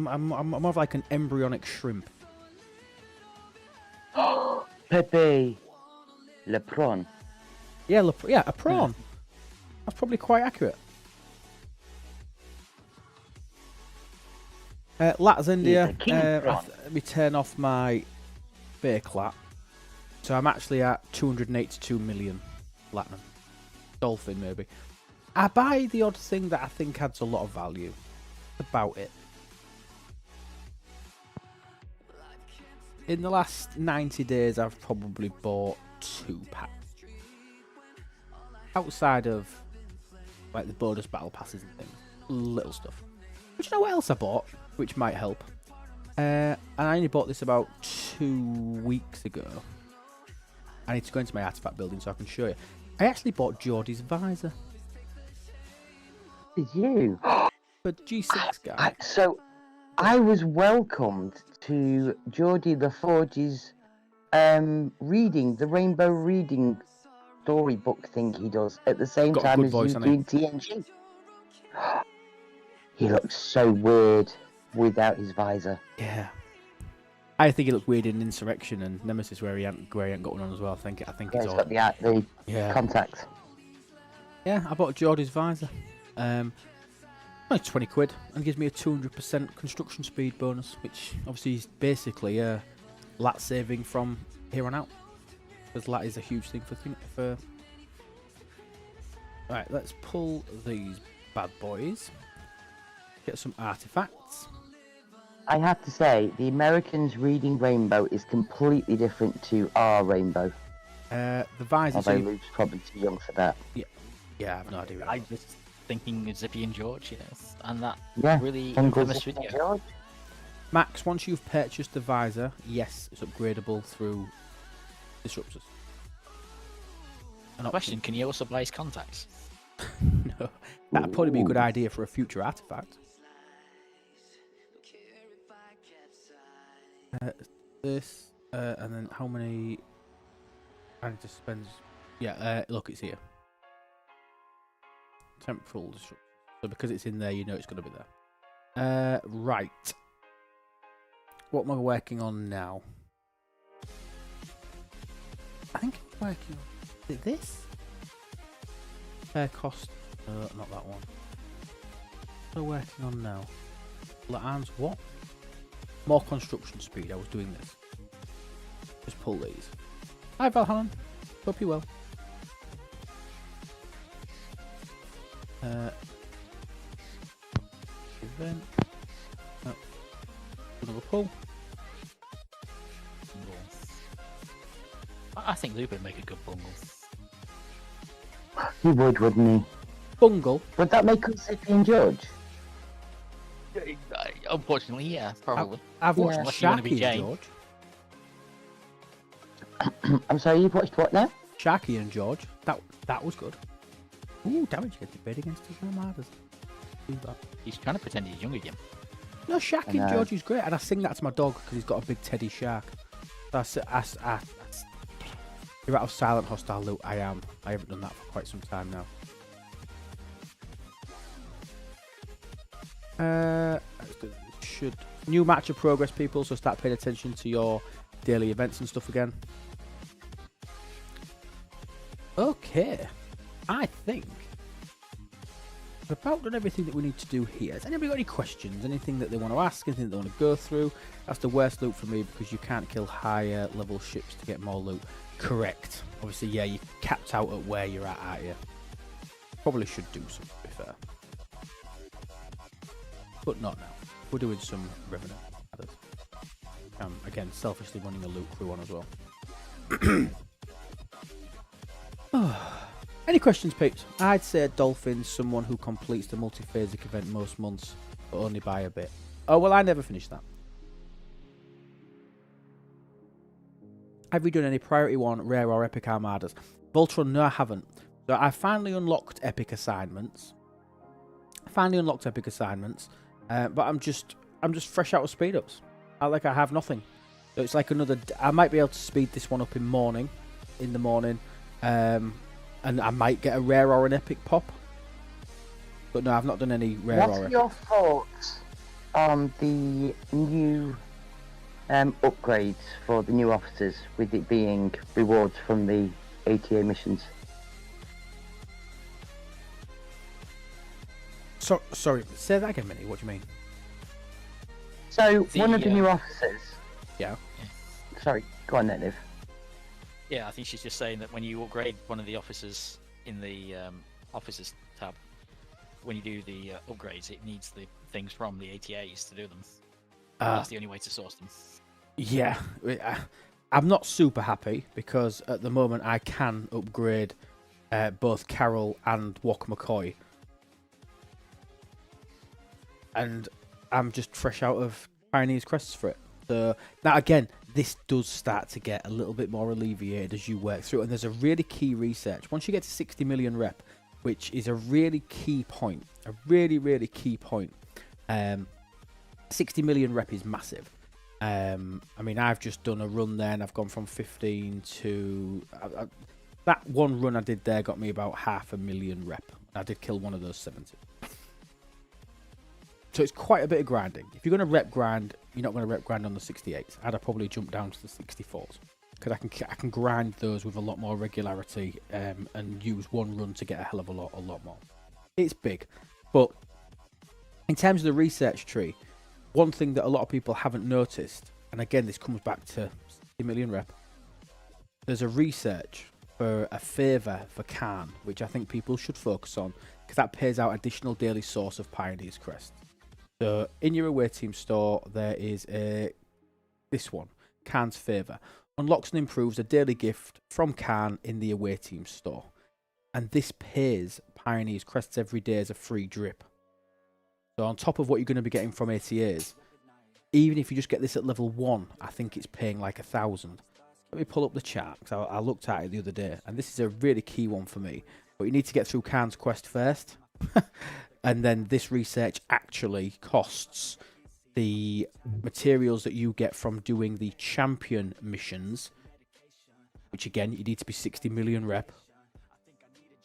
more of like an embryonic shrimp. Pepe Le Prawn. Yeah, a prawn. That's probably quite accurate. Lats India. He's a king prawn. Let me turn off my fake lat. So I'm actually at 282 million platinum. Dolphin, maybe. I buy the odd thing that I think adds a lot of value. That's about it. In the last 90 days, I've probably bought 2 packs. Outside of like the bonus battle passes and things. Little stuff. But you know what else I bought? Which might help. And I only bought this about 2 weeks ago. I need to go into my artifact building so I can show you. I actually bought Geordie's visor. Did you? For G6 guy. So, I was welcomed to Geordie the Forge's reading, the Rainbow Reading storybook thing he does at the same Got a time good as voice, you hasn't doing TNG. He looks so weird without his visor. Yeah. I think he looks weird in Insurrection and Nemesis where he ain't got one on as well. I think Yeah, it's he's all. got the Yeah. contacts. Yeah, I bought Geordie's visor. Only 20 quid and gives me a 200% construction speed bonus, which obviously is basically lat saving from here on out. Because lat is a huge thing for. Right, let's pull these bad boys. Get some artifacts. I have to say, the Americans reading Rainbow is completely different to our Rainbow. The visor. Although Luke's probably too young for that. Yeah, I have no idea. I was thinking Zippy and George, and that Yeah, really Uncle infamous Zippy and video. George. Max, once you've purchased the visor, yes, it's upgradable through disruptors. Question: can you also buy his contacts? No, that'd probably be a good idea for a future artifact. This, and then how many? I need to spend. Yeah, look, it's here. Temporal disruption. So because it's in there, you know it's going to be there. Right. What am I working on now? I think I'm working on. Is it this? Fair cost. Not that one. What am I working on now? Arms, what? More construction speed. I was doing this. Just pull these. Hi, Valhallan. Hope you well. Event. Oh. Another pull. I think Luke would make a good bungle. He would, wouldn't he? Bungle. Would that make us Zippy and George? Unfortunately, yeah, probably. I've watched Unless you wanna be Sharky and Jane. George. I'm sorry, you've watched what now? Sharky and George. That was good. Ooh, damage gets bid against his armadas. Do that. He's trying to pretend he's young again. No, Sharky and know. George is great, and I sing that to my dog because he's got a big teddy shark. So you're out of silent hostile loot. I am. I haven't done that for quite some time now. Should new match of progress, people. So start paying attention to your daily events and stuff again. Okay, I think we've about done everything that we need to do here. Has anybody got any questions? Anything that they want to ask? Anything that they want to go through? That's the worst loot for me because you can't kill higher level ships to get more loot. Correct. Obviously, yeah, you're capped out at where you're at, aren't you? Probably should do some, to be fair. But not now. We're doing some Revenant. Again, selfishly running a loot crew on as well. Any questions, peeps? I'd say Dolphin's someone who completes the multi-phasic event most months, but only by a bit. Oh, well, I never finished that. Have you done any Priority 1, Rare or Epic Armadas? Voltron, no, I haven't. So I finally unlocked Epic assignments. But I'm just fresh out of speed ups. I have nothing. So it's like another. I might be able to speed this one up in the morning, and I might get a rare or an epic pop. But no, I've not done any rare What or are epic. your thoughts on the new upgrades for the new officers, with it being rewards from the ATA missions? So, sorry, say that again, Minnie. What do you mean? So, The, one of the new officers... Yeah. Sorry, go on, Netiv. Yeah, I think she's just saying that when you upgrade one of the officers in the officers tab, when you do the upgrades, it needs the things from the ATAs to do them. That's the only way to source them. Yeah, I'm not super happy because at the moment I can upgrade both Carol and WoK McCoy, and I'm just fresh out of Pioneer's Crests for it. So now again, this does start to get a little bit more alleviated as you work through, and there's a really key research once you get to 60 million rep, which is a really key point, a really key point. 60 million rep is massive. I mean, I've just done a run there, and I've gone from 15 to that one run I did there got me about 500,000 rep. I did kill one of those 70. So it's quite a bit of grinding. If you're going to rep grind, you're not going to rep grind on the 68s. I'd have probably jumped down to the 64s because I can grind those with a lot more regularity and use one run to get a hell of a lot more. It's big, but in terms of the research tree, one thing that a lot of people haven't noticed, and again this comes back to 60 million rep, there's a research for a favour for Khan, which I think people should focus on because that pays out additional daily source of Pioneer's Crest. So in your away team store, there is this one, Khan's Favour. Unlocks and improves a daily gift from Khan in the away team store. And this pays Pioneer's Crests every day as a free drip. So on top of what you're going to be getting from ATAs, even if you just get this at level 1, I think it's paying like 1,000. Let me pull up the chart, because I looked at it the other day, and this is a really key one for me. But you need to get through Khan's quest first. And then this research actually costs the materials that you get from doing the champion missions, which again, you need to be 60 million rep.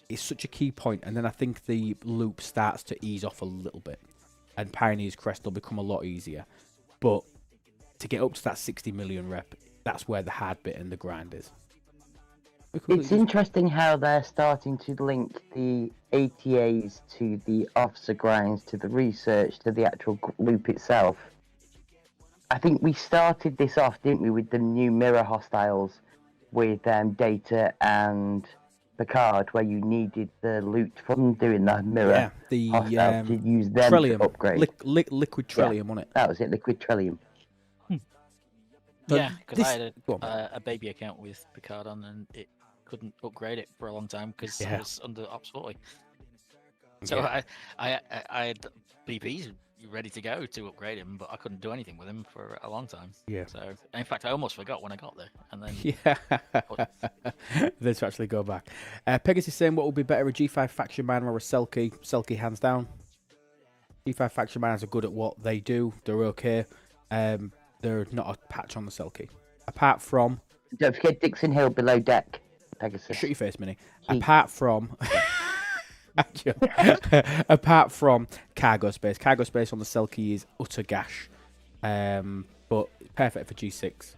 It's such a key point, and then I think the loop starts to ease off a little bit, and Pioneer's Crest will become a lot easier. But to get up to that 60 million rep, that's where the hard bit and the grind is. It's interesting how they're starting to link the ATAs to the officer grinds, to the research, to the actual loop itself. I think we started this off, didn't we, with the new mirror hostiles with Data and Picard, where you needed the loot from doing the mirror hostiles to use them Trellium. to upgrade. Liquid Trellium, wasn't it? That was it, Liquid Trellium. So yeah, because I had go on. a baby account with Picard on, and it couldn't upgrade it for a long time because it was under Ops 40. So I had BPs ready to go to upgrade him, but I couldn't do anything with him for a long time. Yeah. So in fact, I almost forgot when I got there, and then Let's actually go back. Pegasus is saying, what would be better, a G5 faction miner or a Selkie? Selkie, hands down. G5 faction miners are good at what they do. They're okay. They're not a patch on the Selkie. Apart from... Don't forget Dixon Hill below deck, Pegasus. Shut your face, Minnie. Apart from... apart from cargo space. Cargo space on the Selkie is utter gash. But it's perfect for G6.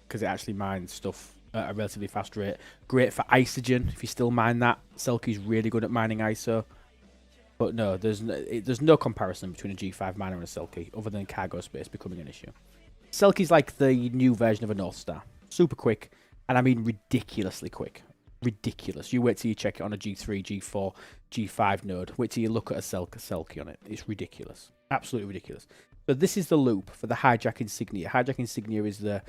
Because it actually mines stuff at a relatively fast rate. Great for isogen, if you still mine that. Selkie's really good at mining ISO. But no, there's no comparison between a G5 miner and a Selkie, other than cargo space becoming an issue. Selkie's like the new version of a North Star. Super quick, and I mean ridiculously quick. Ridiculous. You wait till you check it on a G3, G4, G5 node. Wait till you look at a Selkie on it. It's ridiculous. Absolutely ridiculous. So this is the loop for the Hijack Insignia. Hijack Insignia is the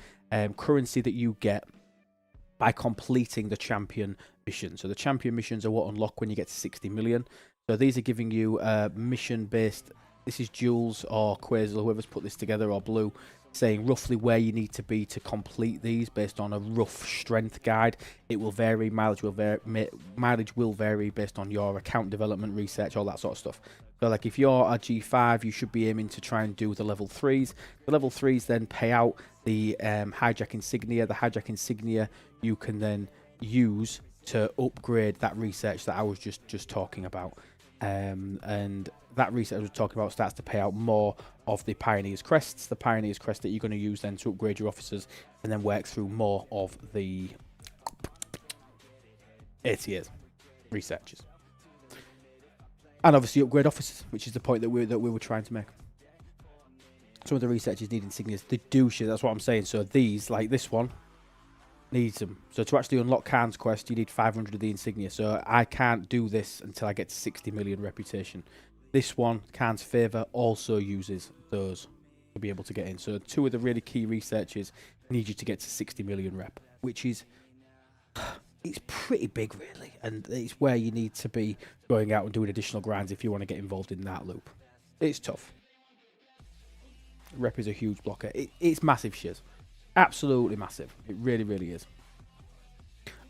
currency that you get by completing the champion mission. So the champion missions are what unlock when you get to 60 million. So these are giving you mission-based... This is Jules or Quasar, whoever's put this together, or Blue, saying roughly where you need to be to complete these based on a rough strength guide. It will vary, mileage will vary based on your account development, research, all that sort of stuff. So like if you're a G5, you should be aiming to try and do the level 3s. The level 3s then pay out the hijack insignia. The hijack insignia you can then use to upgrade that research that I was just talking about. And that research I was talking about starts to pay out more of the Pioneer's Crests. The Pioneer's Crest that you're going to use then to upgrade your officers and then work through more of the ATAs, researchers. And obviously upgrade officers, which is the point that we were trying to make. Some of the researchers need insignias. They do shit, that's what I'm saying. So these, like this one, needs them. So to actually unlock Khan's quest, you need 500 of the insignia. So I can't do this until I get to 60 million reputation. This one, Khan's Favour, also uses those to be able to get in. So 2 of the really key researchers need you to get to 60 million rep, which is... it's pretty big, really, and it's where you need to be going out and doing additional grinds if you want to get involved in that loop. It's tough. Rep is a huge blocker. It's massive, shiz. Absolutely massive. It really, really is.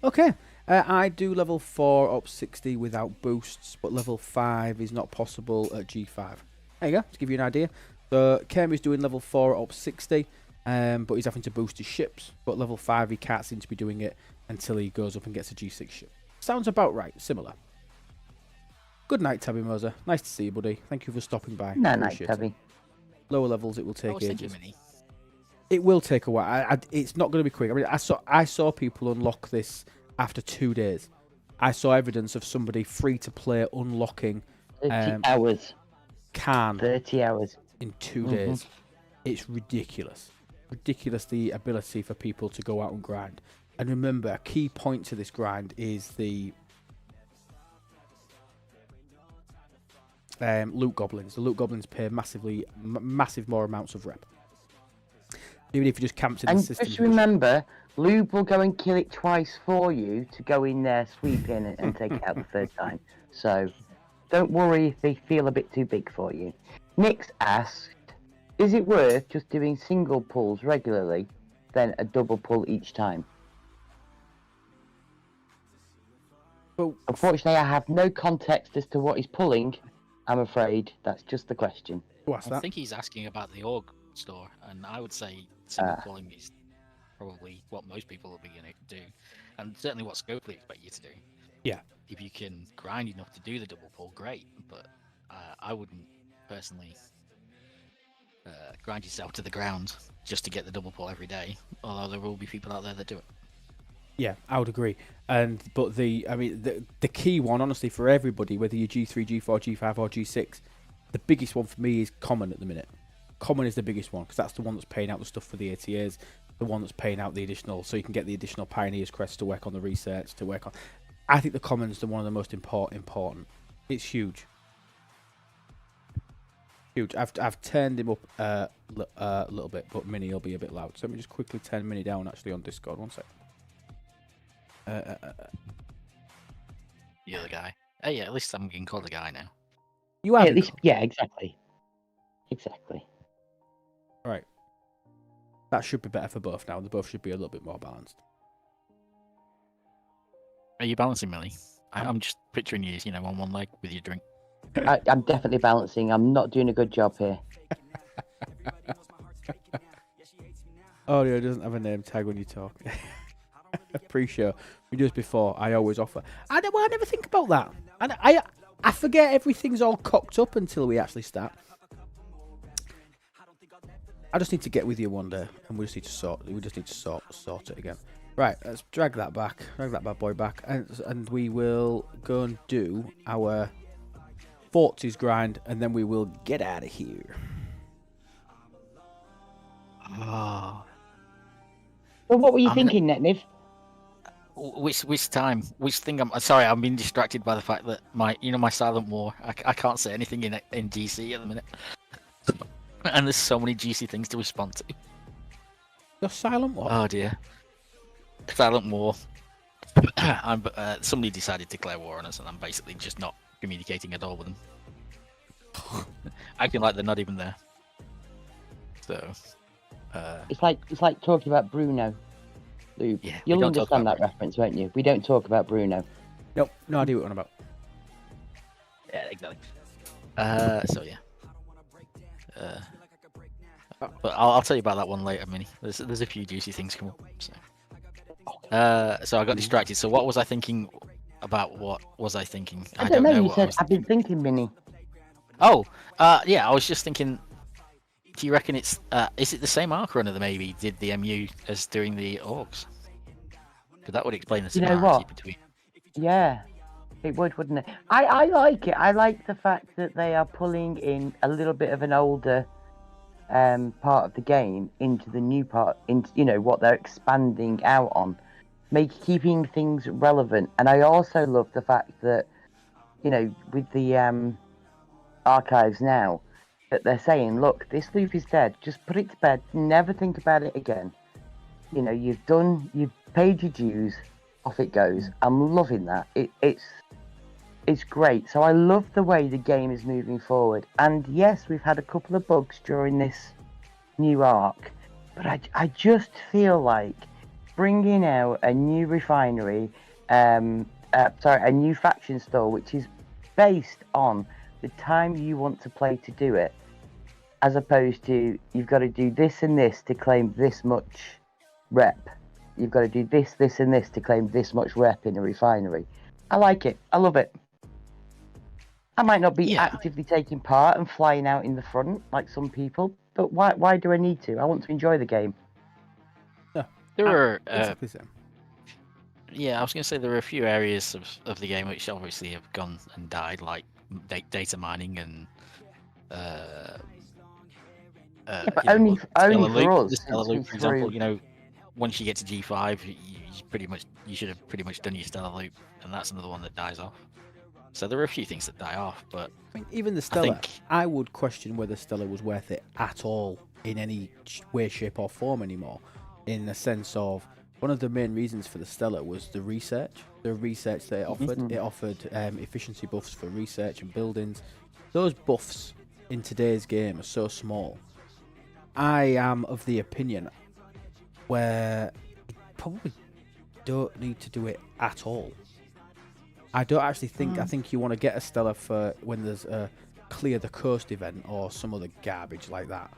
Okay, I do level 4 up 60 without boosts, but level 5 is not possible at G5. There you go, to give you an idea. So Kermie's doing level 4 up 60, but he's having to boost his ships, but level 5 he can't seem to be doing it until he goes up and gets a G6 ship. Sounds about right, similar. Good night, Tabby Moser. Nice to see you, buddy. Thank you for stopping by. No, night, Tabby. Lower levels, it will take I was ages. thinking, Mini. It will take a while. It's not going to be quick. I mean, I saw people unlock this after 2 days. I saw evidence of somebody free to play unlocking 30 hours. Khan 30 hours. in 2 days. It's ridiculous. Ridiculous the ability for people to go out and grind. And remember, a key point to this grind is the loot goblins. The loot goblins pay massive more amounts of rep. Even if you just camped in the system. And just remember, Lube will go and kill it twice for you to go in there, sweep in and take it out the third time. So don't worry if they feel a bit too big for you. Nix asked, is it worth just doing single pulls regularly, then a double pull each time? Well, unfortunately, I have no context as to what he's pulling. I'm afraid that's just the question. I think he's asking about the org store, and I would say single pulling is probably what most people will be going to do, and certainly what Scopely expect you to do. Yeah. If you can grind enough to do the double pull, great, but I wouldn't personally grind yourself to the ground just to get the double pull every day, although there will be people out there that do it. Yeah, I would agree. But the key one, honestly, for everybody, whether you're G3, G4, G5, or G6, the biggest one for me is common at the minute. Common is the biggest one because that's the one that's paying out the stuff for the ATAs, the one that's paying out the additional, so you can get the additional Pioneer's Crest to work on the research, to work on. I think the common's the one of the most important. It's huge. Huge. I've turned him up a little bit, but Mini will be a bit loud. So let me just quickly turn Mini down actually on Discord. One sec. The other guy. Hey, yeah, at least I'm getting called a guy now. You are at least, yeah, exactly. Right. That should be better for both now. They both should be a little bit more balanced. Are you balancing, Millie? I'm just picturing you, on one leg with your drink. I'm definitely balancing. I'm not doing a good job here. Oh, yeah, it doesn't have a name tag when you talk. Pre-show. We do this before. I always offer. I never think about that. And I forget everything's all cocked up until we actually start. I just need to get with you one day, and we just need to sort it again. Right, let's drag that bad boy back, and we will go and do our Forties grind, and then we will get out of here. Oh. Well, what were you thinking, Netniv? Which time? Which thing? I'm sorry. I'm being distracted by the fact that my silent war. I can't say anything in GC at the minute, and there's so many GC things to respond to. Your silent war? Oh dear. Silent war. Somebody decided to declare war on us, and I'm basically just not communicating at all with them. Acting like they're not even there. So. It's like talking about Bruno. Lube. Yeah, You'll understand that reference, won't you? We don't talk about Bruno. Nope, no idea what I'm about. Yeah, exactly. So yeah. But I'll tell you about that one later, Mini. There's a few juicy things come up. So I got distracted. So what was I thinking about? What was I thinking? I don't know. You what I said was I've been thinking, Minnie. Oh, yeah. I was just thinking. Do you reckon it's is it the same arc runner that maybe did the MU as doing the orgs? Because that would explain the You know similarity what? between. Yeah, it would, wouldn't it? I like it. I like the fact that they are pulling in a little bit of an older part of the game into the new part, into what they're expanding out on, keeping things relevant. And I also love the fact that with the archives now, that they're saying, look, this loop is dead. Just put it to bed. Never think about it again. You've paid your dues. Off it goes. I'm loving that. It's great. So I love the way the game is moving forward. And yes, we've had a couple of bugs during this new arc, but I just feel like bringing out a new refinery, a new faction store, which is based on the time you want to play to do it, as opposed to you've got to do this and this to claim this much rep. You've got to do this, this, and this to claim this much rep in a refinery. I like it. I love it. I might not be actively taking part and flying out in the front like some people, but why do I need to? I want to enjoy the game. Yeah, There are. exactly the same. Yeah, I was going to say there are a few areas of the game which obviously have gone and died, like data mining and. But only for us. The Stellar Loop, for example, once you get to G5, you should have pretty much done your Stellar Loop, and that's another one that dies off. So there are a few things that die off, but I mean, even the Stellar, I would question whether Stellar was worth it at all in any way, shape, or form anymore. In the sense of one of the main reasons for the Stellar was the research that it offered. Mm-hmm. It offered efficiency buffs for research and buildings. Those buffs in today's game are so small. I am of the opinion where you probably don't need to do it at all. I don't actually think. I think you want to get a Stellar for when there's a clear the coast event or some other garbage like that,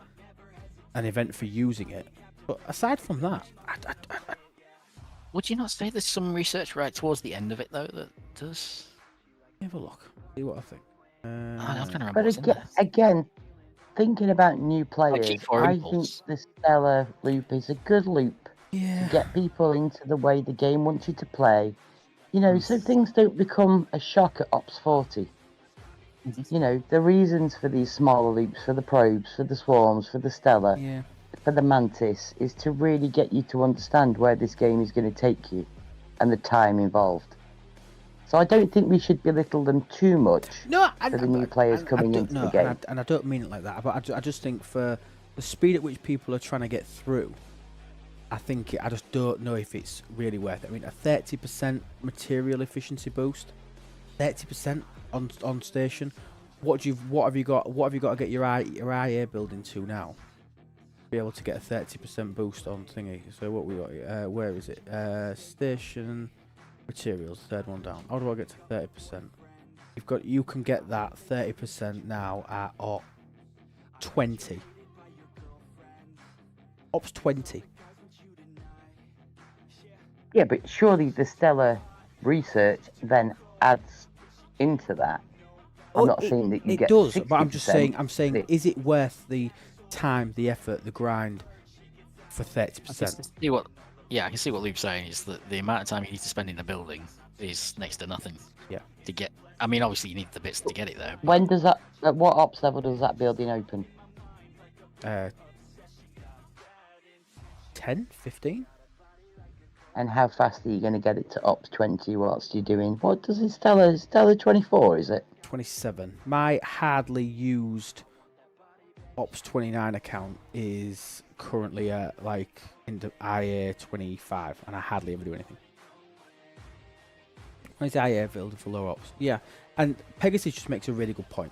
an event for using it. But aside from that, would you not say there's some research right towards the end of it though that does? have a look. See what I think. I'm trying to remember But what's in there. again, thinking about new players, G4 I Impulse. think the Stellar loop is a good loop Yeah. to get people into the way the game wants you to play. So things don't become a shock at Ops 40. The reasons for these smaller loops, for the probes, for the swarms, for the Stellar, Yeah. for the Mantis, is to really get you to understand where this game is going to take you and the time involved. So I don't think we should belittle them too much for the new players coming into the game. And I don't mean it like that, but I just think for the speed at which people are trying to get through, I just don't know if it's really worth it. I mean, a 30% material efficiency boost, 30% on station. What have you got to get your IA building to now? Be able to get a 30% boost on thingy. So what we got? Where is it? Station materials, third one down. How do I get to 30%? You can get that 30% now at 20. Ops 20. Yeah, but surely the Stellar research then adds into that. I'm not saying that you get 60%. It does, but I'm saying, is it worth the time, the effort, the grind for 30%? I can see what Luke's saying is that the amount of time you need to spend in the building is next to nothing. Yeah. To get, I mean, obviously you need the bits to get it there. When does that? At what ops level does that building open? 10, 15? And how fast are you going to get it to ops 20 whilst you're doing? What does it Stellar 24, is it? 27. My hardly used Ops 29 account is currently at into IA 25, and I hardly ever do anything. It's IA building for lower ops. Yeah, and Pegasus just makes a really good point.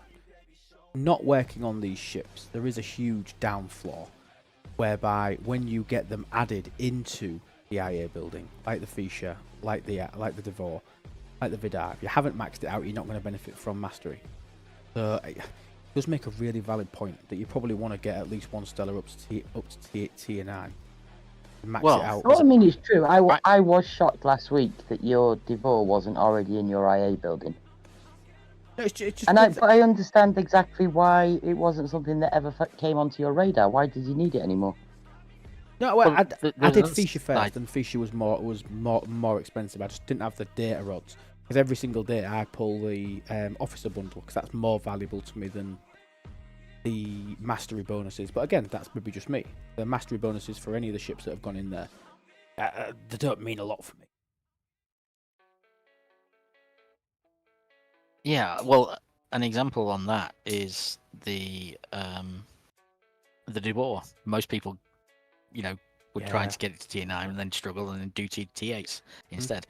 Not working on these ships, there is a huge down flaw, whereby when you get them added into the IA building, like the Fischer, like the Devore, like the Vidar, if you haven't maxed it out, you're not going to benefit from mastery. So it does make a really valid point that you probably want to get at least one stellar up to tier 9. Max Well, it out. Well, I mean, it's true. Right. I was shocked last week that your Devore wasn't already in your IA building. No, it's just And but I understand exactly why it wasn't something that ever came onto your radar. Why did you need it anymore? no, well, Well, I did there's Fisher first, like- and Fisher was more expensive. I just didn't have the data rods because every single day I pull the officer bundle because that's more valuable to me than the mastery bonuses. But again, that's maybe just me. The mastery bonuses for any of the ships that have gone in there, they don't mean a lot for me. Yeah, well, an example on that is the Devore. Most people, would try Yeah. to get it to tier 9 and then struggle and then do T8s instead.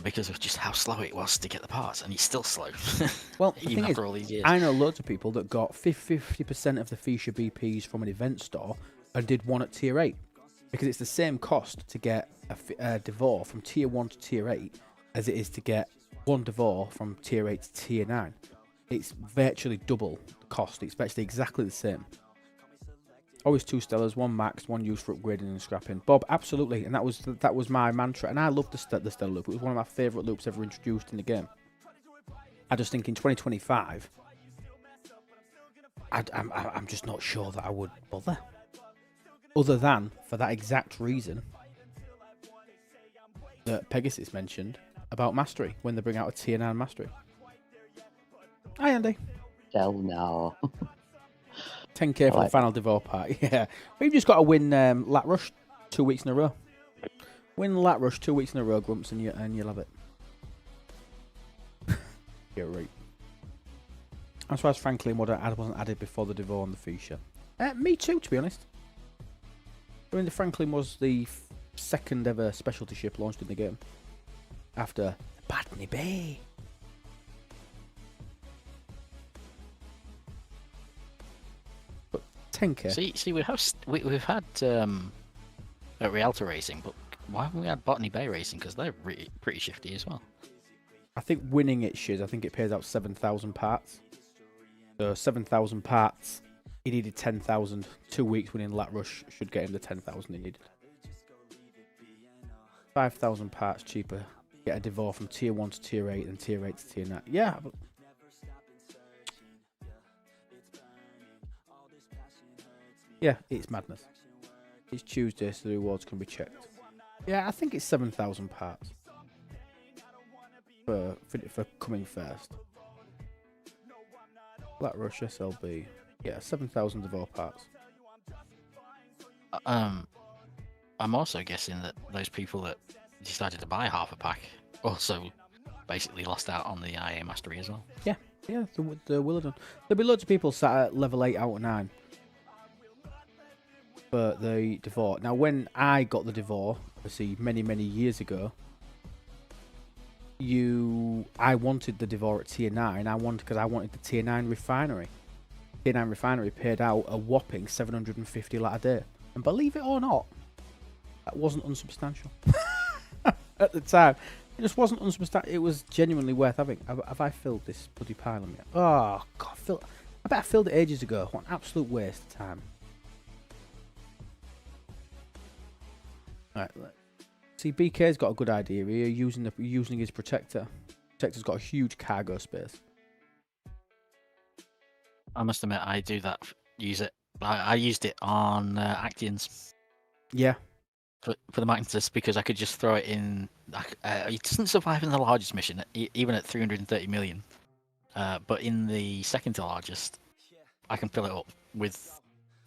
Because of just how slow it was to get the parts, and it's still slow. Well, the even thing after is, all these years. I know loads of people that got 50% of the Fisher BPs from an event store and did one at tier 8 because it's the same cost to get a Devore from tier 1 to tier 8 as it is to get one Devore from tier 8 to tier 9. It's virtually double the cost. It's virtually exactly the same. Always 2 stellars, 1 max, 1 used for upgrading and scrapping. Bob, absolutely, and that was my mantra. And I love the stellar loop. It was one of my favourite loops ever introduced in the game. I just think in 2025, I'm just not sure that I would bother. Other than for that exact reason that Pegasus mentioned about mastery when they bring out a tier 9 mastery. Hi, Andy. Hell no. 10k for the final Devore part. Yeah, we've just got to win Lat Rush 2 weeks in a row. Win Lat Rush 2 weeks in a row, Grumps, and you'll have it. Yeah, right. I'm surprised, frankly, wasn't added before the Devore and the Fisher. Me too, to be honest. I mean, the Franklin was the second ever specialty ship launched in the game after Botany Bay. But 10k. See, we've had Rialto racing, but why haven't we had Botany Bay racing? Because they're pretty shifty as well. I think winning it should. I think it pays out 7,000 parts. So 7,000 parts. He needed 10,000. 2 weeks winning Lat Rush should get him the 10,000 he needed. 5,000 parts cheaper. Get a Devore from tier 1 to tier 8 and tier 8 to tier 9. Yeah. But... yeah, it's madness. It's Tuesday, so the rewards can be checked. Yeah, I think it's 7,000 parts. For coming first. Lat Rush SLB. Yeah, 7,000 Devore parts. I'm also guessing that those people that decided to buy half a pack also basically lost out on the IA mastery as well. Yeah, they will have done. There'll be loads of people sat at level 8 out of 9 for the Devore. Now, when I got the Devore, obviously many years ago, I wanted the Devore at tier 9. Because I wanted the tier 9 refinery. Tier 9 refinery paid out a whopping 750 lat a day, and believe it or not, that wasn't unsubstantial. At the time, it just wasn't unsubstantial. It was genuinely worth having. Have I filled this bloody pylon yet? Oh god, I bet I filled it ages ago. What an absolute waste of time. Right, see, BK's got a good idea here. Using his protector. Protector's got a huge cargo space. I must admit, I do that. Use it. I used it on Actians. Yeah. For the Magnus, because I could just throw it in. It doesn't survive in the largest mission, even at 330 million. But in the second to largest, I can fill it up with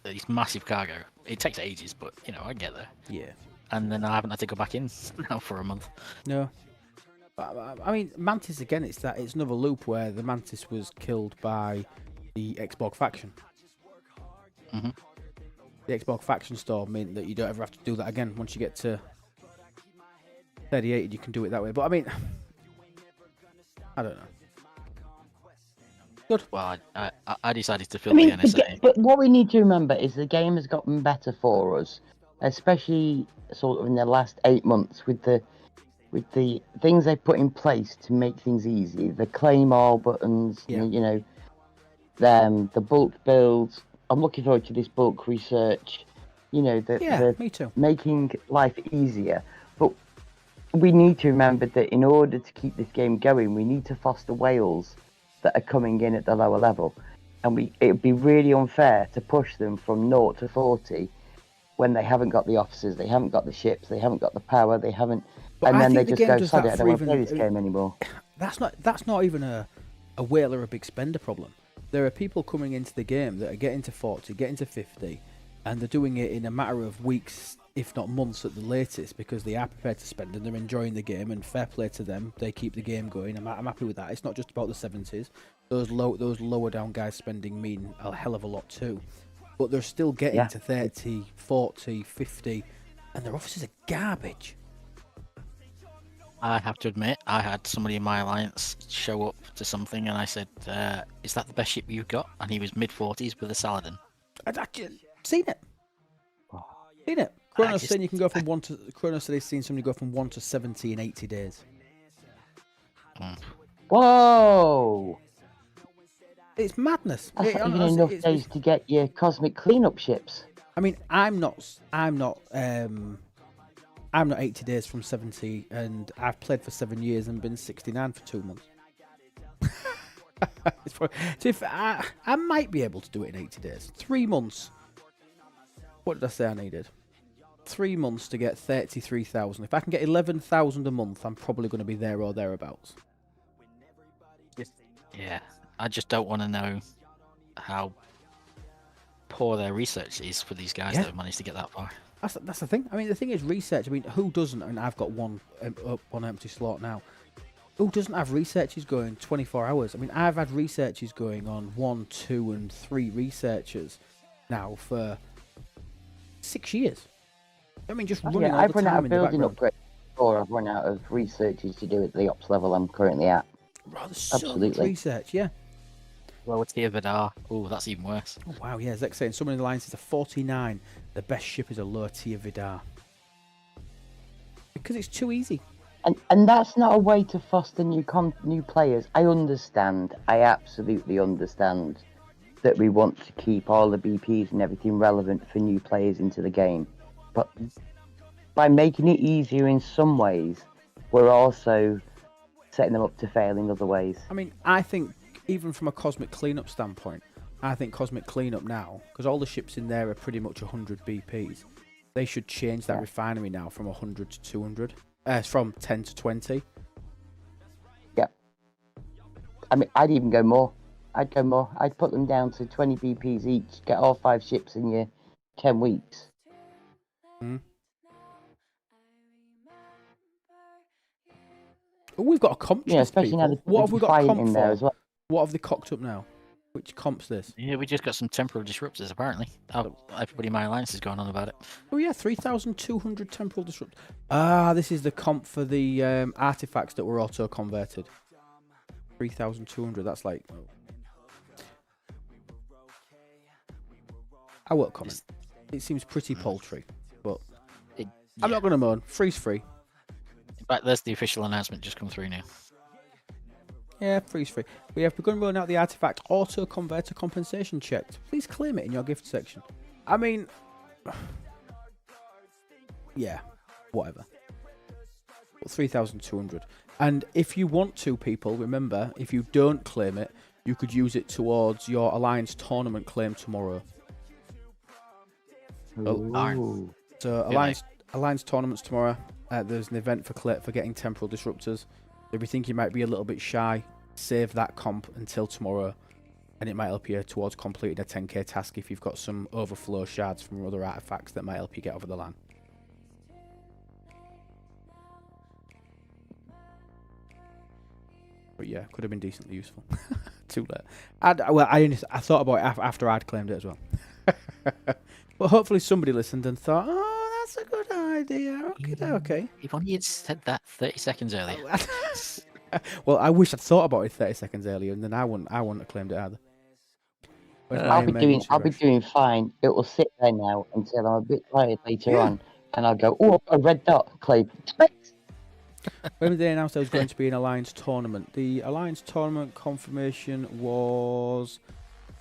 this massive cargo. It takes ages, but I get there. Yeah. And then I haven't had to go back in now for a month. No. I mean, Mantis again. It's another loop where the Mantis was killed by the Xborg faction. Mm-hmm. The Xborg faction store meant that you don't ever have to do that again. Once you get to 38, you can do it that way. But I mean, I don't know. Good. Well, I decided to fill I mean, the NSA. but what we need to remember is the game has gotten better for us, especially sort of in the last 8 months with the with the things they put in place to make things easy, the claim all buttons, Yeah. you know, the bulk builds. I'm looking forward to this bulk research. You know, the me too. making life easier. But we need to remember that in order to keep this game going, we need to foster whales that are coming in at the lower level. And it would be really unfair to push them from 0 to 40 when they haven't got the officers, they haven't got the ships, they haven't got the power, they haven't... But and I then they think the just game go, does sorry, that I for don't want to play even- this game anymore. That's not even a whale or a big spender problem. There are people coming into the game that are getting to 40, getting to 50, and they're doing it in a matter of weeks, if not months at the latest, because they are prepared to spend and they're enjoying the game, and fair play to them. They keep the game going. I'm happy with that. It's not just about the 70s. Those lower down guys spending mean a hell of a lot too. But they're still getting to 30, 40, 50, and their offices are garbage. I have to admit, I had somebody in my alliance show up to something, and I said, "Is that the best ship you've got?" And he was mid-40s with a Saladin. I've seen it. Seen it. Kronos saying you can go from 1 to... Kronos said he's seen somebody go from 1 to 70 in 80 days. Whoa! It's madness. That's not even enough days to get your cosmic cleanup ships. I mean, I'm not 80 days from 70, and I've played for 7 years and been 69 for 2 months. I might be able to do it in 80 days. 3 months. What did I say I needed? 3 months to get 33,000. If I can get 11,000 a month, I'm probably going to be there or thereabouts. Yeah, I just don't want to know how poor their research is for these guys that have managed to get that far. That's the thing. I mean, the thing is research. I mean, who doesn't? And I've got one empty slot now. Who doesn't have researches going 24 hours? I mean, I've had researches going on 1, 2, and 3 researchers now for 6 years. I mean, just running all I've the run out time of in the building background. upgrades, or I've run out of researches to do at the ops level I'm currently at. Oh, there's so much Absolutely. research, yeah. Lower tier Vidar. Oh, that's even worse. Oh, wow, yeah. Zek saying someone in the alliance is a 49. The best ship is a lower tier Vidar. Because it's too easy. And that's not a way to foster new players. I understand. I absolutely understand that we want to keep all the BPs and everything relevant for new players into the game. But by making it easier in some ways, we're also setting them up to fail in other ways. I mean, I think even from a cosmic cleanup standpoint, I think cosmic cleanup now, because all the ships in there are pretty much 100 BPs, they should change that refinery now from 100 to 200. From 10 to 20. Yeah. I mean, I'd even go more. I'd put them down to 20 BPs each, get all 5 ships in your 10 weeks. Mm. Oh, we've got a comp. Yeah, especially now what have we got Defiant comp in for? there as well. What have they cocked up now? Which comp's this? Yeah, we just got some temporal disruptors, apparently. Oh, everybody in my alliance is going on about it. Oh yeah, 3,200 temporal disrupt. Ah, this is the comp for the artifacts that were auto-converted. 3,200, that's like... Oh. I won't comment. It seems pretty paltry, but... I'm not going to moan. Freeze free. In fact, there's the official announcement just come through now. Yeah, freeze free. We have begun rolling out the artifact auto converter compensation checked. Please claim it in your gift section. I mean, yeah, whatever. 3,200. And if you want to, people, remember, if you don't claim it, you could use it towards your Alliance tournament claim tomorrow. Ooh. So Alliance tournaments tomorrow. There's an event for getting temporal disruptors. If you think you might be a little bit shy, save that comp until tomorrow, and it might help you towards completing a 10k task if you've got some overflow shards from other artifacts that might help you get over the line. But yeah, could have been decently useful. Too late. I thought about it after I'd claimed it as well. But hopefully somebody listened and thought, oh, that's a good idea. Okay. If only you'd said that 30 seconds earlier. Well, I wish I'd thought about it 30 seconds earlier, and then I wouldn't have claimed it either. I'll be doing fine. It will sit there now until I'm a bit tired later on, and I'll go, oh, a red dot, claim. When they announced there was going to be an Alliance tournament, the Alliance tournament confirmation was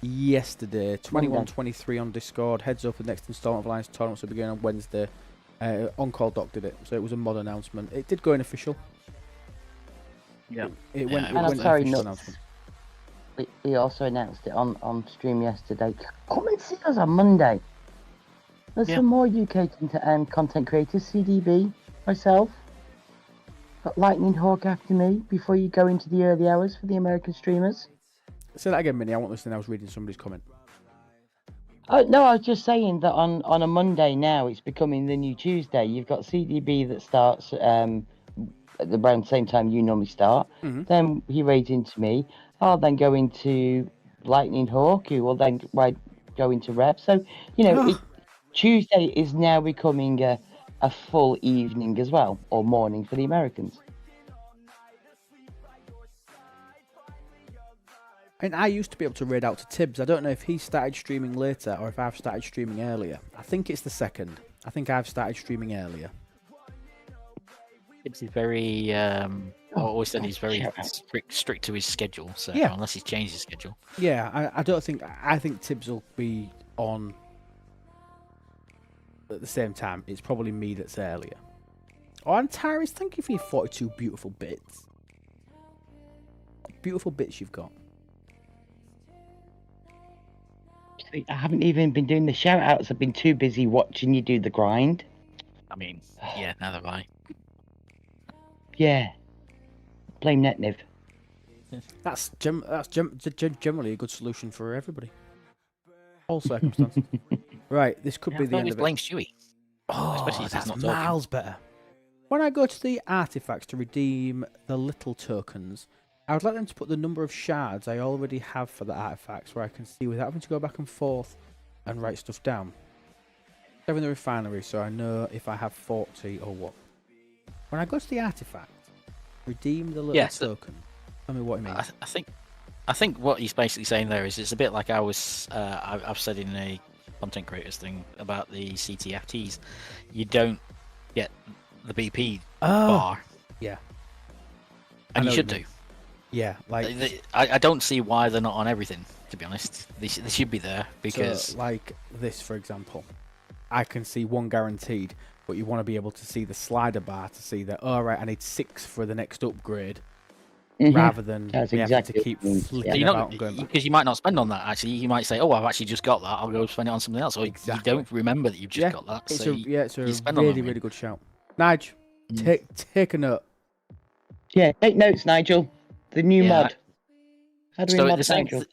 yesterday, 21:23 on Discord. Heads up, the next installment of Alliance tournaments will begin on Wednesday. On-call doc did it, so it was a mod announcement. It did go in official. Yeah. It went And I'm in sorry, official Nuts. announcement. We also announced it on stream yesterday. Come and see us on Monday. There's Yeah. some more UK content creators, CDB, myself. Got Lightning Hawk after me before you go into the early hours for the American streamers. Say that again, Minnie. I won't listen. I was reading somebody's comment. Oh, no, I was just saying that on a Monday now, it's becoming the new Tuesday. You've got CDB that starts at around the same time you normally start. Mhm. Then he raids into me. I'll then go into Lightning Hawk, who will then go into Rev. So, Tuesday is now becoming a full evening as well, or morning for the Americans. And I used to be able to raid out to Tibbs. I don't know if he started streaming later or if I've started streaming earlier. I think it's the second. I think I've started streaming earlier. It's very. I always said he's very strict to his schedule. So Yeah. unless he's changed his schedule. Yeah, I don't think. I think Tibbs will be on at the same time. It's probably me that's earlier. Oh, and Tyrese, thank you for your 42 beautiful bits. Beautiful bits you've got. I haven't even been doing the shout outs. I've been too busy watching you do the grind. I mean, yeah, neither have I. Yeah. Blame NetNiv. That's generally a good solution for everybody. All circumstances. Right, this could be the end Always of it. blame Stewie. Oh, Especially if he's that's not talking. miles better. When I go to the artifacts to redeem the little tokens, I would like them to put the number of shards I already have for the artifacts where I can see without having to go back and forth and write stuff down. They're in the refinery, so I know if I have 40 or what. When I go to the artifact, redeem the little token. Tell me what it means. I think what he's basically saying there is it's a bit like I've said in a content creators thing about the CTFTs. You don't get the BP bar. Yeah. And you should do. Yeah, like I don't see why they're not on everything. To be honest, they should be there because so, like this, for example, I can see one guaranteed, but you want to be able to see the slider bar to see that. Oh right, I need 6 for the next upgrade, rather than That's me exactly having to keep what it means, flicking yeah. about and going back. Because you might not spend on that. Actually, you might say, "Oh, I've actually just got that. I'll go spend it on something else." Or Exactly. you don't remember that you've just got that. It's So it's a you spend on really that, really good shout. Nige, take a note. Yeah, take notes, Nigel. The new mod. How do we So mod the Nigel?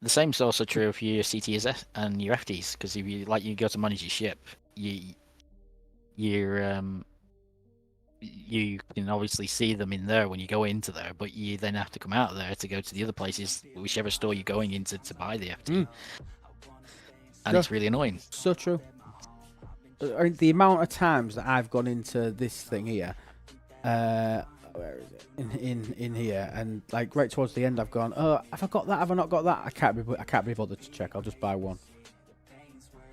same's also true for your CTS and your FTs. Because if you go to manage your ship, you can obviously see them in there when you go into there, but you then have to come out of there to go to the other places, whichever store you're going into to buy the FT. And it's really annoying. So true. I mean, the amount of times that I've gone into this thing here, where is it? In here, and like right towards the end, I've gone, oh, have I got that? Have I not got that? I can't be bothered to check. I'll just buy one.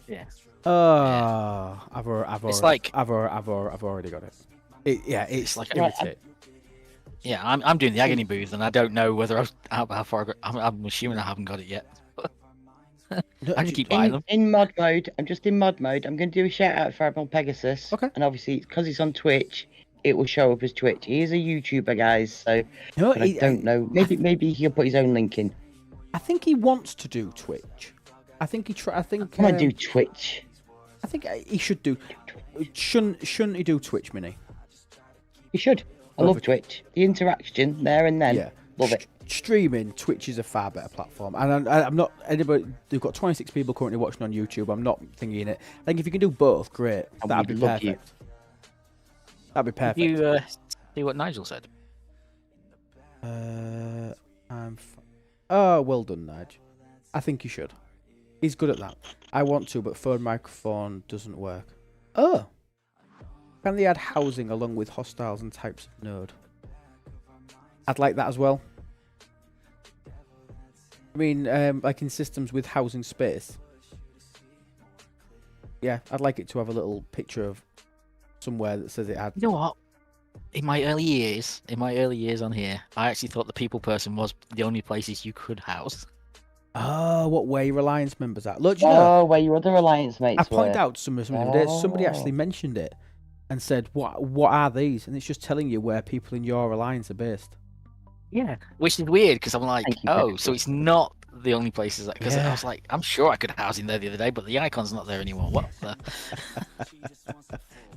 Yeah. Oh, I've already got it. It's like irritating. Yeah, I'm doing the agony booth, and I don't know whether how far I got. I'm assuming I haven't got it yet. I just keep buying them. In mod mode, I'm just in mod mode. I'm going to do a shout out for Admiral Pegasus. Okay. And obviously, because it's on Twitch, it will show up as Twitch. He is a YouTuber, guys. So No, but I don't know. Maybe he'll put his own link in. I think he wants to do Twitch. I think Come on, do Twitch. I think he should do. Shouldn't he do Twitch, Mini? He should. I love Twitch. The interaction there and then. Yeah. Love it. Streaming, Twitch is a far better platform, and I'm not anybody. They've got 26 people currently watching on YouTube. I'm not thinking it. I think if you can do both, great. That'd be perfect. That'd be perfect. You see what Nigel said? Oh, well done, Nige. I think you should. He's good at that. I want to, but phone microphone doesn't work. Oh. Can they add housing along with hostiles and types of node? I'd like that as well. I mean, like in systems with housing space. Yeah, I'd like it to have a little picture of somewhere that says it had. You know what? in my early years on here, I actually thought the people person was the only places you could house. Oh, what way your Alliance members at? Look, you know, Oh, where your other alliance I mates pointed were. out to somebody the other day. Somebody actually Oh. mentioned it and said, "What are these?" And it's just telling you where people in your alliance are based. Yeah, which is weird because I'm like, Thank you, oh, Becky. so it's not the only places because I Yeah. was like, I'm sure I could house in there the other day, but the icon's not there anymore. What the?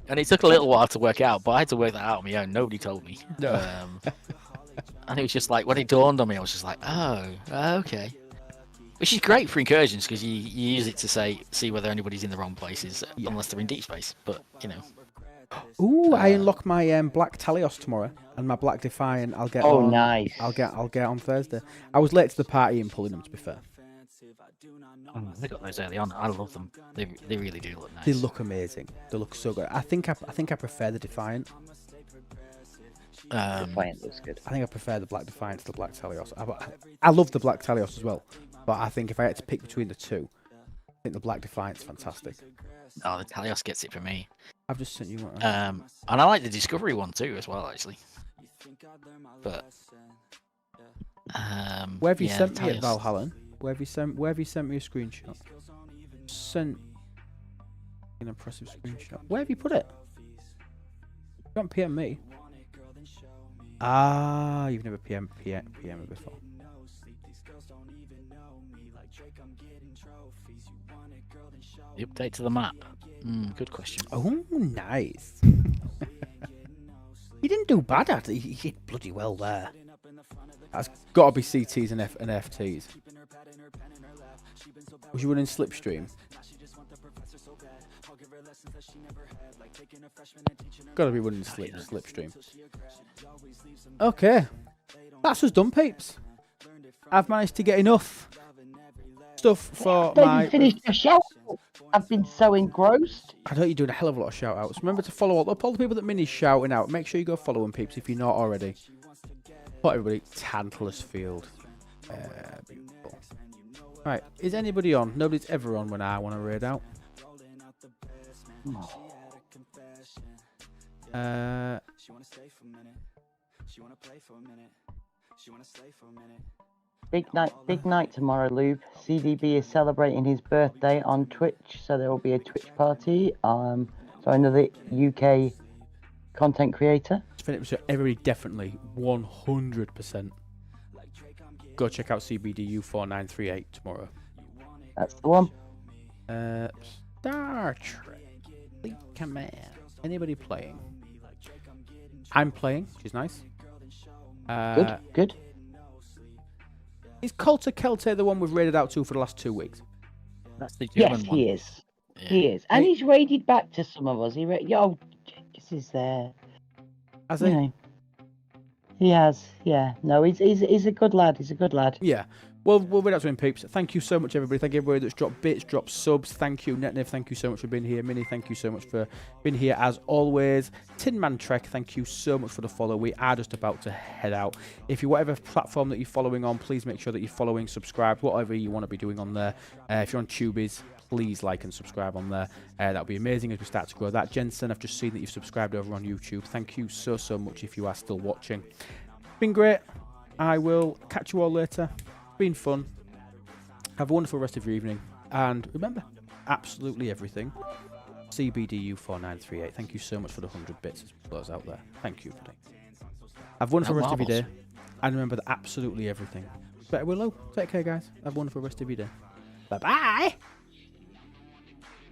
And it took a little while to work out, but I had to work that out on my own. Nobody told me. No. And it was just like when it dawned on me, I was just like, oh, okay. Which is great for incursions because you use it to see whether anybody's in the wrong places, unless they're in deep space. But you know. Ooh, I unlock my black Talios tomorrow, and my black Defiant I'll get Oh, on. nice. I'll get on Thursday. I was late to the party and pulling them, to be fair. I got those early on. I love them. They really do look nice. They look amazing. They look so good. I think I prefer the Defiant. Defiant looks good. I think I prefer the black Defiant to the black Talios. I love the black Talios as well, but I think if I had to pick between the two, I think the black Defiant's fantastic. Oh, the Talios gets it for me. I've just sent you one. And I like the Discovery one too, as well, actually. But Where have you yeah, sent me it, Talios. Valhalla? Where have you sent me a screenshot? Sent an impressive screenshot. Where have you put it? You don't PM me. Ah, you've never PM it before. The update to the map. Good question. Oh, nice. He didn't do bad at it. He did bloody well there. That's got to be CTs and FTs. Was you running Slipstream? Got to be running Slipstream. Okay. That's us done, peeps. I've managed to get enough stuff for my... Finished your show. I've been so engrossed. I know you're doing a hell of a lot of shout outs. Remember to follow all the people that Minnie's shouting out. Make sure you go follow them, peeps, if you're not already. Put everybody, Tantalus Field. Beautiful. Right, is anybody on? Nobody's ever on when I want to raid out. Big night tomorrow, Lube. CDB is celebrating his birthday on Twitch, so there will be a Twitch party. So another UK content creator. So everybody definitely 100% go check out CBDU 4938 tomorrow. That's the one. Star Trek Fleet Command. Anybody playing? I'm playing, which is nice. Good. Is Colter Kelte the one we've raided out to for the last 2 weeks? That's the German Yes, one. he is. Yeah. He is, and he's raided back to some of us. Yo, this is there. Has You he? know, he has. Yeah. No, he's a good lad. He's a good lad. Yeah. Well, we'll read out to him, peeps. Thank you so much, everybody. Thank you, everybody that's dropped bits, dropped subs. Thank you, Netniv. Thank you so much for being here. Minnie, thank you so much for being here as always. Tin Man Trek, thank you so much for the follow. We are just about to head out. If you're whatever platform that you're following on, please make sure that you're following, subscribe, whatever you want to be doing on there. If you're on Tubies, please like and subscribe on there. That would be amazing as we start to grow that. Jensen, I've just seen that you've subscribed over on YouTube. Thank you so much if you are still watching. Been great. I will catch you all later. Been fun. Have a wonderful rest of your evening. And remember, absolutely everything. CBDU 4938. Thank you so much for the 100 bits as we close out there. Thank you, buddy. Have a wonderful rest of your day. And remember that absolutely everything. Better Willow. Take care, guys. Have a wonderful rest of your day. Bye-bye.